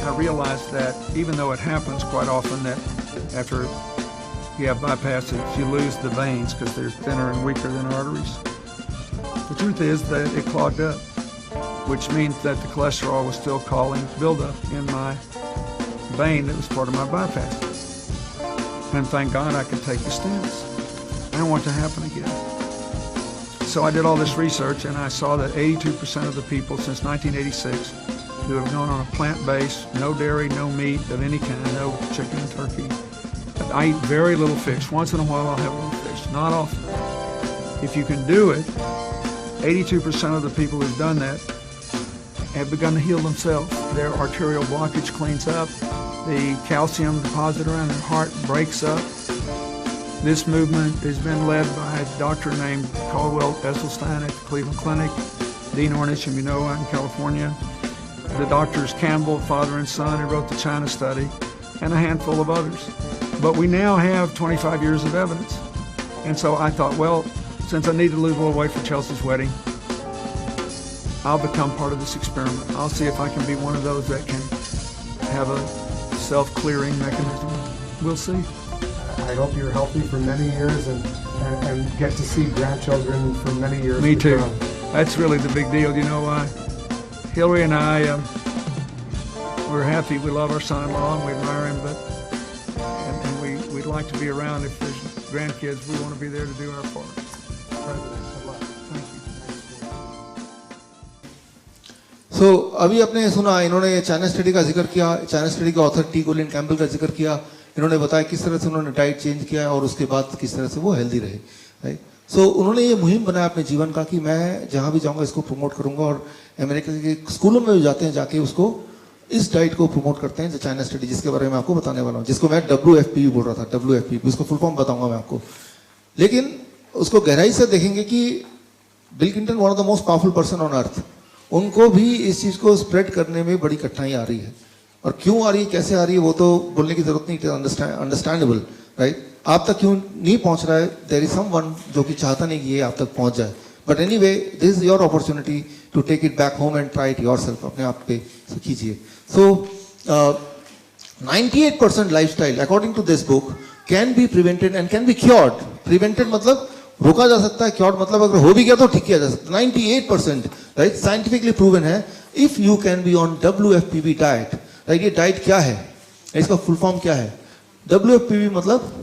I realized that even though it happens quite often that after you have bypasses, you lose the veins because they're thinner and weaker than arteries. The truth is that it clogged up, which means that the cholesterol was still causing buildup in my vein that was part of my bypass. And thank God I could take the stents. I don't want it to happen again. So I did all this research, and I saw that 82% of the people since 1986 who have gone on a plant-based, no dairy, no meat of any kind, no chicken and turkey. I eat very little fish. Once in a while I'll have a little fish, not often. If you can do it, 82% of the people who've done that have begun to heal themselves. Their arterial blockage cleans up, the calcium deposit around their heart breaks up. This movement has been led by a doctor named Caldwell Esselstyn at the Cleveland Clinic, Dean Ornish in Minoa in California, the doctors Campbell, father and son, who wrote the China study, and a handful of others. But we now have 25 years of evidence. And so I thought, well, since I need to lose a little weight for Chelsea's wedding, I'll become part of this experiment. I'll see if I can be one of those that can have a self-clearing mechanism. We'll see. I hope you're healthy for many years and get to see grandchildren for many years. Me to too. come. That's really the big deal. You know, Hillary and I, we're happy. We love our son-in-law and we admire him, and we'd like to be around. If there's grandkids, we want to be there to do our part. Thank you. So अभी आपने सुना, इन्होंने China study का जिक्र किया, China study के author T गोलिन Campbell का जिक्र किया, इन्होंने बताया किस तरह से उन्होंने डाइट चेंज किया और उसके बाद किस तरह से वो हेल्दी रहे, राइट। सो उन्होंने ये मुहिम बनाया अपने जीवन का कि मैं जहाँ भी जाऊँगा इसको प्रमोट करूँगा, और अमेरिका के स्कूलों में भी जाते हैं, जाके उसको इस डाइट को प्रमोट करते हैं, जो चाइना स्टडी जिसके बारे में आपको बताने वाला हूँ, जिसको मैं WFPB बोल रहा था, WFPB, उसको फुल फॉर्म बताऊँगा मैं आपको। लेकिन उसको गहराई से देखेंगे कि bill Clinton one of the most powerful person on earth, उनको भी इस चीज़ को स्प्रेड करने में बड़ी कठिनाई आ रही है, और क्यों आ रही है, कैसे आ रही है, वो तो बोलने की जरूरत नहीं, अंडरस्टैंडेबल, राइट। आप तक क्यों नहीं पहुंच रहा है, देयर इज समवन जो कि चाहता नहीं कि ये आप तक पहुंच जाए, but anyway this is your opportunity to take it back home and try it yourself, अपने आप पे कीजिए। So 98% lifestyle according to this book can be prevented and can be cured. Prevented मतलब रोका जा सकता है, क्योर्ड मतलब अगर हो भी गया तो ठीक किया जा सकता है। 98%, राइट, साइंटिफिकली प्रूवन है। If you can be on WFPB diet, right. ये डाइट क्या है, इसका फुल फॉर्म क्या है? WFPB मतलब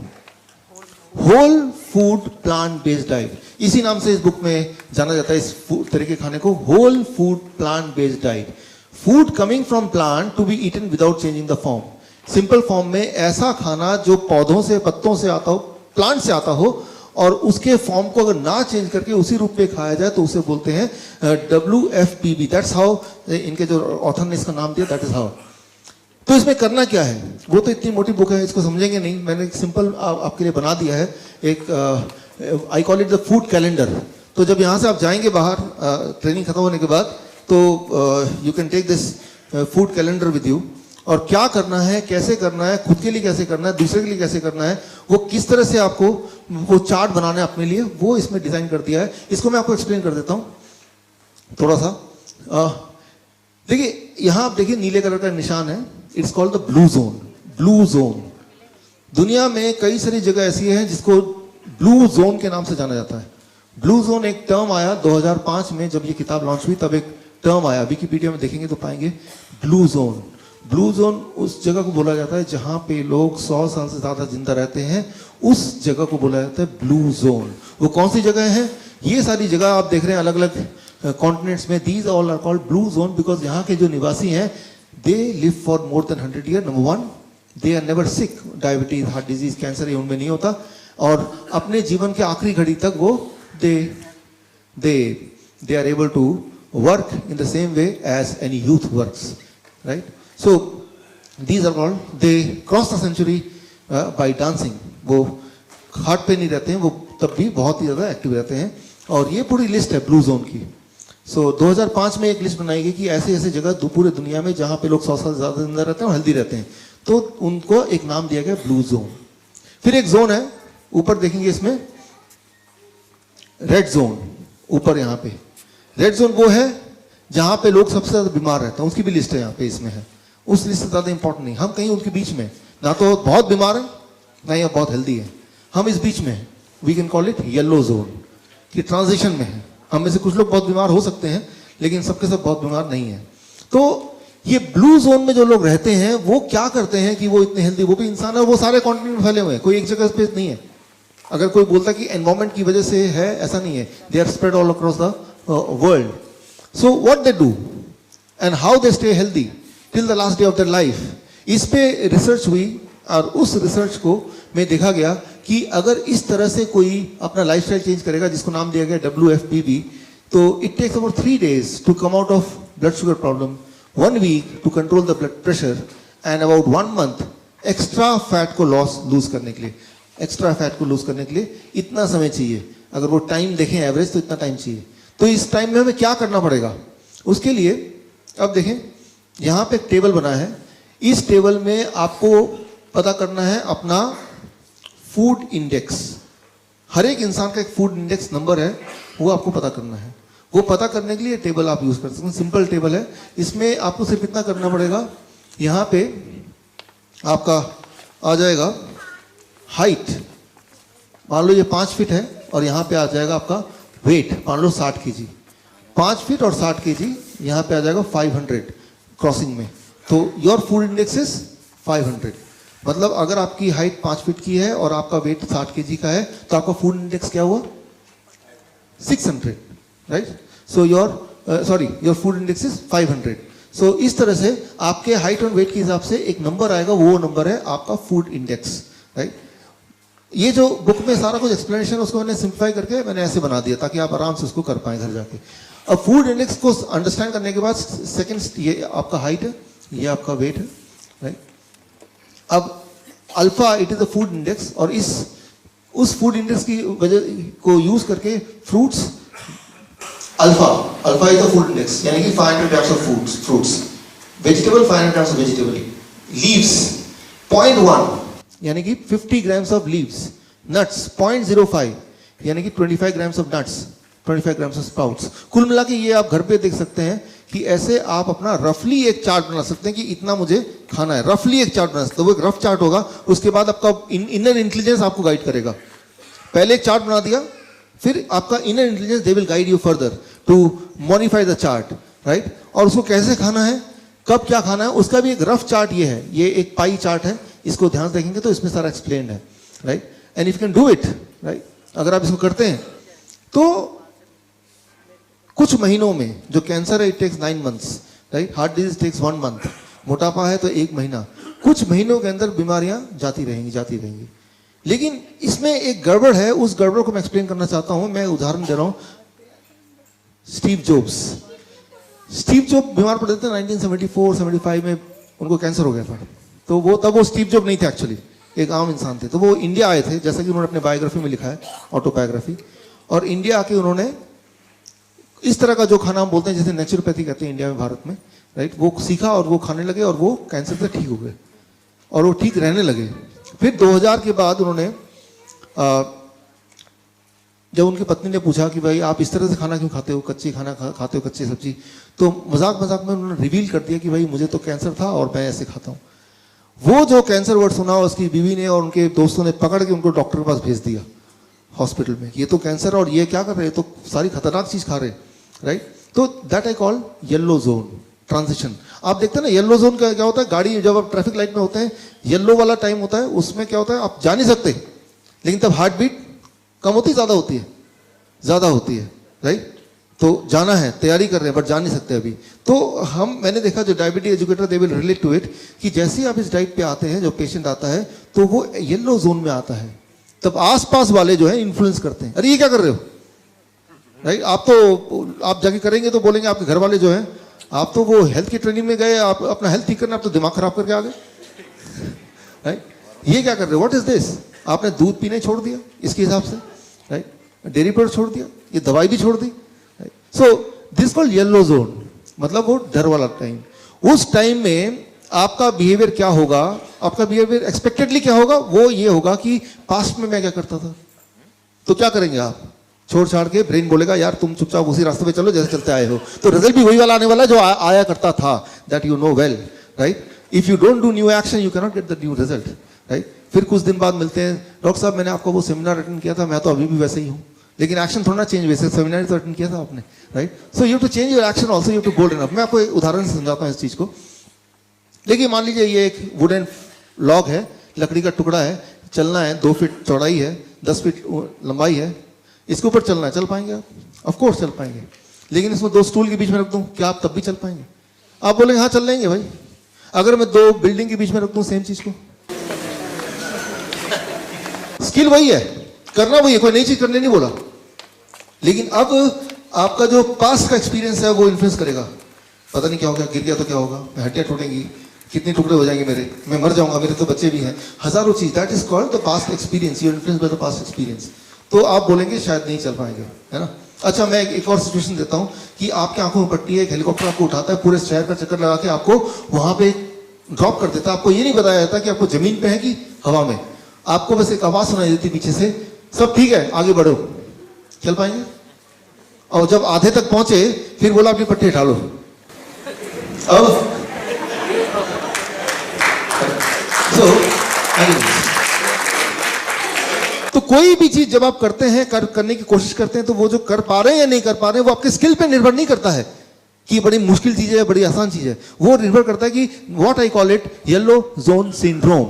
whole food plant based diet, इसी नाम से इस बुक में जाना जाता है, इस तरह के खाने को, whole food plant based diet. Food coming from plant to be eaten without changing the form. Simple form में ऐसा खाना जो पौधों से, पत्तों से आता हो, प्लांट से आता हो, और उसके फॉर्म को अगर ना चेंज करके उसी रूप में खाया जाए तो उसे बोलते हैं WFPB। दैट्स हाउ, इनके जो ऑथर ने इसका नाम दिया, दैट इज हाउ। तो इसमें करना क्या है, वो तो इतनी मोटी बुक है, इसको समझेंगे नहीं, मैंने सिंपल आपके लिए बना दिया है एक, I call it the food calendar. तो जब यहाँ से आप जाएंगे बाहर ट्रेनिंग खत्म होने के बाद, तो you can take this food calendar with you, और क्या करना है, कैसे करना है, खुद के लिए कैसे करना है, दूसरे के लिए कैसे करना है, वो किस तरह से आपको वो चार्ट बनाना है अपने लिए, वो इसमें डिजाइन कर दिया है। इसको मैं आपको एक्सप्लेन कर देता हूँ थोड़ा सा। देखिए यहाँ आप देखिए नीले कलर का निशान है, it's called the blue zone. Blue zone, दुनिया में कई सारी जगह ऐसी है जिसको ब्लू जोन के नाम से जाना जाता है। ब्लू जोन एक टर्म आया 2005 में, जब ये किताब लॉन्च हुई तब एक टर्म आया, विकिपीडिया में देखेंगे तो पाएंगे ब्लू जोन। ब्लू जोन उस जगह को बोला जाता है जहां पे लोग 100 साल से ज्यादा जिंदा रहते हैं, उस जगह को बोला जाता है ब्लू जोन। वो कौन सी जगह है? ये सारी जगह आप देख रहे हैं अलग अलग कॉन्टिनेंट्स में, these all are called blue zone because यहाँ के जो निवासी हैं they live for more than 100 year. Number one, they are never sick, diabetes, heart disease, cancer ये उनमें नहीं होता, और अपने जीवन के आखिरी घड़ी तक वो they are able to work in the same way as any youth works, right. So these are called, they cross the century by dancing। वो हार्ट पे नहीं रहते हैं, वो तब भी बहुत ही ज़्यादा एक्टिव रहते हैं, और ये पूरी लिस्ट है ब्लू जोन की। सो 2005 में एक लिस्ट बनाई गई कि ऐसे ऐसे जगह पूरे दुनिया में जहाँ पे लोग 100 साल से ज़्यादा जिंदा रहते हैं और हेल्दी रहते हैं, तो उनको एक नाम दिया गया ब्लू जोन। फिर एक जोन है, ऊपर देखेंगे इसमें रेड जोन, ऊपर यहाँ पे रेड जोन वो है जहाँ पे लोग सबसे ज़्यादा बीमार रहते हैं, उसकी भी लिस्ट है यहाँ पे इसमें है। उस लिस्ट से ज़्यादा इंपॉर्टेंट नहीं, हम कहीं उनके बीच में, ना तो बहुत बीमार है ना ही बहुत हेल्दी है, हम इस बीच में हैं। We can call it yellow zone, कि ट्रांजिशन में है। हम में से कुछ लोग बहुत बीमार हो सकते हैं, लेकिन सबके सब बहुत बीमार नहीं है। तो ये ब्लू जोन में जो लोग रहते हैं वो क्या करते हैं कि वो इतने हेल्दी, वो भी इंसान है, वो सारे कॉन्टिनेंट में फैले हुए हैं, कोई एक जगह स्पेस नहीं है। अगर कोई बोलता है कि एनवायरमेंट की वजह से है, ऐसा नहीं है, they are spread all across the world. So what they do and how they stay healthy till the last day of their life, इस पे रिसर्च हुई, और उस रिसर्च को में देखा गया कि अगर इस तरह से कोई अपना लाइफस्टाइल चेंज करेगा, जिसको नाम दिया गया WFPB, तो it takes about 3 days to come out of blood sugar problem, 1 week to control the blood pressure, and about 1 month extra fat को लूज करने के लिए। एक्स्ट्रा फैट को लूज करने के लिए इतना समय चाहिए, अगर वो टाइम देखें एवरेज तो इतना टाइम चाहिए। तो इस टाइम में हमें क्या करना पड़ेगा उसके लिए? अब देखें यहाँ पे एक टेबल बना है, इस टेबल में आपको पता करना है अपना फूड इंडेक्स। हर एक इंसान का एक फूड इंडेक्स नंबर है, वो आपको पता करना है। वो पता करने के लिए टेबल आप यूज कर सकते हैं, सिंपल टेबल है। इसमें आपको सिर्फ इतना करना पड़ेगा, यहाँ पे आपका आ जाएगा हाइट, मान लो ये 5 फीट है, और यहाँ पे आ जाएगा आपका वेट, मान लो 60 kg। 5 फीट और 60 kg, यहाँ पे आ जाएगा 500 क्रॉसिंग में, तो योर फूड इंडेक्स इज 500। मतलब अगर आपकी हाइट 5 फीट की है और आपका वेट 60 kg का है, तो आपका फूड इंडेक्स क्या हुआ? 600, right? So your food index is 500। सो इस तरह से आपके हाइट और वेट के हिसाब से एक नंबर आएगा, वो नंबर है आपका फूड इंडेक्स, राइट? ये जो बुक में सारा कुछ एक्सप्लेनेशन, उसको मैंने सिंप्लीफाई करके मैंने ऐसे बना दिया ताकि आप आराम से उसको कर पाएं घर जाके। अब फूड इंडेक्स को अंडरस्टैंड करने के बाद सेकंड, ये आपका हाइट है, ये आपका वेट है, राइट? अब alpha it is the food index, और उस फूड इंडेक्स की वजह को यूज करके fruits, alpha is the food index, यानी कि 500 grams of fruits, vegetable 500 grams of vegetable, leaves 0.1 यानी कि 50 grams ऑफ लीव्स, नट्स 0.05 यानी कि 25 grams of nuts, 25 grams of sprouts. कुल मिला के ये आप घर पे देख सकते हैं कि ऐसे आप अपना रफली एक चार्ट बना सकते हैं कि इतना मुझे खाना है, रफली एक चार्ट बना सकते हैं। वो एक रफ चार्ट होगा, उसके बाद आपका इनर इंटेलिजेंस आपको गाइड करेगा। पहले एक चार्ट बना दिया, फिर आपका inner intelligence they will guide you further to modify the chart, right? और उसको कैसे खाना है, कब क्या खाना है, उसका भी एक रफ चार्ट ये है। ये एक पाई चार्ट है, इसको ध्यान से देखेंगे तो इसमें सारा एक्सप्लेन है, right? And if you can do it, right, अगर आप इसको करते हैं तो कुछ महीनों में, जो कैंसर है it takes 9 months, right? Heart disease takes 1 month, मोटापा है तो 1 महीना, कुछ महीनों के अंदर बीमारियां जाती रहेंगी। लेकिन इसमें एक गड़बड़ है, उस गड़बड़ को मैं एक्सप्लेन करना चाहता हूं। मैं उदाहरण दे रहा हूं, स्टीव जॉब बीमार पड़े थे 1974-75 में, उनको कैंसर हो गया था। तो तब वो स्टीव जॉब नहीं थे, एक्चुअली एक आम इंसान थे। तो वो इंडिया आए थे, जैसा कि उन्होंने अपने बायोग्राफी में लिखा है, ऑटोबायोग्राफी। और इंडिया आके उन्होंने इस तरह का जो खाना हम बोलते हैं, जैसे नेचुरोपैथी कहते हैं इंडिया में, भारत में, राइट, वो सीखा और वो खाने लगे और वो कैंसर से ठीक हो गए और वो ठीक रहने लगे। फिर 2000 के बाद उन्होंने, जब उनकी पत्नी ने पूछा कि भाई आप इस तरह से खाना क्यों खाते हो, कच्ची खाना खाते हो, कच्ची सब्जी, तो मजाक में उन्होंने रिवील कर दिया कि भाई मुझे तो कैंसर था और मैं ऐसे खाता हूँ। वो जो कैंसर वर्ड सुना, उसकी बीवी ने और उनके दोस्तों ने पकड़ के उनको डॉक्टर के पास भेज दिया हॉस्पिटल में। ये तो कैंसर, और ये क्या कर रहे हैं, तो सारी खतरनाक चीज खा रहे, राइट? तो that I call yellow zone transition. आप देखते हैं ना, येलो जोन का क्या होता है, गाड़ी जब आप ट्रैफिक लाइट में होते हैं, येलो वाला टाइम होता है, उसमें क्या होता है, आप जा नहीं सकते, लेकिन तब हार्ट बीट कम होती, ज्यादा होती है, राइट? तो जाना है, तैयारी कर रहे हैं, बट जा नहीं सकते अभी। तो मैंने देखा जो diabetes educator they will relate to it, कि जैसे ही आप इस डाइट पे आते हैं, जो पेशेंट आता है, तो वो येलो जोन में आता है, तब आसपास वाले जो है इन्फ्लुएंस करते हैं, अरे ये क्या कर रहे हो, राइट? आप जाके करेंगे तो बोलेंगे आपके घर वाले जो है, आप तो वो हेल्थ की ट्रेनिंग में गए, आप अपना हेल्थ ठीक करना, आप तो दिमाग खराब करके आ गए, राइट? ये क्या कर रहे हो, व्हाट इज दिस? आपने दूध पीने छोड़ दिया इसके हिसाब से, राइट? डेयरी प्रोडक्ट छोड़ दिया, ये दवाई भी छोड़ दी। So this called yellow zone, मतलब वो डर वाला टाइम। उस टाइम में आपका बिहेवियर क्या होगा, आपका बिहेवियर एक्सपेक्टेडली क्या होगा, वो ये होगा कि पास्ट में मैं क्या करता था। तो क्या करेंगे आप, छोड़ छाड़ के ब्रेन बोलेगा यार तुम चुपचाप उसी रास्ते पे चलो जैसे चलते आए हो, तो रिजल्ट भी वही वाला आने वाला जो आया करता था, that you know well, right? If you don't do new action you can not get the new result, right? फिर कुछ दिन बाद मिलते हैं, डॉक्टर साहब मैंने आपका वो सेमिनार अटेंड किया था, मैं तो अभी भी वैसे ही हूँ, लेकिन एक्शन थोड़ा चेंज, वैसे सेमिनार तो अटेंड किया था आपने, right? So you have to change your action also, you have to bold enough. मैं आपको एक उदाहरण से समझाता हूँ इस चीज को। देखिए मान लीजिए ये एक वुडन लॉग है, लकड़ी का टुकड़ा है, चलना है, 2 फीट चौड़ाई है, 10 फीट लंबाई है, इसके ऊपर चलना है, चल पाएंगे आप? ऑफ कोर्स चल पाएंगे। लेकिन इसमें 2 स्टूल के बीच में रख दूं, क्या आप तब भी चल पाएंगे? आप बोलेंगे हाँ चल लेंगे भाई। अगर मैं 2 बिल्डिंग के बीच में रख दूं सेम चीज को, स्किल वही है, करना वही है, कोई नई चीज करने नहीं बोला, लेकिन अब आपका जो पास्ट का एक्सपीरियंस है वो इन्फ्लुएंस करेगा। पता नहीं क्या होगा, गिर गया तो क्या होगा, हड्डियां टूटेंगी, कितने टुकड़े हो जाएंगे मेरे, मैं मर जाऊंगा, मेरे तो बच्चे भी हैं, हजारों चीज, that is called the past experience, you are influenced by the past experience. तो आप बोलेंगे शायद नहीं चल पाएंगे, है ना? अच्छा मैं एक और सिचुएशन देता हूं कि आपकी आंखों में पट्टी है, एक हेलीकॉप्टर आपको उठाता है, पूरे शहर का चक्कर लगा के आपको वहां पे ड्रॉप कर देता, आपको ये नहीं बताया जाता कि आपको जमीन पे है कि हवा में, आपको बस एक आवाज सुनाई देती पीछे से, सब ठीक है आगे बढ़ो, चल पाएंगे? और जब आधे तक पहुंचे फिर बोला अपनी पट्टी हटा लो। अब तो कोई भी चीज जब आप करते हैं, करने की कोशिश करते हैं, तो वो जो कर पा रहे हैं या नहीं कर पा रहे हैं वो आपके स्किल पे निर्भर नहीं करता है कि बड़ी मुश्किल चीज है बड़ी आसान चीज है, वो निर्भर करता है कि what I call it yellow zone syndrome,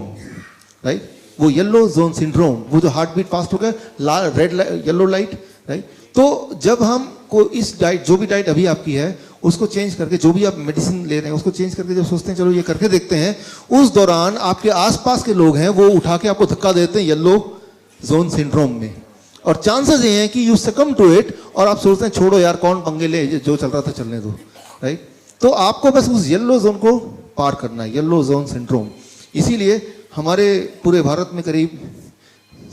right? वो येलो जोन सिंड्रोम, वो जो हार्ट बीट फास्ट हो गया, रेड येलो लाइट, राइट? तो जब हम को इस डाइट, जो भी डाइट अभी आपकी है उसको चेंज करके, जो भी आप मेडिसिन ले रहे हैं उसको चेंज करके जब सोचते हैं चलो ये करके देखते हैं, उस दौरान आपके आसपास के लोग हैं वो उठा के आपको धक्का देते हैं येलो जोन सिंड्रोम में, और चांसेस ये हैं कि यू सकम टू इट, और आप सोचते हैं छोड़ो यार कौन पंगे ले, जो चल रहा था चलने दो, राइट? तो आपको बस उस येलो जोन को पार करना है, येलो जोन सिंड्रोम। इसीलिए हमारे पूरे भारत में करीब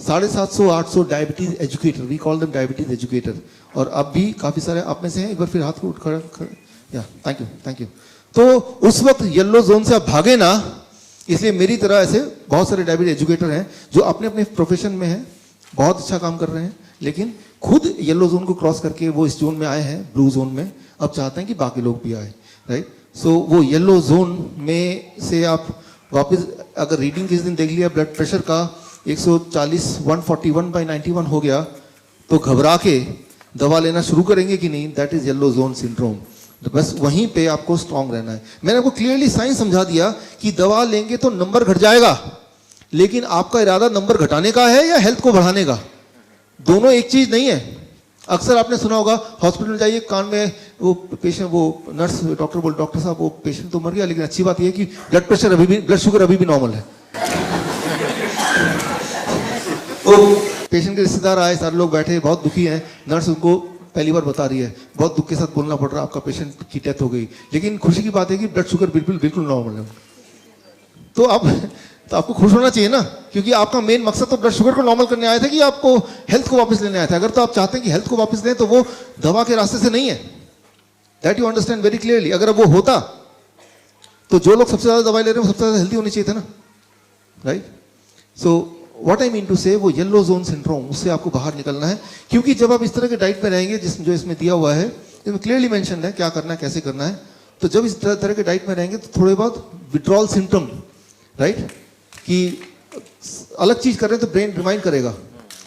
750-800 diabetes educator, we call them diabetes educator, और अब भी काफी सारे आप में से हैं, एक बार फिर हाथ को उठ खड़ा, या थैंक यू। तो उस वक्त येलो जोन से आप भागे ना, इसलिए मेरी तरह ऐसे बहुत सारे डायबिटीज एजुकेटर हैं जो अपने अपने प्रोफेशन में हैं, बहुत अच्छा काम कर रहे हैं, लेकिन खुद येलो जोन को क्रॉस करके वो इस जोन में आए हैं, ब्लू जोन में, अब चाहते हैं कि बाकी लोग भी आए, राइट? सो वो येलो जोन में से आप वापस, अगर रीडिंग किस दिन देख लिया ब्लड प्रेशर का 140 141/91 हो गया, तो घबरा के दवा लेना शुरू करेंगे कि नहीं? That is yellow zone syndrome. तो बस वहीं पे आपको स्ट्रांग रहना है। मैंने आपको क्लियरली साइंस समझा दिया कि दवा लेंगे तो नंबर घट जाएगा, लेकिन आपका इरादा नंबर घटाने का है या हेल्थ को बढ़ाने का? दोनों एक चीज नहीं है। अक्सर आपने सुना होगा हॉस्पिटल जाइए, कान में वो पेशेंट, वो नर्स डॉक्टर बोल, डॉक्टर साहब वो पेशेंट तो मर गया, लेकिन अच्छी बात यह है कि ब्लड प्रेशर अभी भी, ब्लड शुगर अभी भी नॉर्मल है। तो पेशेंट के रिश्तेदार आए, सारे लोग बैठे बहुत दुखी हैं, नर्स उनको पहली बार बता रही है, बहुत दुख के साथ बोलना पड़ रहा है आपका पेशेंट की डेथ हो गई, लेकिन खुशी की बात है कि ब्लड शुगर बिल्कुल नॉर्मल है। तो आपको खुश होना चाहिए ना, क्योंकि आपका मेन मकसद तो ब्लड शुगर को नॉर्मल करने आया था कि आपको हेल्थ को वापस लेने आया था। अगर तो आप चाहते हैं कि हेल्थ को वापस लें तो वो दवा के रास्ते से नहीं है, that you understand very clearly. अगर वो होता तो जो लोग सबसे ज्यादा दवाई ले रहे हैं वो सबसे ज्यादा हेल्थी होने चाहिए थे ना, right? So what I mean to say, वो येलो जोन सिंड्रोम, उससे आपको बाहर निकलना है, क्योंकि जब आप इस तरह के डाइट में रहेंगे, जो इसमें दिया हुआ है, इसमें क्लियरली मेंशन है क्या करना है, कैसे करना है, तो जब इस तरह के डाइट में रहेंगे तो थोड़े बहुत विड्रॉल सिम्टम, राइट, कि अलग चीज कर रहे हैं तो ब्रेन रिमाइंड करेगा,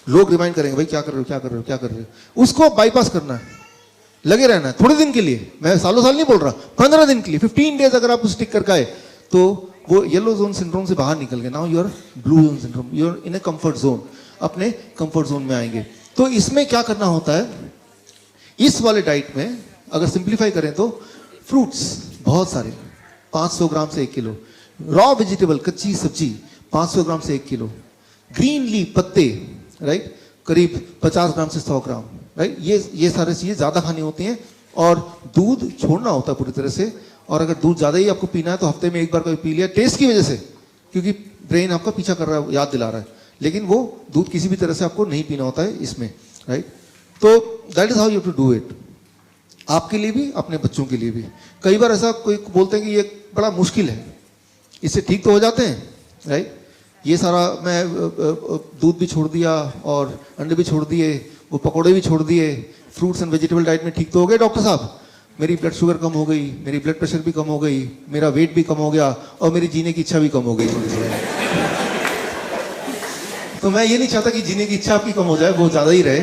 लोग रिमाइंड करेंगे भाई क्या कर रहे हो, क्या कर रहे हो, क्या कर रहे हो, उसको बाईपास करना है, लगे रहना है थोड़े दिन के लिए। मैं सालों साल नहीं बोल रहा, 15 दिन के लिए, 15 डेज अगर आप स्टिक करके आए तो वो येलो जोन सिंड्रोम से बाहर निकल गए। Now you're blue zone syndrome, you're in a comfort zone, अपने कंफर्ट जोन में आएंगे। तो इसमें क्या करना होता है, इस वाले डाइट में अगर सिंप्लीफाई करें तो फ्रूट्स बहुत सारे, 500 ग्राम से 1 किलो, रॉ वेजिटेबल कच्ची सब्जी 500 ग्राम से 1 किलो, ग्रीन लीफ पत्ते, राइट, करीब 50 ग्राम से 100 ग्राम, राइट, ये सारी चीजें ज्यादा खानी होती हैं, और दूध छोड़ना होता है पूरी तरह से। और अगर दूध ज्यादा ही आपको पीना है तो हफ्ते में एक बार कभी पी लिया, टेस्ट की वजह से, क्योंकि ब्रेन आपका पीछा कर रहा है, याद दिला रहा है, लेकिन वो दूध किसी भी तरह से आपको नहीं पीना होता है इसमें, राइट? तो that is how you to do it, आपके लिए भी अपने बच्चों के लिए भी। कई बार ऐसा कोई बोलते हैं कि ये बड़ा मुश्किल है, इससे ठीक तो हो जाते हैं, राइट? ये सारा मैं दूध भी छोड़ दिया और अंडे भी छोड़ दिए, वो पकौड़े भी छोड़ दिए, फ्रूट्स एंड वेजिटेबल डाइट में ठीक तो हो गए डॉक्टर साहब, मेरी ब्लड शुगर कम हो गई, मेरी ब्लड प्रेशर भी कम हो गई, मेरा वेट भी कम हो गया और मेरी जीने की इच्छा भी कम हो गई। तो मैं ये नहीं चाहता कि जीने की इच्छा आपकी कम हो जाए, वो ज्यादा ही रहे।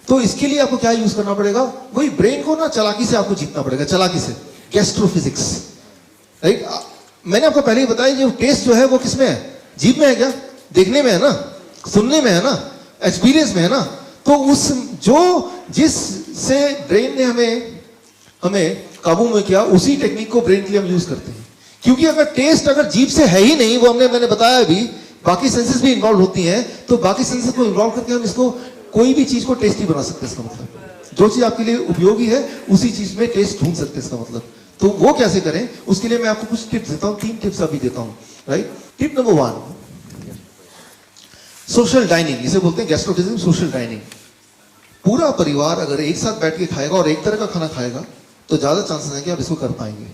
तो इसके लिए आपको क्या यूज करना पड़ेगा, वही ब्रेन को ना चालाकी से आपको जीतना पड़ेगा, चालाकी से, गैस्ट्रोफिजिक्स, राइट? मैंने आपको पहले ही बताया, जो टेस्ट जो है वो किसमें है, जीभ में है क्या, देखने में है ना, सुनने में है ना, एक्सपीरियंस में है ना। तो उस जिससे ब्रेन ने हमें काबू में किया, उसी टेक्निक को ब्रेन के लिए हम यूज करते हैं। क्योंकि अगर टेस्ट अगर जीभ से है ही नहीं, वो मैंने बताया अभी, बाकी सेंसेस भी इन्वॉल्व होती हैं, तो बाकी सेंसेस को इन्वॉल्व करके हम इसको कोई भी चीज को टेस्टी बना सकते हैं। इसका मतलब जो चीज आपके लिए उपयोगी है उसी चीज में टेस्ट ढूंढ सकते हैं, इसका मतलब। तो वो कैसे करें, उसके लिए मैं आपको कुछ टिप्स देता हूं, 3 टिप्स अभी देता हूं, right? Tip number 1, social dining, इसे बोलते हैं गैस्ट्रोफिजिज्म, सोशल डाइनिंग। पूरा परिवार अगर एक साथ बैठ के खाएगा और एक तरह का खाना खाएगा तो ज्यादा चांसेस है कि आप इसको कर पाएंगे।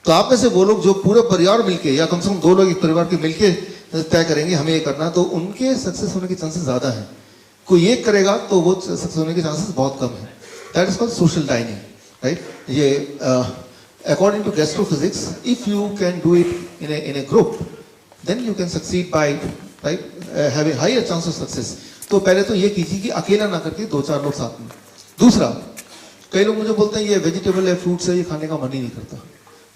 तो आप में से वो लोग जो पूरे परिवार मिलके या कम से कम 2 लोग एक परिवार के मिलके तय करेंगे हमें ये करना, तो उनके सक्सेस होने के चांसेस ज़्यादा हैं। कोई एक करेगा तो वो सक्सेस होने के चांसेस बहुत कम है। That is called social dining, right. ये according to gastrophysics, if you can do it in a group, then you can succeed by have a higher chance of success. तो पहले तो ये कीजिए कि अकेला ना करके 2-4 लोग साथ में। दूसरा, कई लोग मुझे बोलते हैं ये वेजिटेबल है, फ्रूट्स है, ये खाने का मन ही नहीं करता,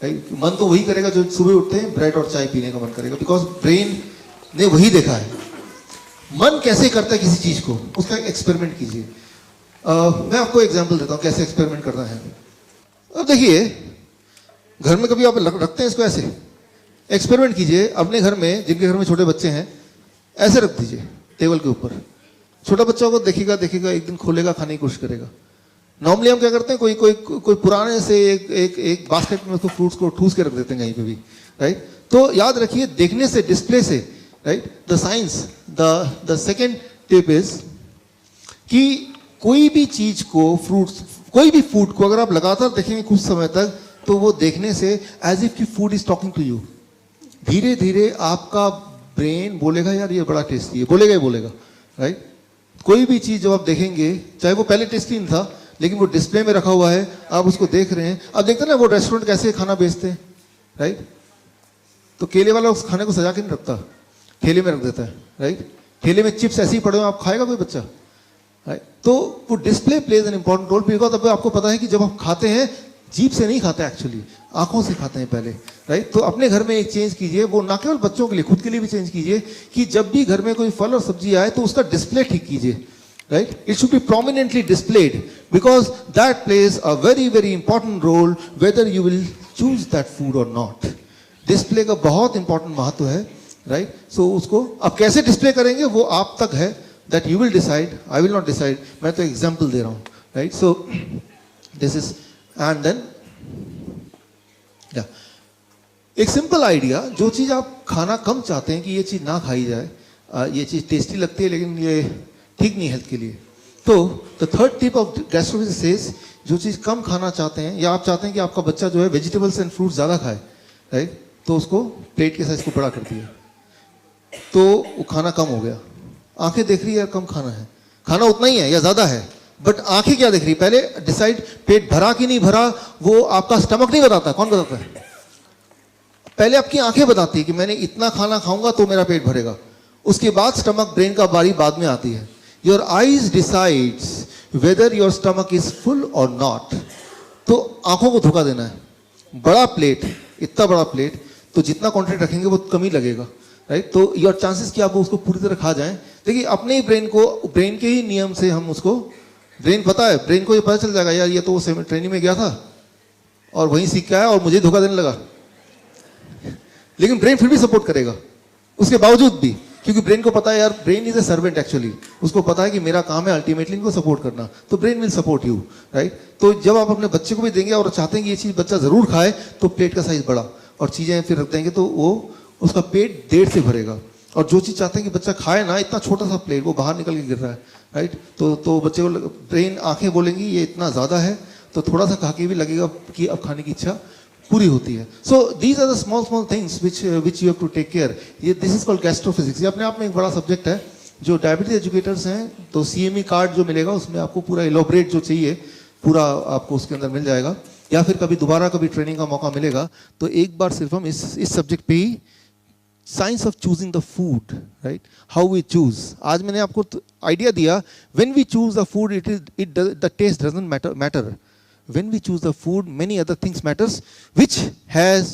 राइट। मन तो वही करेगा जो सुबह उठते हैं ब्रेड और चाय पीने का मन करेगा, बिकॉज ब्रेन ने वही देखा है। मन कैसे करता है किसी चीज को, उसका एक्सपेरिमेंट कीजिए। मैं आपको एग्जांपल देता हूँ कैसे एक्सपेरिमेंट करना है। अब देखिए, घर में कभी आप रखते हैं इसको, ऐसे एक्सपेरिमेंट कीजिए अपने घर में, जिनके घर में छोटे बच्चे हैं, ऐसे रख दीजिए टेबल के ऊपर। छोटा बच्चा को देखेगा एक दिन खोलेगा, खाने की कोशिश करेगा। नॉर्मली हम क्या करते हैं, कोई पुराने से एक बास्केट में उसको फ्रूट्स को ठूस के रख देते हैं कहीं पे भी, राइट। तो याद रखिए, देखने से, डिस्प्ले से, right, the science, the second tip is कि कोई भी चीज को, फ्रूट्स, कोई भी फूड को अगर आप लगातार देखेंगे कुछ समय तक, तो वो देखने से as if key food is talking to you. धीरे धीरे आपका ब्रेन बोलेगा यार ये बड़ा टेस्टी है, बोलेगा ही बोलेगा, राइट। कोई भी चीज जब आप देखेंगे, चाहे वो पहले टेस्टी नहीं था, लेकिन वो डिस्प्ले में रखा हुआ है, आप उसको देख रहे हैं। अब देखते हैं ना वो रेस्टोरेंट कैसे खाना बेचते हैं, राइट। तो केले वाला उस खाने को सजा के नहीं रखता, ठेले में रख देता है, राइट। ठेले में चिप्स ऐसे ही पड़े हो, आप खाएगा कोई बच्चा, राइट। तो वो display plays an important role, because अब आपको पता है कि जब आप खाते हैं, जीभ से नहीं खाते, एक्चुअली आंखों से खाते हैं पहले, राइट। तो अपने घर में एक चेंज कीजिए, वो ना केवल बच्चों के लिए, खुद के लिए भी चेंज कीजिए कि जब भी घर में कोई फल और सब्जी आए तो उसका डिस्प्ले ठीक कीजिए, right? It should be prominently displayed because that plays a very very important role whether you will choose that food or not. Display का बहुत important महत्व है, right? So उसको अब कैसे डिस्प्ले करेंगे वो आप तक है, that you will decide. I will not decide. मैं तो एग्जाम्पल दे रहा हूँ, right? So this is and then yeah. एक सिंपल आइडिया, जो चीज़ आप खाना कम चाहते हैं कि ये चीज़ ना खाई जाए, ये चीज़ टेस्टी लगती है लेकिन ये ठीक नहीं हेल्थ के लिए, तो the third tip of gastrophysics says, जो चीज़ कम खाना चाहते हैं या आप चाहते हैं कि आपका बच्चा जो है वेजिटेबल्स एंड फ्रूट ज़्यादा खाए, राइट, तो उसको प्लेट के साइज को बड़ा कर दिया, तो वो खाना कम हो गया। आंखें देख रही है कम खाना है, खाना उतना ही है या ज़्यादा है, बट आंखें क्या देख रही है? पहले डिसाइड पेट भरा कि नहीं भरा, वो आपका स्टमक नहीं बताता, कौन बताता है? पहले आपकी आंखें बताती है कि मैंने इतना खाना खाऊंगा तो मेरा पेट भरेगा, उसके बाद स्टमक ब्रेन का बारी बाद में आती है। Your eyes decides whether your stomach is full और नॉट। तो आंखों को धोखा देना है, बड़ा प्लेट, इतना बड़ा प्लेट, तो जितना क्वांटिटी रखेंगे वो कम ही लगेगा, राइट। तो योर चांसेस कि आप उसको पूरी तरह खा जाएं, देखिए अपने ही ब्रेन को, ब्रेन के ही नियम से हम उसको, ब्रेन पता है, ब्रेन को ये पता चल जाएगा यार ये तो वो ट्रेनिंग में गया था और वहीं सीख के आया और मुझे धोखा देने लगा, लेकिन ब्रेन फिर भी सपोर्ट करेगा उसके बावजूद भी, क्योंकि ब्रेन को पता है यार brain is a servant actually, उसको पता है कि मेरा काम है अल्टीमेटली इनको सपोर्ट करना, तो brain will support you, right. तो जब आप अपने बच्चे को भी देंगे और चाहते हैं कि ये चीज़ बच्चा जरूर खाए, तो प्लेट का साइज बड़ा और चीज़ें फिर रख देंगे तो वो उसका पेट देर से भरेगा। और जो चीज़ चाहते हैं कि बच्चा खाए ना, इतना छोटा सा प्लेट वो बाहर निकल के गिर रहा है, राइट। तो बच्चे को ब्रेन, आंखें बोलेंगी ये इतना ज़्यादा है, तो थोड़ा सा खा के भी लगेगा कि अब खाने की इच्छा पूरी होती है। So these are the small things which you have to take care. ये दिस इज कॉल्ड गैस्ट्रोफिजिक्स। ये अपने आप में एक बड़ा सब्जेक्ट है। जो डायबिटीज एजुकेटर्स हैं तो CME कार्ड जो मिलेगा उसमें आपको पूरा इलोबरेट जो चाहिए पूरा आपको उसके अंदर मिल जाएगा, या फिर कभी दोबारा कभी ट्रेनिंग का मौका मिलेगा तो एक बार सिर्फ हम इस सब्जेक्ट पे ही, science of choosing the food, right, how we choose. आज मैंने आपको आइडिया दिया, when we choose the food the taste doesn't matter. When we choose the food, many other things matters, which has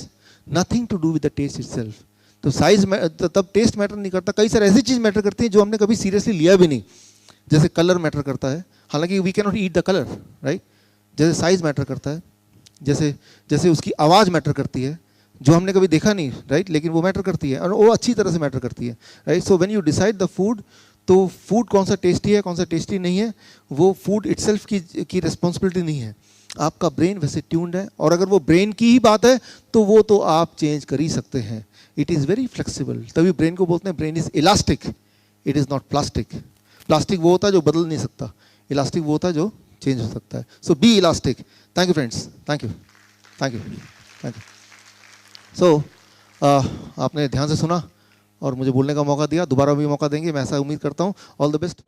nothing to do with the taste itself. तो size तब test matter नहीं करता, कई सारे ऐसी चीज matter करती है जो हमने कभी सीरियसली लिया भी नहीं, जैसे कलर मैटर करता है, हालांकि we can not eat the colour, right. जैसे साइज मैटर करता है, जैसे उसकी आवाज़ मैटर करती है जो हमने कभी देखा नहीं, राइट, लेकिन वो मैटर करती है और वो अच्छी तरह से मैटर करती है, right. So when you decide the food, तो फूड कौन सा टेस्टी है कौन सा टेस्टी नहीं है वो फूड इटसेल्फ की रिस्पॉन्सिबिलिटी नहीं है, आपका ब्रेन वैसे ट्यून्ड है। और अगर वो ब्रेन की ही बात है तो वो तो आप चेंज कर ही सकते हैं। इट इज़ वेरी फ्लेक्सिबल, तभी ब्रेन को बोलते हैं brain is elastic, it is not plastic. Plastic वो होता है जो बदल नहीं सकता, इलास्टिक वो होता है जो चेंज हो सकता है। So be elastic. Thank you friends, thank you, thank you, thank you. So आपने ध्यान से सुना और मुझे बोलने का मौका दिया, दोबारा भी मौका देंगे, मैं ऐसा उम्मीद करता हूँ। All the best.